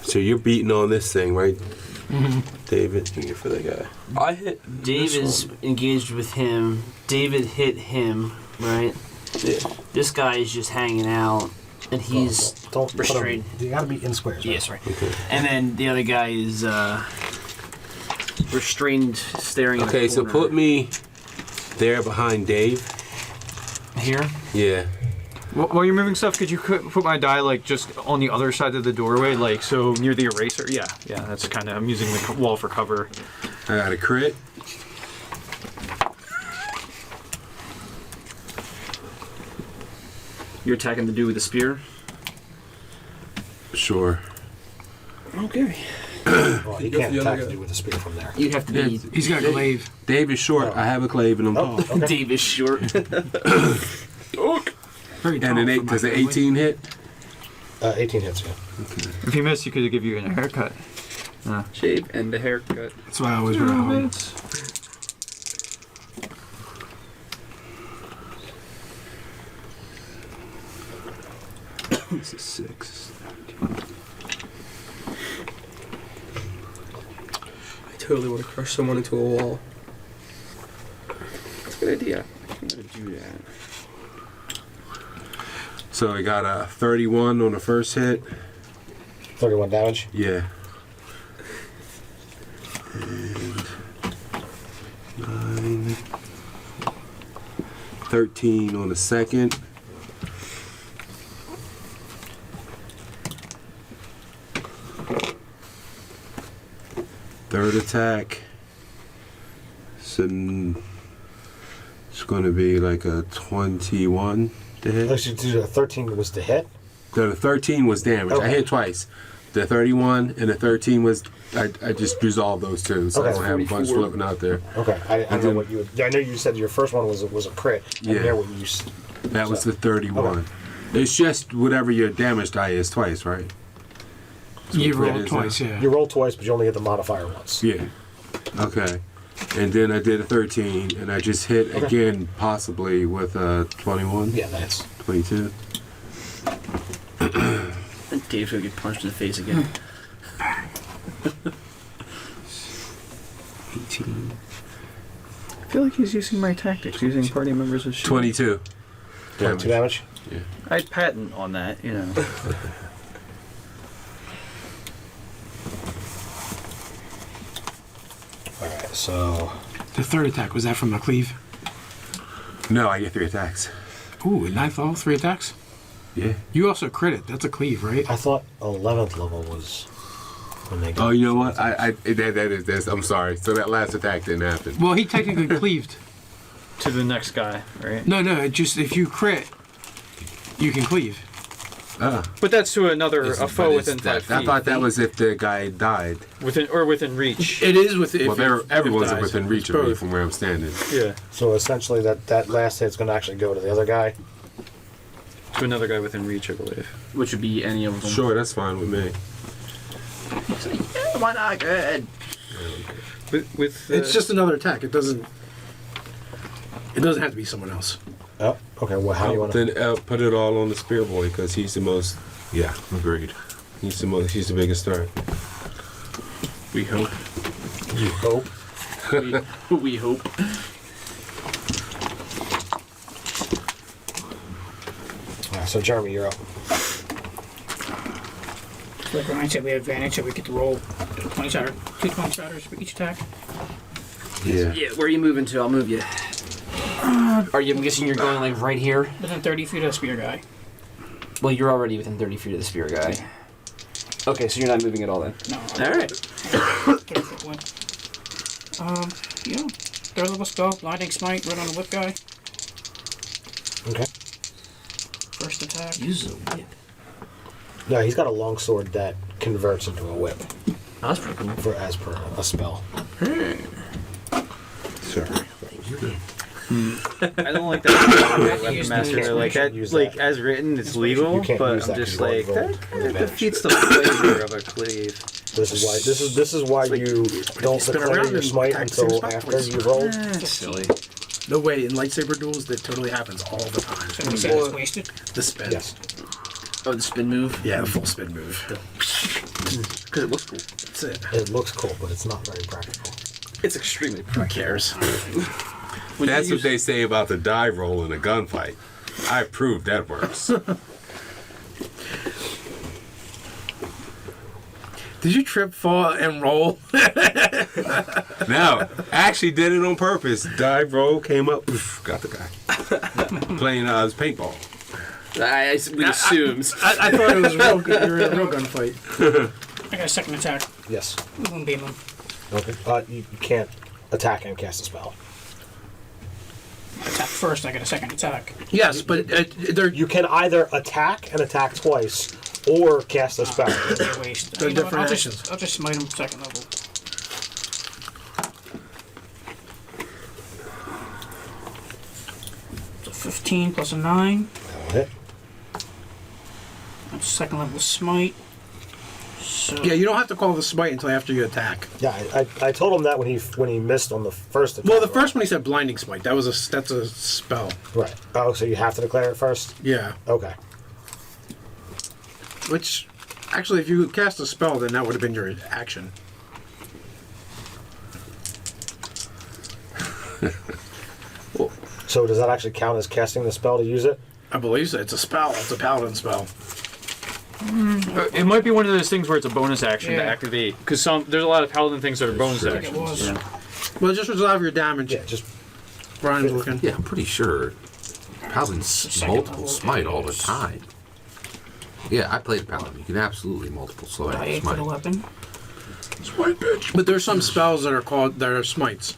So you're beating on this thing, right? David, here for the guy. I hit. Dave is engaged with him. David hit him, right? Yeah. This guy is just hanging out, and he's Don't restrained. You gotta be in squares. Right? Yeah, sorry. And then the other guy is restrained, staring. Okay, at the so corner. put me there behind Dave. here. Yeah. While you're moving stuff, could you put my die like just on the other side of the doorway, like so near the eraser? Yeah, that's kind of. I'm using the wall for cover. I got a crit. You're attacking the dude with the spear. Sure. Okay. Well, you Go for can't the other attack guy. the dude with the spear from there. You have to be. He's got a glaive. Dave is short. I have a clave and I'm Oh, tall. okay. Dave is short. Very tall. And an for eight, my does an family. 18 hit? 18 hits, yeah. If you missed, you could give you a haircut. Shave and a haircut. That's why I always wear a helmet. This is 6. I totally would have crushed someone into a wall. That's a good idea. I'm gonna do that. So I got a 31 on the first hit. 31 damage. Yeah. And 9. 13 on the second. Third attack. So it's going to be like a 21 to hit. Actually, the 13 was to hit. The 13 was damage. I Okay. hit twice. The 31 and the 13 was. I just resolved those two, so I Okay. don't have a bunch 44. floating out there. Okay, I don't know did- what you. I know you said your first one was a crit. I Yeah. hear what you. That was the 31. It's just whatever your damage die is twice, right? You crit rolled is, twice, yeah. You roll twice, but you only get the modifier once. Yeah. Okay. And then I did a 13, and I just hit Okay. again, possibly with a 21, Yeah, that's. 22. And Dave's gonna get punched in the face again. 18. I feel like he's using my tactics, using party members as shield. 22. 22 damage. I'd patent on that, you know. Alright, so. The third attack, was that from the cleave? No, I get 3 attacks. Ooh, a ninth level, 3 attacks? Yeah. You also crit it. That's a cleave, right? I thought 11th level was when they got. Oh, you know what? I'm sorry. So that last attack didn't happen. Well, he technically cleaved. To the next guy, right? No, it just if you crit, you can cleave. But that's to another It's- a foe but within it's 5 feet. I thought that was if the guy died. within reach. It is with Well, everyone's within reach of me from where I'm standing. Yeah, So essentially, that last hit's going to actually go to the other guy. to another guy within reach, I believe. Which would be any of them. Sure, that's fine with me. Why not? Good. With It's just another attack. It doesn't have to be someone else. Oh, okay. Well, how do you want to? Then put it all on the spear boy because he's the most. Yeah, agreed. He's the most. He's the biggest threat. We hope. You hope. We hope. Alright, so Jeremy, you're up. Like Ryan said, we have advantage, so we get to roll 20-sided, 2 20-siders for each attack. Yeah. Yeah, where are you moving to? I'll move you. Are you? I'm guessing you're going like right here. Within 30 feet of the spear guy. Well, you're already within 30 feet of the spear guy. Okay, so you're not moving at all then. No. All right. 30 foot one. Yeah. Third level spell, blinding smite, right on the whip guy. Okay. First attack. Use a whip. No, he's got a longsword that converts into a whip Oh, that's pretty cool. as per a spell. Sorry. I don't like that weapon use master. the- Like, you can't use like that. as written, it's legal, You can't but use I'm that just 'cause you like rolled that advantage. defeats the flavor of a cleave. This is why you don't spin declare around your and smite attack the same until spot after twice. you've rolled. That's silly. No way, in lightsaber duels, that totally happens all the time. So we say it's wasted. The spin. Yes. Oh, the spin move? Yeah, the full spin move. Because it looks cool. That's it. It looks cool, but it's not very practical. It's extremely Who cares? That's what they say about the dive roll in a gunfight. I proved that works. Did you trip, fall, and roll? No, I actually did it on purpose. Dive roll, came up, poof, got the guy. Playing his paintball. I would assume. I thought it was real good. You were in a real gunfight. I got a second attack. Yes. Moonbeam him. Okay. You can't attack and cast a spell. Attack first, I get a second attack. Yes, but they're You can either attack and attack twice, or cast a spell. They're waste. They're You know what, different I'll actions. I'll just smite him second level. So 15 plus a 9. That'll hit. That's second level smite. So yeah. You don't have to call the smite until after you attack. Yeah, I told him that when he missed on the first attack. Well, the first one he said blinding smite. That's a spell. Right. Oh, so you have to declare it first? Yeah. Okay. Which, actually, if you cast a spell, then that would have been your action. So does that actually count as casting the spell to use it? I believe so. It's a spell. It's a paladin spell. It might be one of those things where it's a bonus action to Yeah. activate. Because there's a lot of paladin things that are bonus true. I think it actions. was. Well, just resolve your damage. Yeah, just Brian's looking. Yeah, I'm pretty sure Paladins Second multiple level smite all the is- time. Yeah, I played Paladin. You can absolutely multiple I smite. 8 for the weapon. But there's some spells that are smites,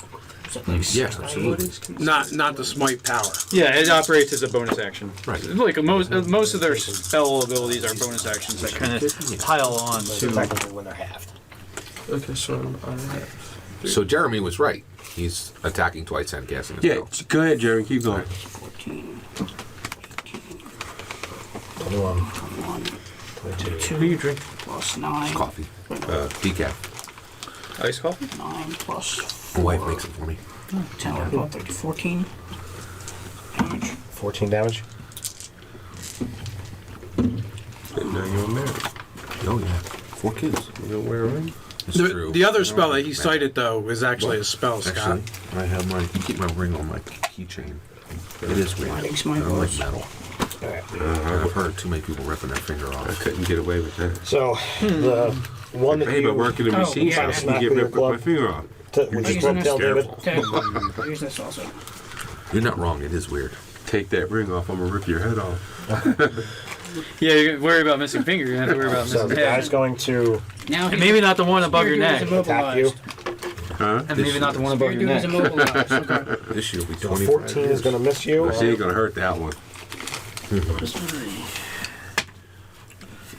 Is that like Yeah, 6 to 8? absolutely. not the smite power. Yeah, it operates as a bonus action. Right. Like most of their spell abilities are bonus actions that kind of pile on so to. technically when they're halved. Okay, so So Jeremy was right. He's attacking twice and casting a Yeah, spell. go ahead, Jerry. Keep going. 14, 21, 21, 22. 2 plus 9. Coffee. Decaf. Ice coffee? 9 plus My 4. wife makes it for me. 10, 12, 13, 14. Damage. 14 damage. And now you're married. Oh yeah, 4 kids. You don't wear a ring? It's true. The other spell that he cited though is actually a spell, Scott. Actually, I have my keep my ring on my keychain. It is weird. I Blinding smite don't like was- metal. Alright. I've heard too many people ripping their finger I off. couldn't get away with that. So the one that Hey, you but working the Oh, machine yeah, shop, yeah. you get Smack with ripped your with my finger off. would you using tell this? David? Careful. Okay. I'll use this also. You're not wrong. It is weird. Take that ring off, I'm gonna rip your head off. Yeah, you're gonna worry about missing finger. You're gonna have to worry about So missing the head. guy's going to Now And maybe not the one above your Spear dude is neck. attack you. Huh? And maybe not the one above Spear your dude is neck. immobilized. Okay. This year will be So 25 14 is years. going to miss you. She ain't gonna hurt that one.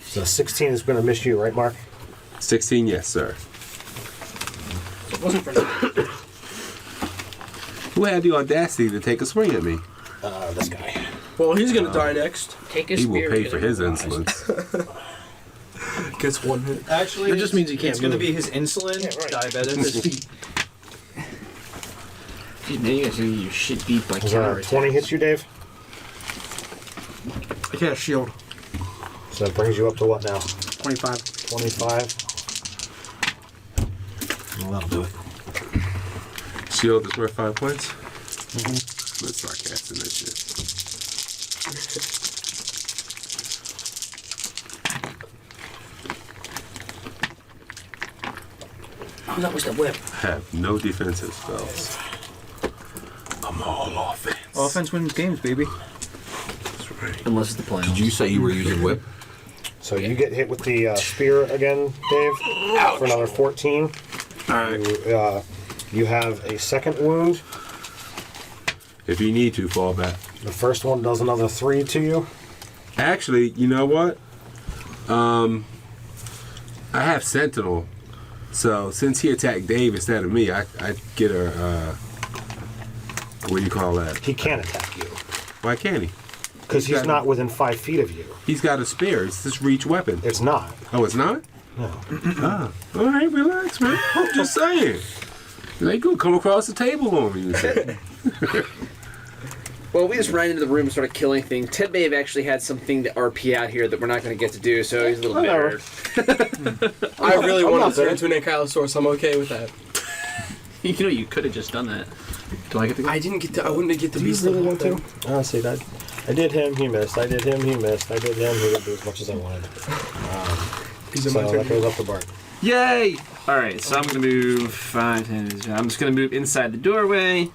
So 16 is going to miss you, right, Mark? 16, yes, sir. So it wasn't for that. Who had the audacity to take a swing at me? This guy. well, he's gonna die next. Take his He will spear. pay is for his immobilized. insolence. Gets 1 hit. Actually, That just means he can't It's going to move. be his insulin, Yeah, right. diabetes. Now you guys are getting your shit beat by Is that counter 20 hits you, Dave? I can't shield. So that brings you up to what now? 25. 25. Well, that'll do it. Shield is worth 5 points? Let's start casting this shit. Oh, that was the whip. Have no defensive spells. I'm all offense. Offense wins games, baby. That's Unless it's the playoffs. Did you say you were using whip? So you get hit with the spear again, Dave, for another 14. All right. You have a second wound. If you need to, fall back. The first one does another 3 to you. Actually, you know what? I have Sentinel. So since he attacked Dave instead of me, I get a what do you call that? He can't attack you Why can't he? because he's not within 5 feet of you. He's got a spear. It's this reach weapon. It's not. Oh, it's not? No. All right, relax, man. I'm just saying. They gonna come across the table on me. Well, we just ran into the room and started killing things. Ted may have actually had something to RP out here that we're not going to get to do, so he's a little bitter. I really I'm wanted not to turn bitter. into an Ankylosaurus. I'm okay with that. You know, you could have just done that. Do I get to go? I didn't get to. I wouldn't get to Do be you really want to? Honestly, that I did him, he missed. I did him, he missed. I did him, he didn't do as much as I wanted. Is it So my turn? that goes up to Bart. Yay! Alright, so I'm gonna move 5, 10. I'm just gonna move inside the doorway.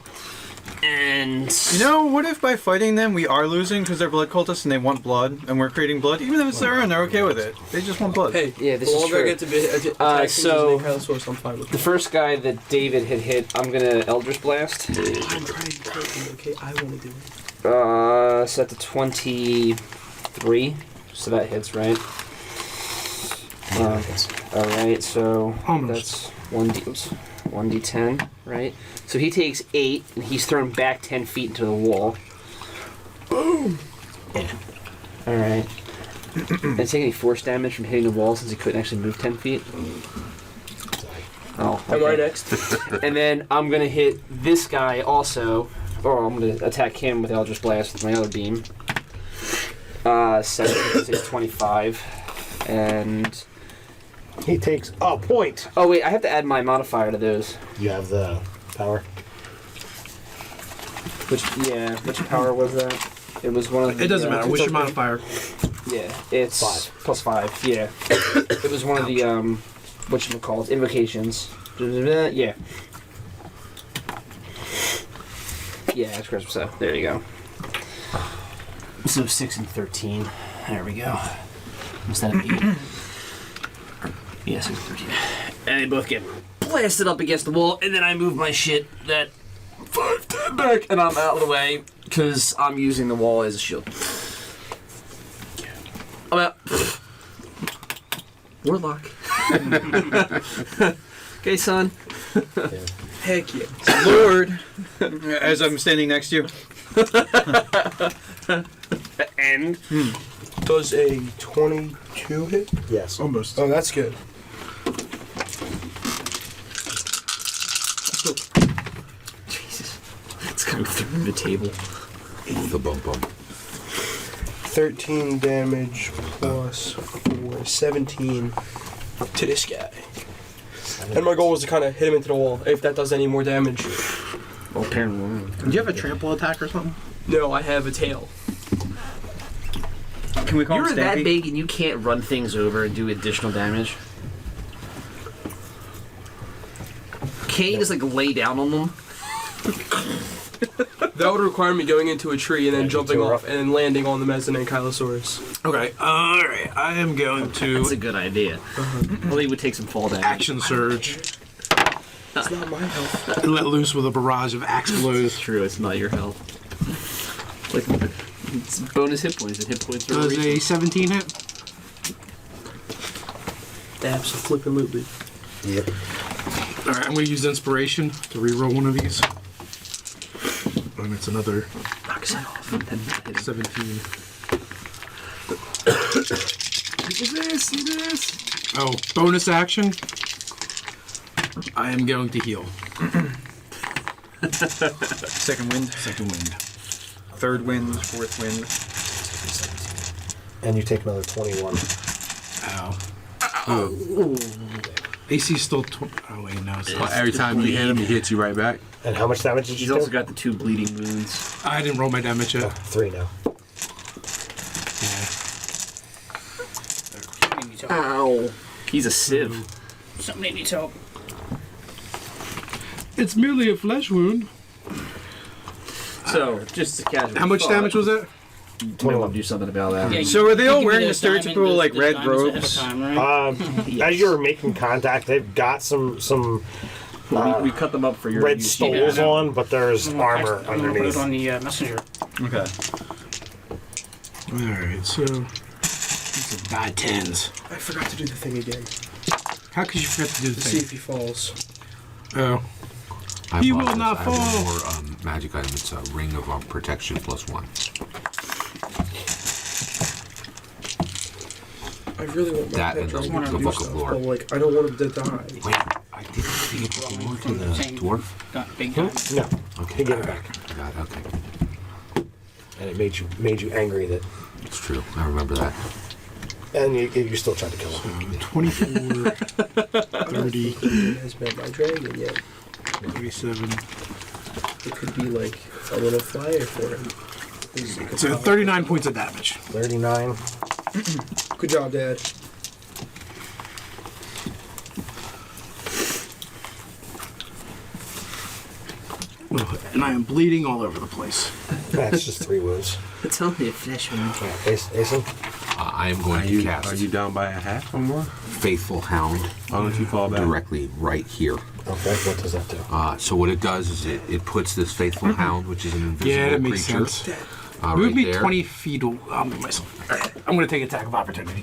And You know, what if by fighting them we are losing because they're blood cultists and they want blood and we're creating blood? Even though it's their own, they're okay with it. They just want blood. Hey, Yeah, this the is longer I true. get to be attack so- using Ankylosaurus, I'm fine with the it. first guy that David had hit, I'm gonna Eldritch Blast. I'm trying to tell you, okay? I want to do it. Set to 23. So that hits, right? Alright, so Almost. that's 1d10, right? So he takes 8 and he's thrown back 10 feet into the wall. Boom! Yeah. Alright. Did he take any force damage from hitting the wall since he couldn't actually move 10 feet? Oh, Am I okay. next? And then I'm gonna hit this guy also, or I'm gonna attack him with Eldritch Blast with my other beam. 7, 6, 25, and He takes a point. oh wait, I have to add my modifier to those. You have the power. Which power was that? It was one of the. It doesn't matter. What's your modifier? Yeah, it's 5. plus 5. Yeah, it was one of the whatchamacallit, invocations. Yeah. Yeah, that's correct. So there you go. So 6 and 13. There we go. Instead of 8. Yeah, 6 and 13. And they both get blasted up against the wall, and then I move my shit that 5, 10 back, and I'm out of the way because I'm using the wall as a shield. I'm out. Warlock. Okay, son. Heck yeah. Lord! As I'm standing next to you. And Does a 22 hit? Yes. Almost. Oh, that's good. Jesus, it's coming through the table. The bump bump. 13 damage plus 4, 17 to this guy. And my goal was to kind of hit him into the wall, if that does any more damage. Well, apparently. Do you have a trample attack or something? No, I have a tail. Can we call You're him that Stampy? big and you can't run things over and do additional damage. Can't you just like lay down on them? That would require me going into a tree and then jumping too off rough. and then landing on them as an Ankylosaurus. Okay. All right. I am going That's a to good idea. Well, he would take some fall damage. action surge It's not my health. and let loose with a barrage of axe blows. True, it's not your health. Like, it's bonus hit points, and hit points are Does a reasonable. 17 hit? Abso-flippin'-lutely. Yep. All right. I'm going to use inspiration to reroll one of these. And it's another Knocks it off and then hit him. 17. Look at this, look at this. Oh, bonus action. I am going to heal. Second wind. Second wind. Third wind. Fourth wind. And you take another 21. Ow. AC still. Oh wait, no. It's not. Every time you hit him, he hits you right back. And how much damage did He's you also do? got the 2 bleeding wounds. I didn't roll my damage yet. 3 now. Yeah. Needs help. Ow. He's a sieve. Somebody needs help. It's merely a flesh wound. So, just a casual How much thought. damage was that? 21. Do something about that. Yeah, So are they you all give me wearing the those diamond- stereotypical like those red diamonds ahead of robes? time, right? Yes. As you're making contact, they've got some we cut them up for your red use. stoles on, but there's I'm gonna armor text- I'm gonna put underneath. it on the messenger. Okay. Alright, so. It's a die 10s. I forgot to do the thing again. How could you forget to do the To see thing? if he falls. Oh. I He will apologize. not I have fall. one more magic item. It's a ring of protection +1. I really want my That pet and dragon the to do Book of stuff, Lore. but, like, I don't want him to die. Wait, I didn't see it before to the dwarf. Got big diamonds. No, Okay, he gave it back, I got it. Okay, and it made you angry that, it's true. I remember that. and you still tried to kill him. 24, 30, He has met my dragon yet. 37. It could be like a little flyer for him. So 39 points of damage. 39. Good job, Dad. And I am bleeding all over the place. That's just 3 wounds. It's only a flesh wound. Yeah, Asen. I am going to cast Are you down by a half or more? Faithful Hound Why don't you fall back? directly right here. Okay, what does that do? So what it does is it puts this Faithful Hound, which is an invisible Yeah, that makes creature, sense. right Move me there. 20 feet. I'll move myself. Alright, I'm going to take attack of opportunity.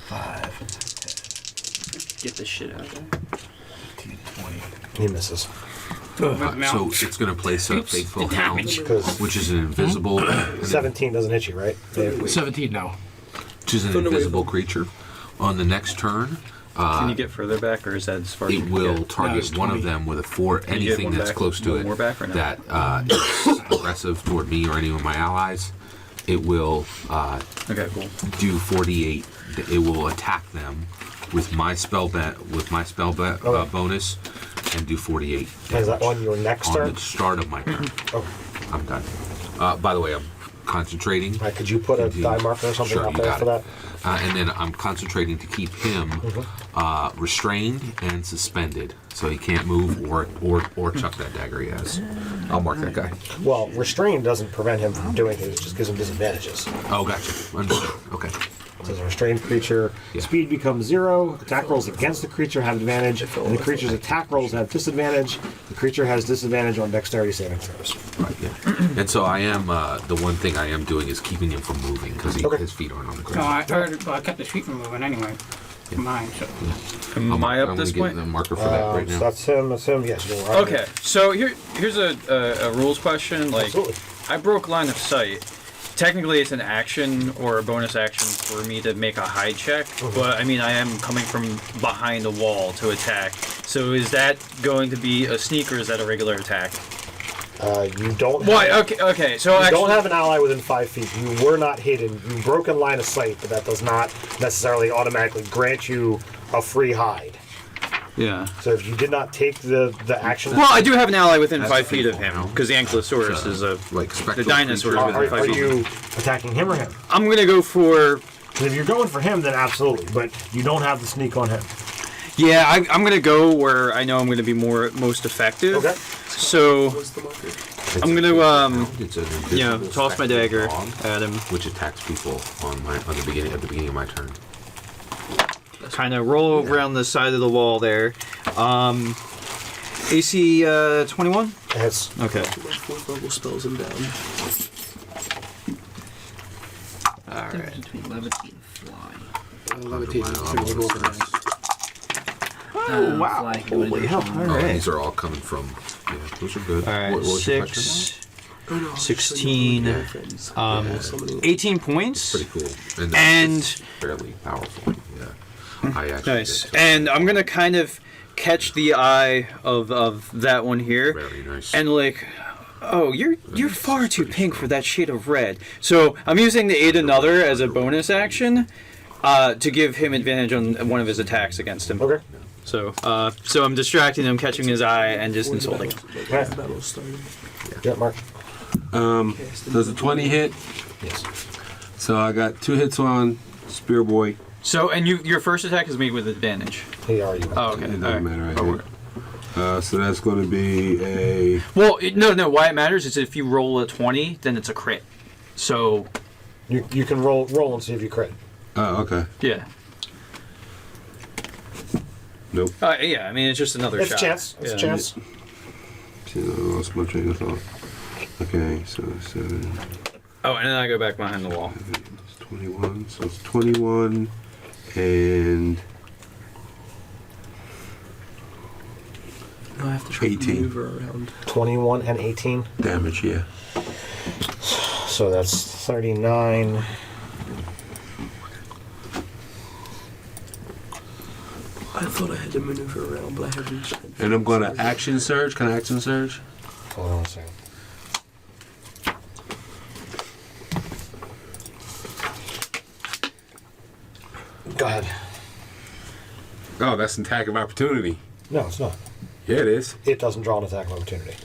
5, Get this shit out of there. 15, 20. He misses. So it's going to place a Faithful Hound, Because which is an invisible, 17 doesn't hit you, right? Dave? 17 no. which is an invisible creature. On the next turn, Can you get further back, or is that as far as you it can will get? target it's one of 20. them with a 4. you get Anything one that's back- close to one it more back or no? that is aggressive toward me or any of my allies. It will Okay, cool. do 48. It will attack them with my spell bonus and do 48 damage. Is that on your next on turn? the start of my turn. Oh, I'm done. By the way, I'm concentrating. could you put a die marker or something Sure, up you there got for that? And then I'm concentrating to keep him restrained and suspended, so he can't move or chuck that dagger he has. I'll mark that guy. Well, restrained doesn't prevent him from doing things, it just gives him disadvantages. Oh, gotcha. Understood. Okay. It says a restrained creature, Yeah. speed becomes 0, attack rolls against the creature have advantage, and the creature's attack rolls have disadvantage. The creature has disadvantage on dexterity saving throws. Right. Yeah. And so I am. The one thing I am doing is keeping him from moving because Okay. his feet aren't on the No, ground. I kept the feet from moving anyway. Mine, so. Am I I'm up this gonna get point? the marker for that right So now. that's him, yes. You are. Okay, so here's a rules question. Like, Absolutely. I broke line of sight. Technically, it's an action or a bonus action for me to make a hide check, but I mean, I am coming from behind a wall to attack. So is that going to be a sneak or is that a regular attack? You don't Why? have, Okay. So you actually, don't have an ally within 5 feet. You were not hidden. You broke in line of sight, but that does not necessarily automatically grant you a free hide. yeah. So if you did not take the action, Well, I do have an ally within That's 5 feet of faithful, him no? because the Ankylosaurus is a Like the spectral dinosaur is creature. within 5 are feet. you attacking him or him? I'm gonna go for. 'Cause if you're going for him, then absolutely. But you don't have the sneak on him. Yeah, I'm gonna go where I know I'm gonna be most effective. Okay. So What's the marker? I'm gonna It's an invisible you know, toss my spectral dagger dog, at him. which attacks people at the beginning of my turn. Kind of roll around the side of the wall there. AC 21. That's Okay. My 4th level spells him down. All right. Between levity and fly. Levitation. Oh, wow. Fly can do Holy hell. additional- All right. These are all coming from. Yeah, those are good. All right. What was your question? 6, Oh, no, 16, yeah. 18 points. Pretty cool. And, And- it's fairly powerful. Yeah. I actually Nice. did, so And I'm gonna kind of catch the eye of that one here, very nice. and like, oh, you're far too pink for that shade of red. So I'm using the aid another as a bonus action to give him advantage on one of his attacks against him. okay. So I'm distracting him, catching his eye, and just insulting him. Yeah. Battle started. Yeah, Mark. Does a 20 hit? Yes. So I got 2 hits on Spear Boy. So and your first attack is made with advantage. He already went. Oh, okay. It doesn't All right. matter, I think. So that's going to be a. Well, no. Why it matters is if you roll a 20, then it's a crit. So, You can roll and see if you crit. Oh, okay. yeah. Nope. Yeah, I mean, it's just another It's shot. a chance. It's a chance. See, I lost my train of thought. Okay, so 7, Oh, and then I go back behind the wall. it's 21. So it's 21 and I have to try to 18. maneuver around. 21 and 18. damage, yeah. So that's 39. I thought I had to maneuver around, but I haven't. And I'm gonna action surge. Can I action surge? Hold on a second. Go ahead. Oh, that's an attack of opportunity. No, it's not. Yeah, it is. It doesn't draw an attack of opportunity.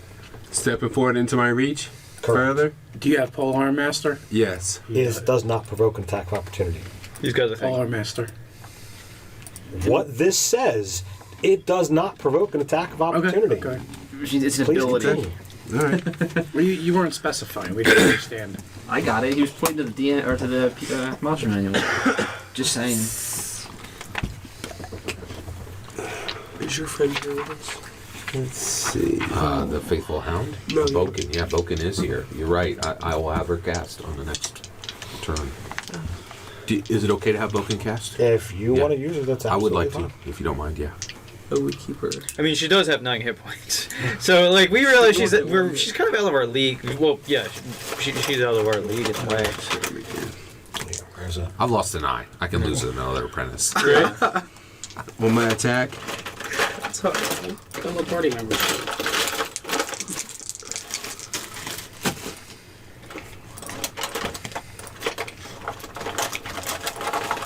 Stepping forward into my reach. Correct. Further. Do you have Polearm Master? Yes. It does not provoke an attack of opportunity. These guys are thinking. Polearm Master. What this says, it does not provoke an attack of opportunity. Okay. It's an Please ability. continue. All right. Well, you weren't specifying. We didn't understand. I got it. He was pointing to the DN or to the monster manual. Just saying. Is your friend here with us? Let's see. The Faithful Hound? No, Boken. Yeah, Boken is here. You're right. I will have her cast on the next turn. Is it okay to have Boken cast? If you Yeah. want to use it, that's I would absolutely like fine. to, if you don't mind, yeah. Oh, we keep her. I mean, she does have 9 hit points. So, like, we realize she's kind of out of our league. Well, yeah, she's out of our league in a way. Where's it? I've lost an eye. I can lose another apprentice. On my attack. Fellow party members.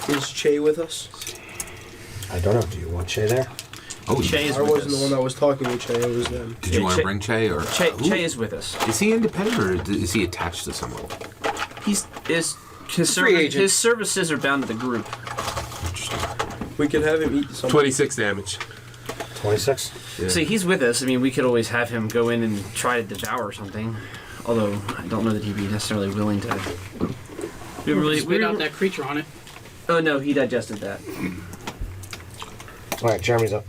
Is Che with us? I don't know. Do you want Shay there? Oh, Che is I with wasn't us. the one that was talking with Che. It was them. did you Yeah, want Che- to bring Che or Che is with us. Is he independent or is he attached to someone? His Free agent. his services are bound to the group. We could have him eat some. 26 damage. 26. Yeah. See, he's with us. I mean, we could always have him go in and try to devour something. Although I don't know that he'd be necessarily willing to. We really. Spit out that creature on it. Oh no, he digested that. All right, Jeremy's up.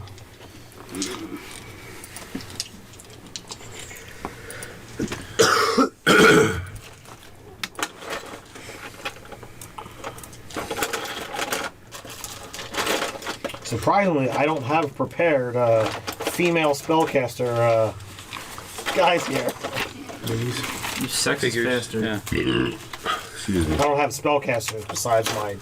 Surprisingly, I don't have prepared female spellcaster guys here. You sexist Figures. bastard. Yeah. Excuse me. I don't have spellcasters besides my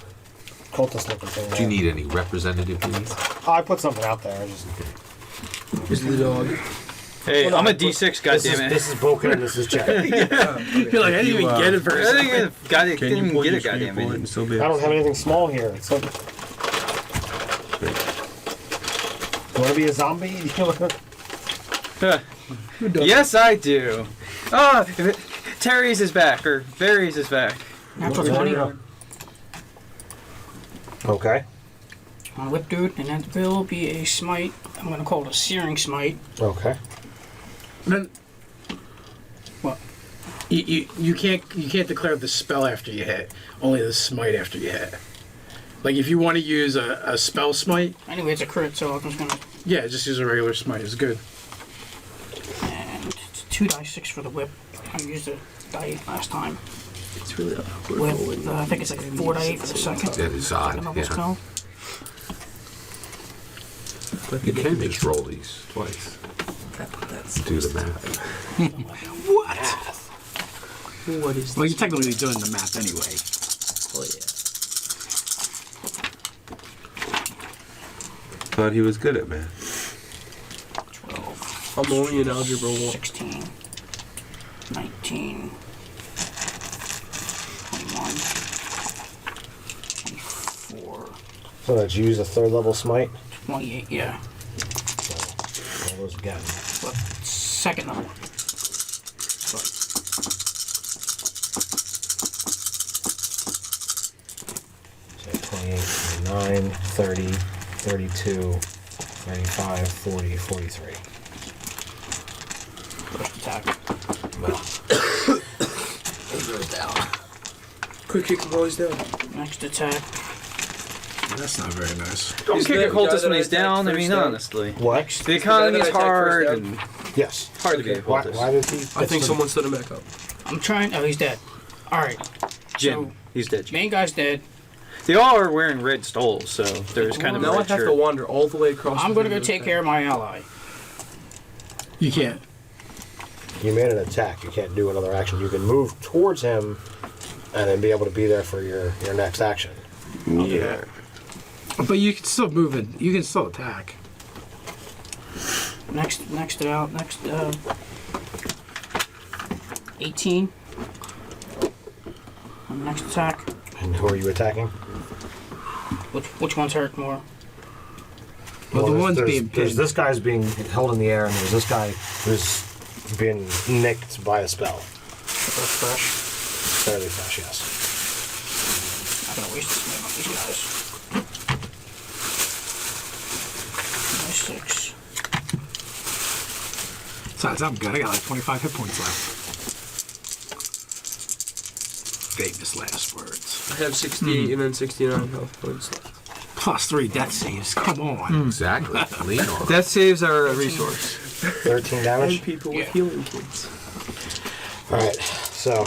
cultist looking thing. Do you there. need any representative duties? I put something out there. I just, Is the dog? Hey, Hold on, I'm a look, D6, this goddammit. is Boken and this is Jack. I You're like, I didn't even get it for a I second. didn't even Can you pull get your it, screen forward goddammit. and still be don't have anything small here. It's like, you want to be a zombie? Yes, I do. Oh, Terry's is back, or Barry's is back. Natural There 20 you go. Okay. on Whip Dude, and that will be a smite. I'm going to call it a searing smite. Okay. Then What? you can't declare the spell after you hit. Only the smite after you hit. Like if you want to use a spell smite, Anyway, it's a crit, so I'm just going to. yeah, just use a regular smite. It's good. And it's 2d6 for the whip. I used a die 8 last time. It's really awkward. With, I think it's like 4d8 for the second. That is odd, Second level yeah. spell. You can just roll these twice. Do the math. What is Well, you're technically doing the math anyway. Oh yeah. Thought he was good at math. 12, I'm only in algebra 1. 16, 19, 21, 24, So did you use a third level smite? 28, yeah. So, roll those again. But second level. So 28, 29, 30, 32, 35, 40, 43. First attack. Well, it goes down. Quick kick him while he's down. Next attack. That's not very nice. Don't He's kick the a cultist guy when that he's I down. I attacked mean, first down. honestly. What? The economy's attacked first hard down. and Yes. hard to be a Why, cultist. why did he? I think someone stood him back up. I'm trying. Oh, he's dead. All right. Jim, he's dead. Jim. Main guy's dead. They all are wearing red stoles, so there's kind of a Now I red have shirt. to wander all the way across. I'm the gonna go field. take care of my ally. You can't. You made an attack. You can't do another action. You can move towards him, and then be able to be there for your next action. Yeah. But you can still move in. You can still attack. Next 18. On next attack. And who are you attacking? Which one's hurt more? Well, the one's there's, being there's pinned. this guy's being held in the air, and there's this guy who's been nicked by a spell. That's fresh. Fairly fresh, yes. Not gonna waste this man on these guys. Nice 6. Besides, I'm good. I got like 25 hit points left. Famous last words. I have 68 and then 69 health points left. Plus 3 death saves. Come on. Exactly. Lean on. Death saves are a resource. 13 And damage. people with healing kids. All right, so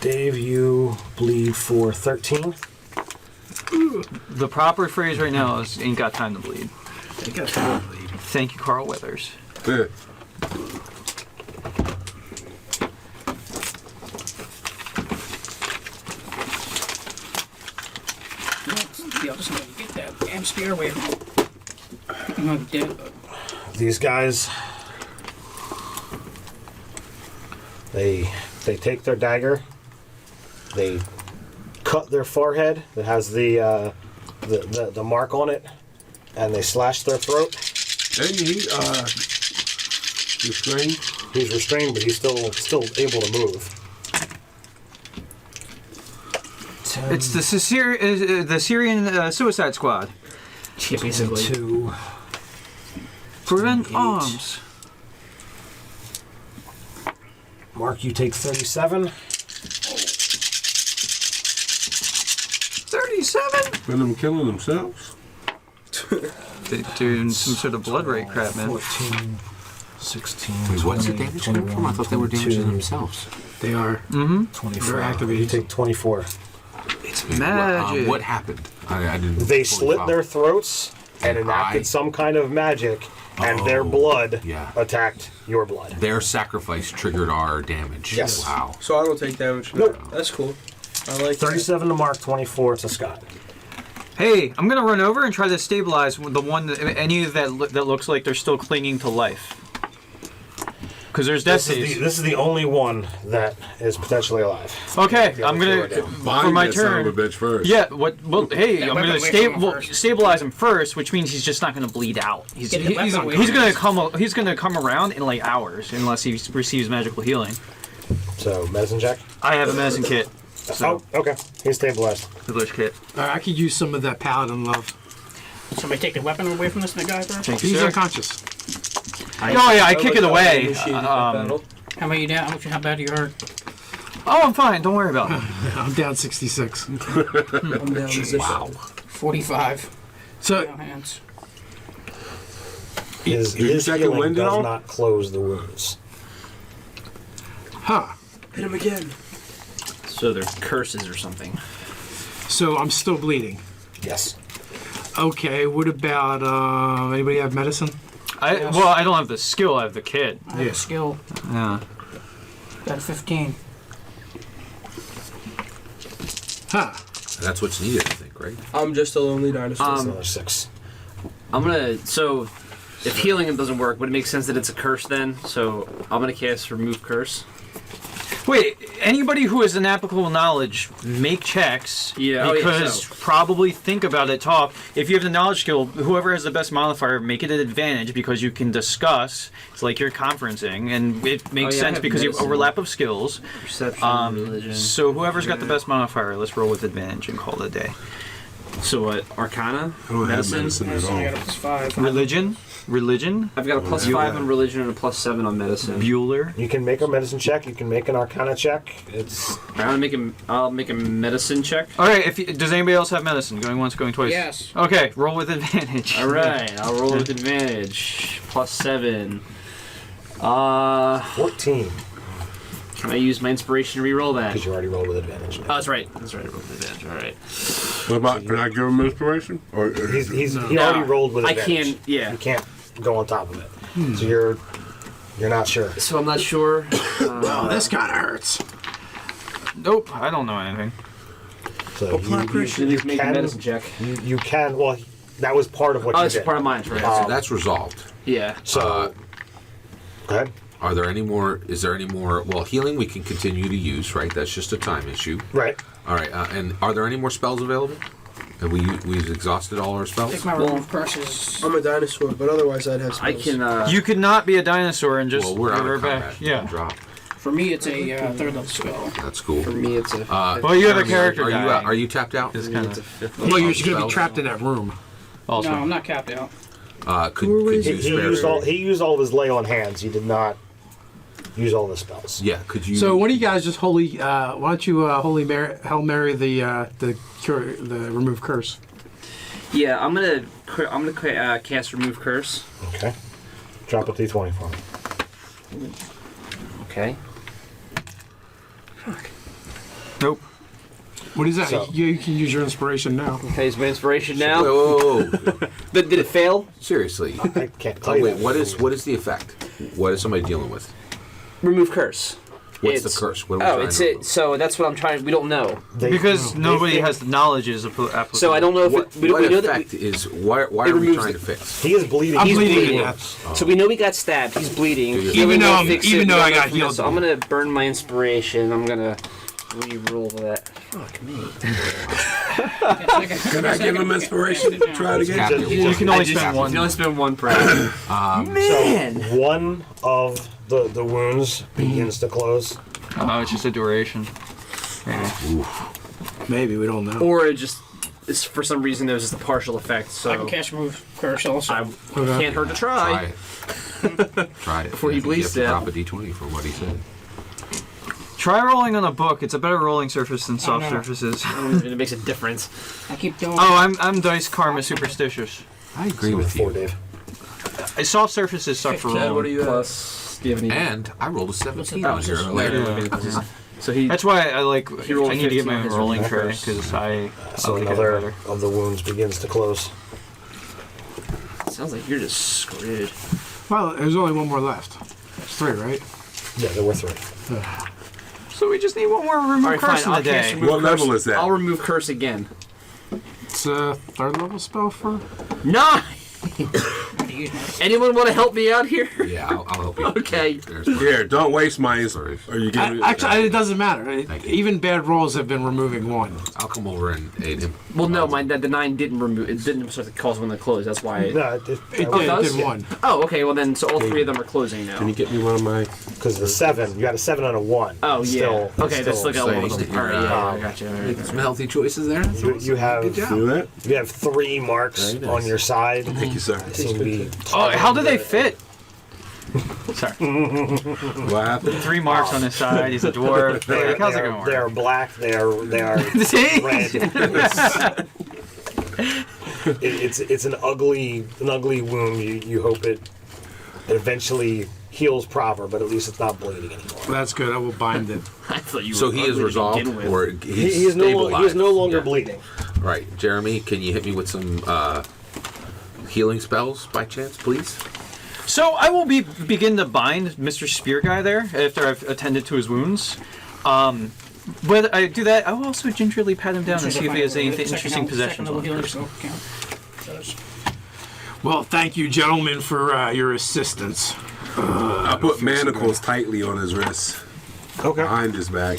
Dave, you bleed for 13. The proper phrase right now is "ain't got time to bleed." They got time to bleed. Thank you, Carl Weathers. Yeah. Yo, just gonna get that damn spear away from me. I'm gonna dead. These guys, they take their dagger, they cut their forehead that has the mark on it, and they slash their throat. And he restrained. He's restrained, but he's still able to move. It's the Syrian Suicide Squad. Yeah, basically. 2. Prevent 8. arms. Mark, you take 37. 37. For them killing themselves. They're doing some sort of blood rate crap, man. 14, 16. Wait, what's the 20, damage coming from? I thought they were 22, damaging themselves. They are. 24. They're activated. You take 24. It's Magic. What happened? I didn't. They fully slit follow. their throats and And enacted I- some kind of magic, and their Oh, blood yeah. attacked your blood. Their sacrifice triggered our damage. Yes. Wow. So I don't take damage. Nope. That's cool. I like 37 to Mark, 24 to Scott. Hey, I'm gonna run over and try to stabilize the one any that looks like they're still clinging to life. Because there's death saves. This is the only one that is potentially alive. Okay, The I'm other two gonna are down. for Bind my that son of a turn. bitch first. Yeah. What? Well, hey, I'm weapon gonna away from him first. stabilize him first, which means he's just not gonna bleed out. He's Get the weapon away he's from gonna him. he's gonna come around in like hours unless he receives magical healing. So, medicine check. I have a medicine kit. So, Oh, okay. He's stabilized. privilege kit. I could use some of that paladin love. Somebody take the weapon away from this guy first. Thank you, He's sir. unconscious. Oh yeah, I kick it away. Initiated that battle. How many you down? How bad are you hurt? Oh, I'm fine. Don't worry about it. I'm down 66. I'm down to zip. Wow. 45. So, No hands. His Did you check your healing wind at does all? not close the wounds. huh. Hit him again. So they're curses or something. So I'm still bleeding. Yes. Okay, what about, anybody have medicine? Well, I don't have the skill. I have the kit. I have a skill. Yeah. Got a 15. Huh. That's what's needed, I think, right? I'm just a lonely dinosaur. That's another 6. I'm gonna. So, if healing him doesn't work, would it make sense that it's a curse then? So, I'm gonna cast Remove Curse. Wait, anybody who has an applicable knowledge, make checks. Yeah, oh, yeah, Because so- probably think about it, talk. If you have the knowledge skill, whoever has the best modifier, make it an advantage because you can discuss. It's like you're conferencing, and it makes Oh, yeah, I sense have because you have medicine. overlap of skills. Perception, religion. So whoever's got the best modifier, let's roll with advantage and call it a day. So what? Arcana? I don't have Medicine? medicine at I got a all. +5. Religion. I've got a +5 on religion and a +7 on medicine. Bueller. You can make a medicine check. You can make an Arcana check. It's I'll make a medicine check. All right. Does anybody else have medicine? Going once, going twice. Yes. Okay. Roll with advantage. All right, I'll roll with advantage. +7. 14 Can I use my inspiration to re-roll that? because you already rolled with advantage. Oh, that's right. That's right. I rolled with advantage. All right. What about, can I give him inspiration? Or He already rolled with I advantage. can't. Yeah. You can't go on top of it. So you're not sure. So I'm not sure. Oh, this kind of hurts. Nope. I don't know anything. So Should you just make a can. medicine check. You can. Well, that was part of what Oh, you it's did. part of mine, right? So that's resolved. Yeah. So go ahead. Are there any more? Is there any more? Well, healing we can continue to use, right? That's just a time issue. Right. All right. And are there any more spells available? Have we've exhausted all our I spells? think my remove curses. I'm a dinosaur, but otherwise I'd have I spells. can. You could not be a dinosaur and just Well, we're out give her of back. combat. Yeah. Drop. For me, it's a third level spell. That's cool. For me, it's a. Well, you have a Jeremy, character Are you dying. are you tapped out? It's kind it's a of fifth Well, level. you're going to be spells? trapped in that room. also. No, I'm not capped out. Could you He used all of his lay on hands. He did not use all the spells. Yeah. Could you? So, what do you guys just holy? Why don't you Holy Mary, Hail Mary the cure, the remove curse? Yeah, I'm gonna cast remove curse. Okay. Drop a d20 for me. Okay. Nope. What is that? So- You can use your inspiration now. Okay, is my inspiration now? Whoa, whoa, whoa. Did it fail? Seriously. I can't tell Oh, you. wait. that. What is the effect? What is somebody dealing with? Remove curse. What's It's- the curse? What are we it's trying to it. So that's what I'm trying. We don't know. Because nobody think- has the knowledge is applicable. So I don't know if What, we what know that. effect is why it are we removes trying it. to fix? He is bleeding. I'm He's bleeding to bleeding. death. So we know we got stabbed. He's bleeding. Even Yeah, we though know I'm- fix even it, though we I know got fix it. healed. So I'm gonna burn my inspiration. I'm gonna re-roll that. Fuck me. Can I give him inspiration? Try it again. Captain. You can only spend one. You only spend one per. So one of the wounds begins to close. Oh, it's just a duration. Maybe we don't know. Or it just is for some reason there's just a partial effect. I can So cast remove curse also. I can't hurt to try. Try it. Try it. Before he You bleeds have to to drop a d20 for what he said. Try rolling on a book. It's a better rolling surface than soft no. surfaces. It makes a difference. I keep doing. Oh, I'm dice karma superstitious. I agree with Four, you. Dave. Soft surfaces suck for Ted, what are rolling. you at? Do you have any? And I rolled a 17 the on here boxes? later. So he. That's why I like. He rolled I need to get my 15 rolling his tray reverse. because I So like it another better. of the wounds begins to close. Sounds like you're just screwed. Well, there's only one more left. It's 3, right? Yeah, there were 3. So we just need one more remove Alright, curse fine, in the I'll cast day. remove What curse. level is that? I'll remove curse again. It's a 3rd level spell for. 9! to use my. Anyone want to help me out here? Yeah, I'll help you. Okay. There's Here, don't waste my inspiration. Or you give me. Actually, it doesn't matter. Thank you. Even bad rolls have been removing 1. I'll come over and aid him. Well, no, the 9 didn't remove. It didn't start to cause one to close. That's why. No, It Oh, it did, does? did 1. Oh, okay. Well, then, so all 3 of them are closing now. Can you get me one of my? because the 7, you got a 7 on a 1. Oh, yeah. Still, Okay, that's still got one of So them. you're, All right, yeah, uh, I got you. All right. Making some healthy choices there. You have Good job. Do that? you have 3 marks Very nice. on your side. Thank you, sir. That seem to be Oh, how do they fit? Sorry. What happened? 3 marks on his side. He's a dwarf. They How's it are, going? they are black. They are See? red. It's an ugly wound. You hope it eventually heals proper, but at least it's not bleeding anymore. That's good. I will bind it. I thought you So were he is ugly to resolved, begin with. or he's He is stabilized. no longer Yeah. bleeding. Right, Jeremy, can you hit me with some healing spells by chance, please? So I will begin to bind Mr. Spear Guy there after I've attended to his wounds. But I do that, I will also gingerly pat him down and see if he has any interesting possessions on him. Well, thank you, gentlemen, for your assistance. I put manacles tightly on his wrists, Okay. behind his back.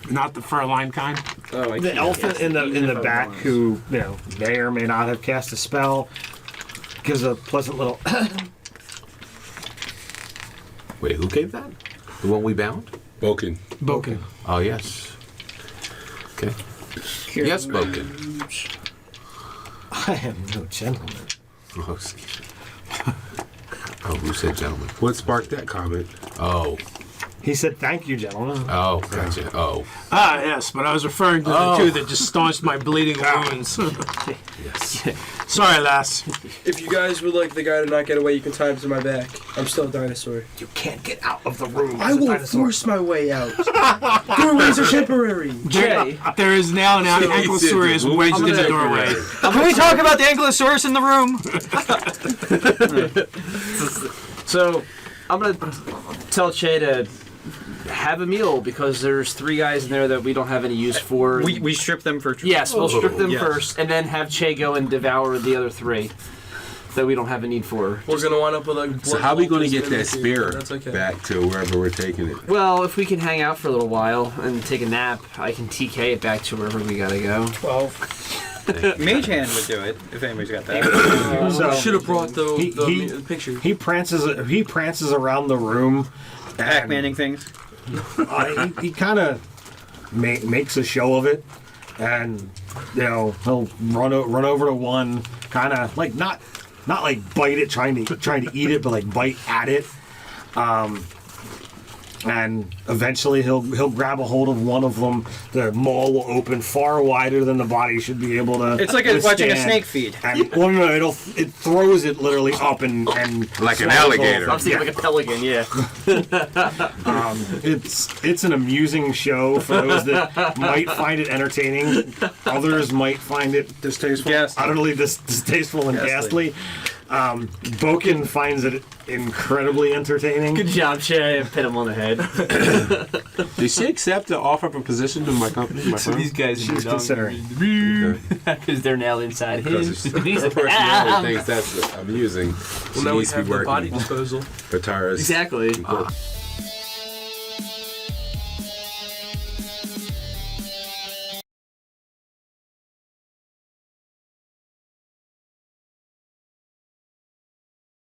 Not the fur-lined kind. Oh, I The can't elephant guess. in the Even if I back, was. who may or may not have cast a spell, gives a pleasant little. Wait, who gave that? The one we bound? Boken. Boken. Oh, yes. Okay. Yes, spoken. I am no gentleman. Oh, excuse me. Oh, who said gentlemen? What sparked that comment? Oh, He said, "Thank you, gentlemen." oh, gotcha. Oh, Yes, but I was referring to the two that just staunched my bleeding wounds. yes. Sorry, lass. If you guys would like the guy to not get away, you can tie him to my back. I'm still a dinosaur. You can't get out of the room. I will force my way out. Doorways are temporary. Jay, There is now an Ankylosaurus wedged in the doorway. Can we talk about the Ankylosaurus in the room? so I'm gonna tell Che to have a meal because there's 3 guys in there that we don't have any use for. We strip them for. Yes, we'll strip them Yes. first, and then have Che go and devour the other 3 that we don't have a need for. We're gonna wind up with like. So how are we going to get that That's spear okay. back to wherever we're taking it? Well, if we can hang out for a little while and take a nap, I can TK it back to wherever we gotta go. 12. Mage Hand would do it if anybody's got that. So Should have brought the he- picture. he prances around the room. Pac-Manning things. He kind of makes a show of it, and he'll run over to one, kind of like not like bite it, trying to eat it, but like bite at it. And eventually he'll grab a hold of one of them. The maw will open far wider than the body should be able to. It's like watching a withstand. snake feed. And it throws it literally up and Like an swallows alligator. both. I'm thinking like a pelican, yeah. It's an amusing show for those that might find it entertaining. Others might find it distasteful, Ghastly. utterly distasteful and ghastly. Boken finds it incredibly entertaining. Good job, Che. Pit him on the head. Did she accept the offer of a position in my company? My firm? guys She's considering. because they're now inside Because his. her He's like, personality thinks that's amusing. Well, She now we needs to have be the body working disposal. for Tara's Exactly. work.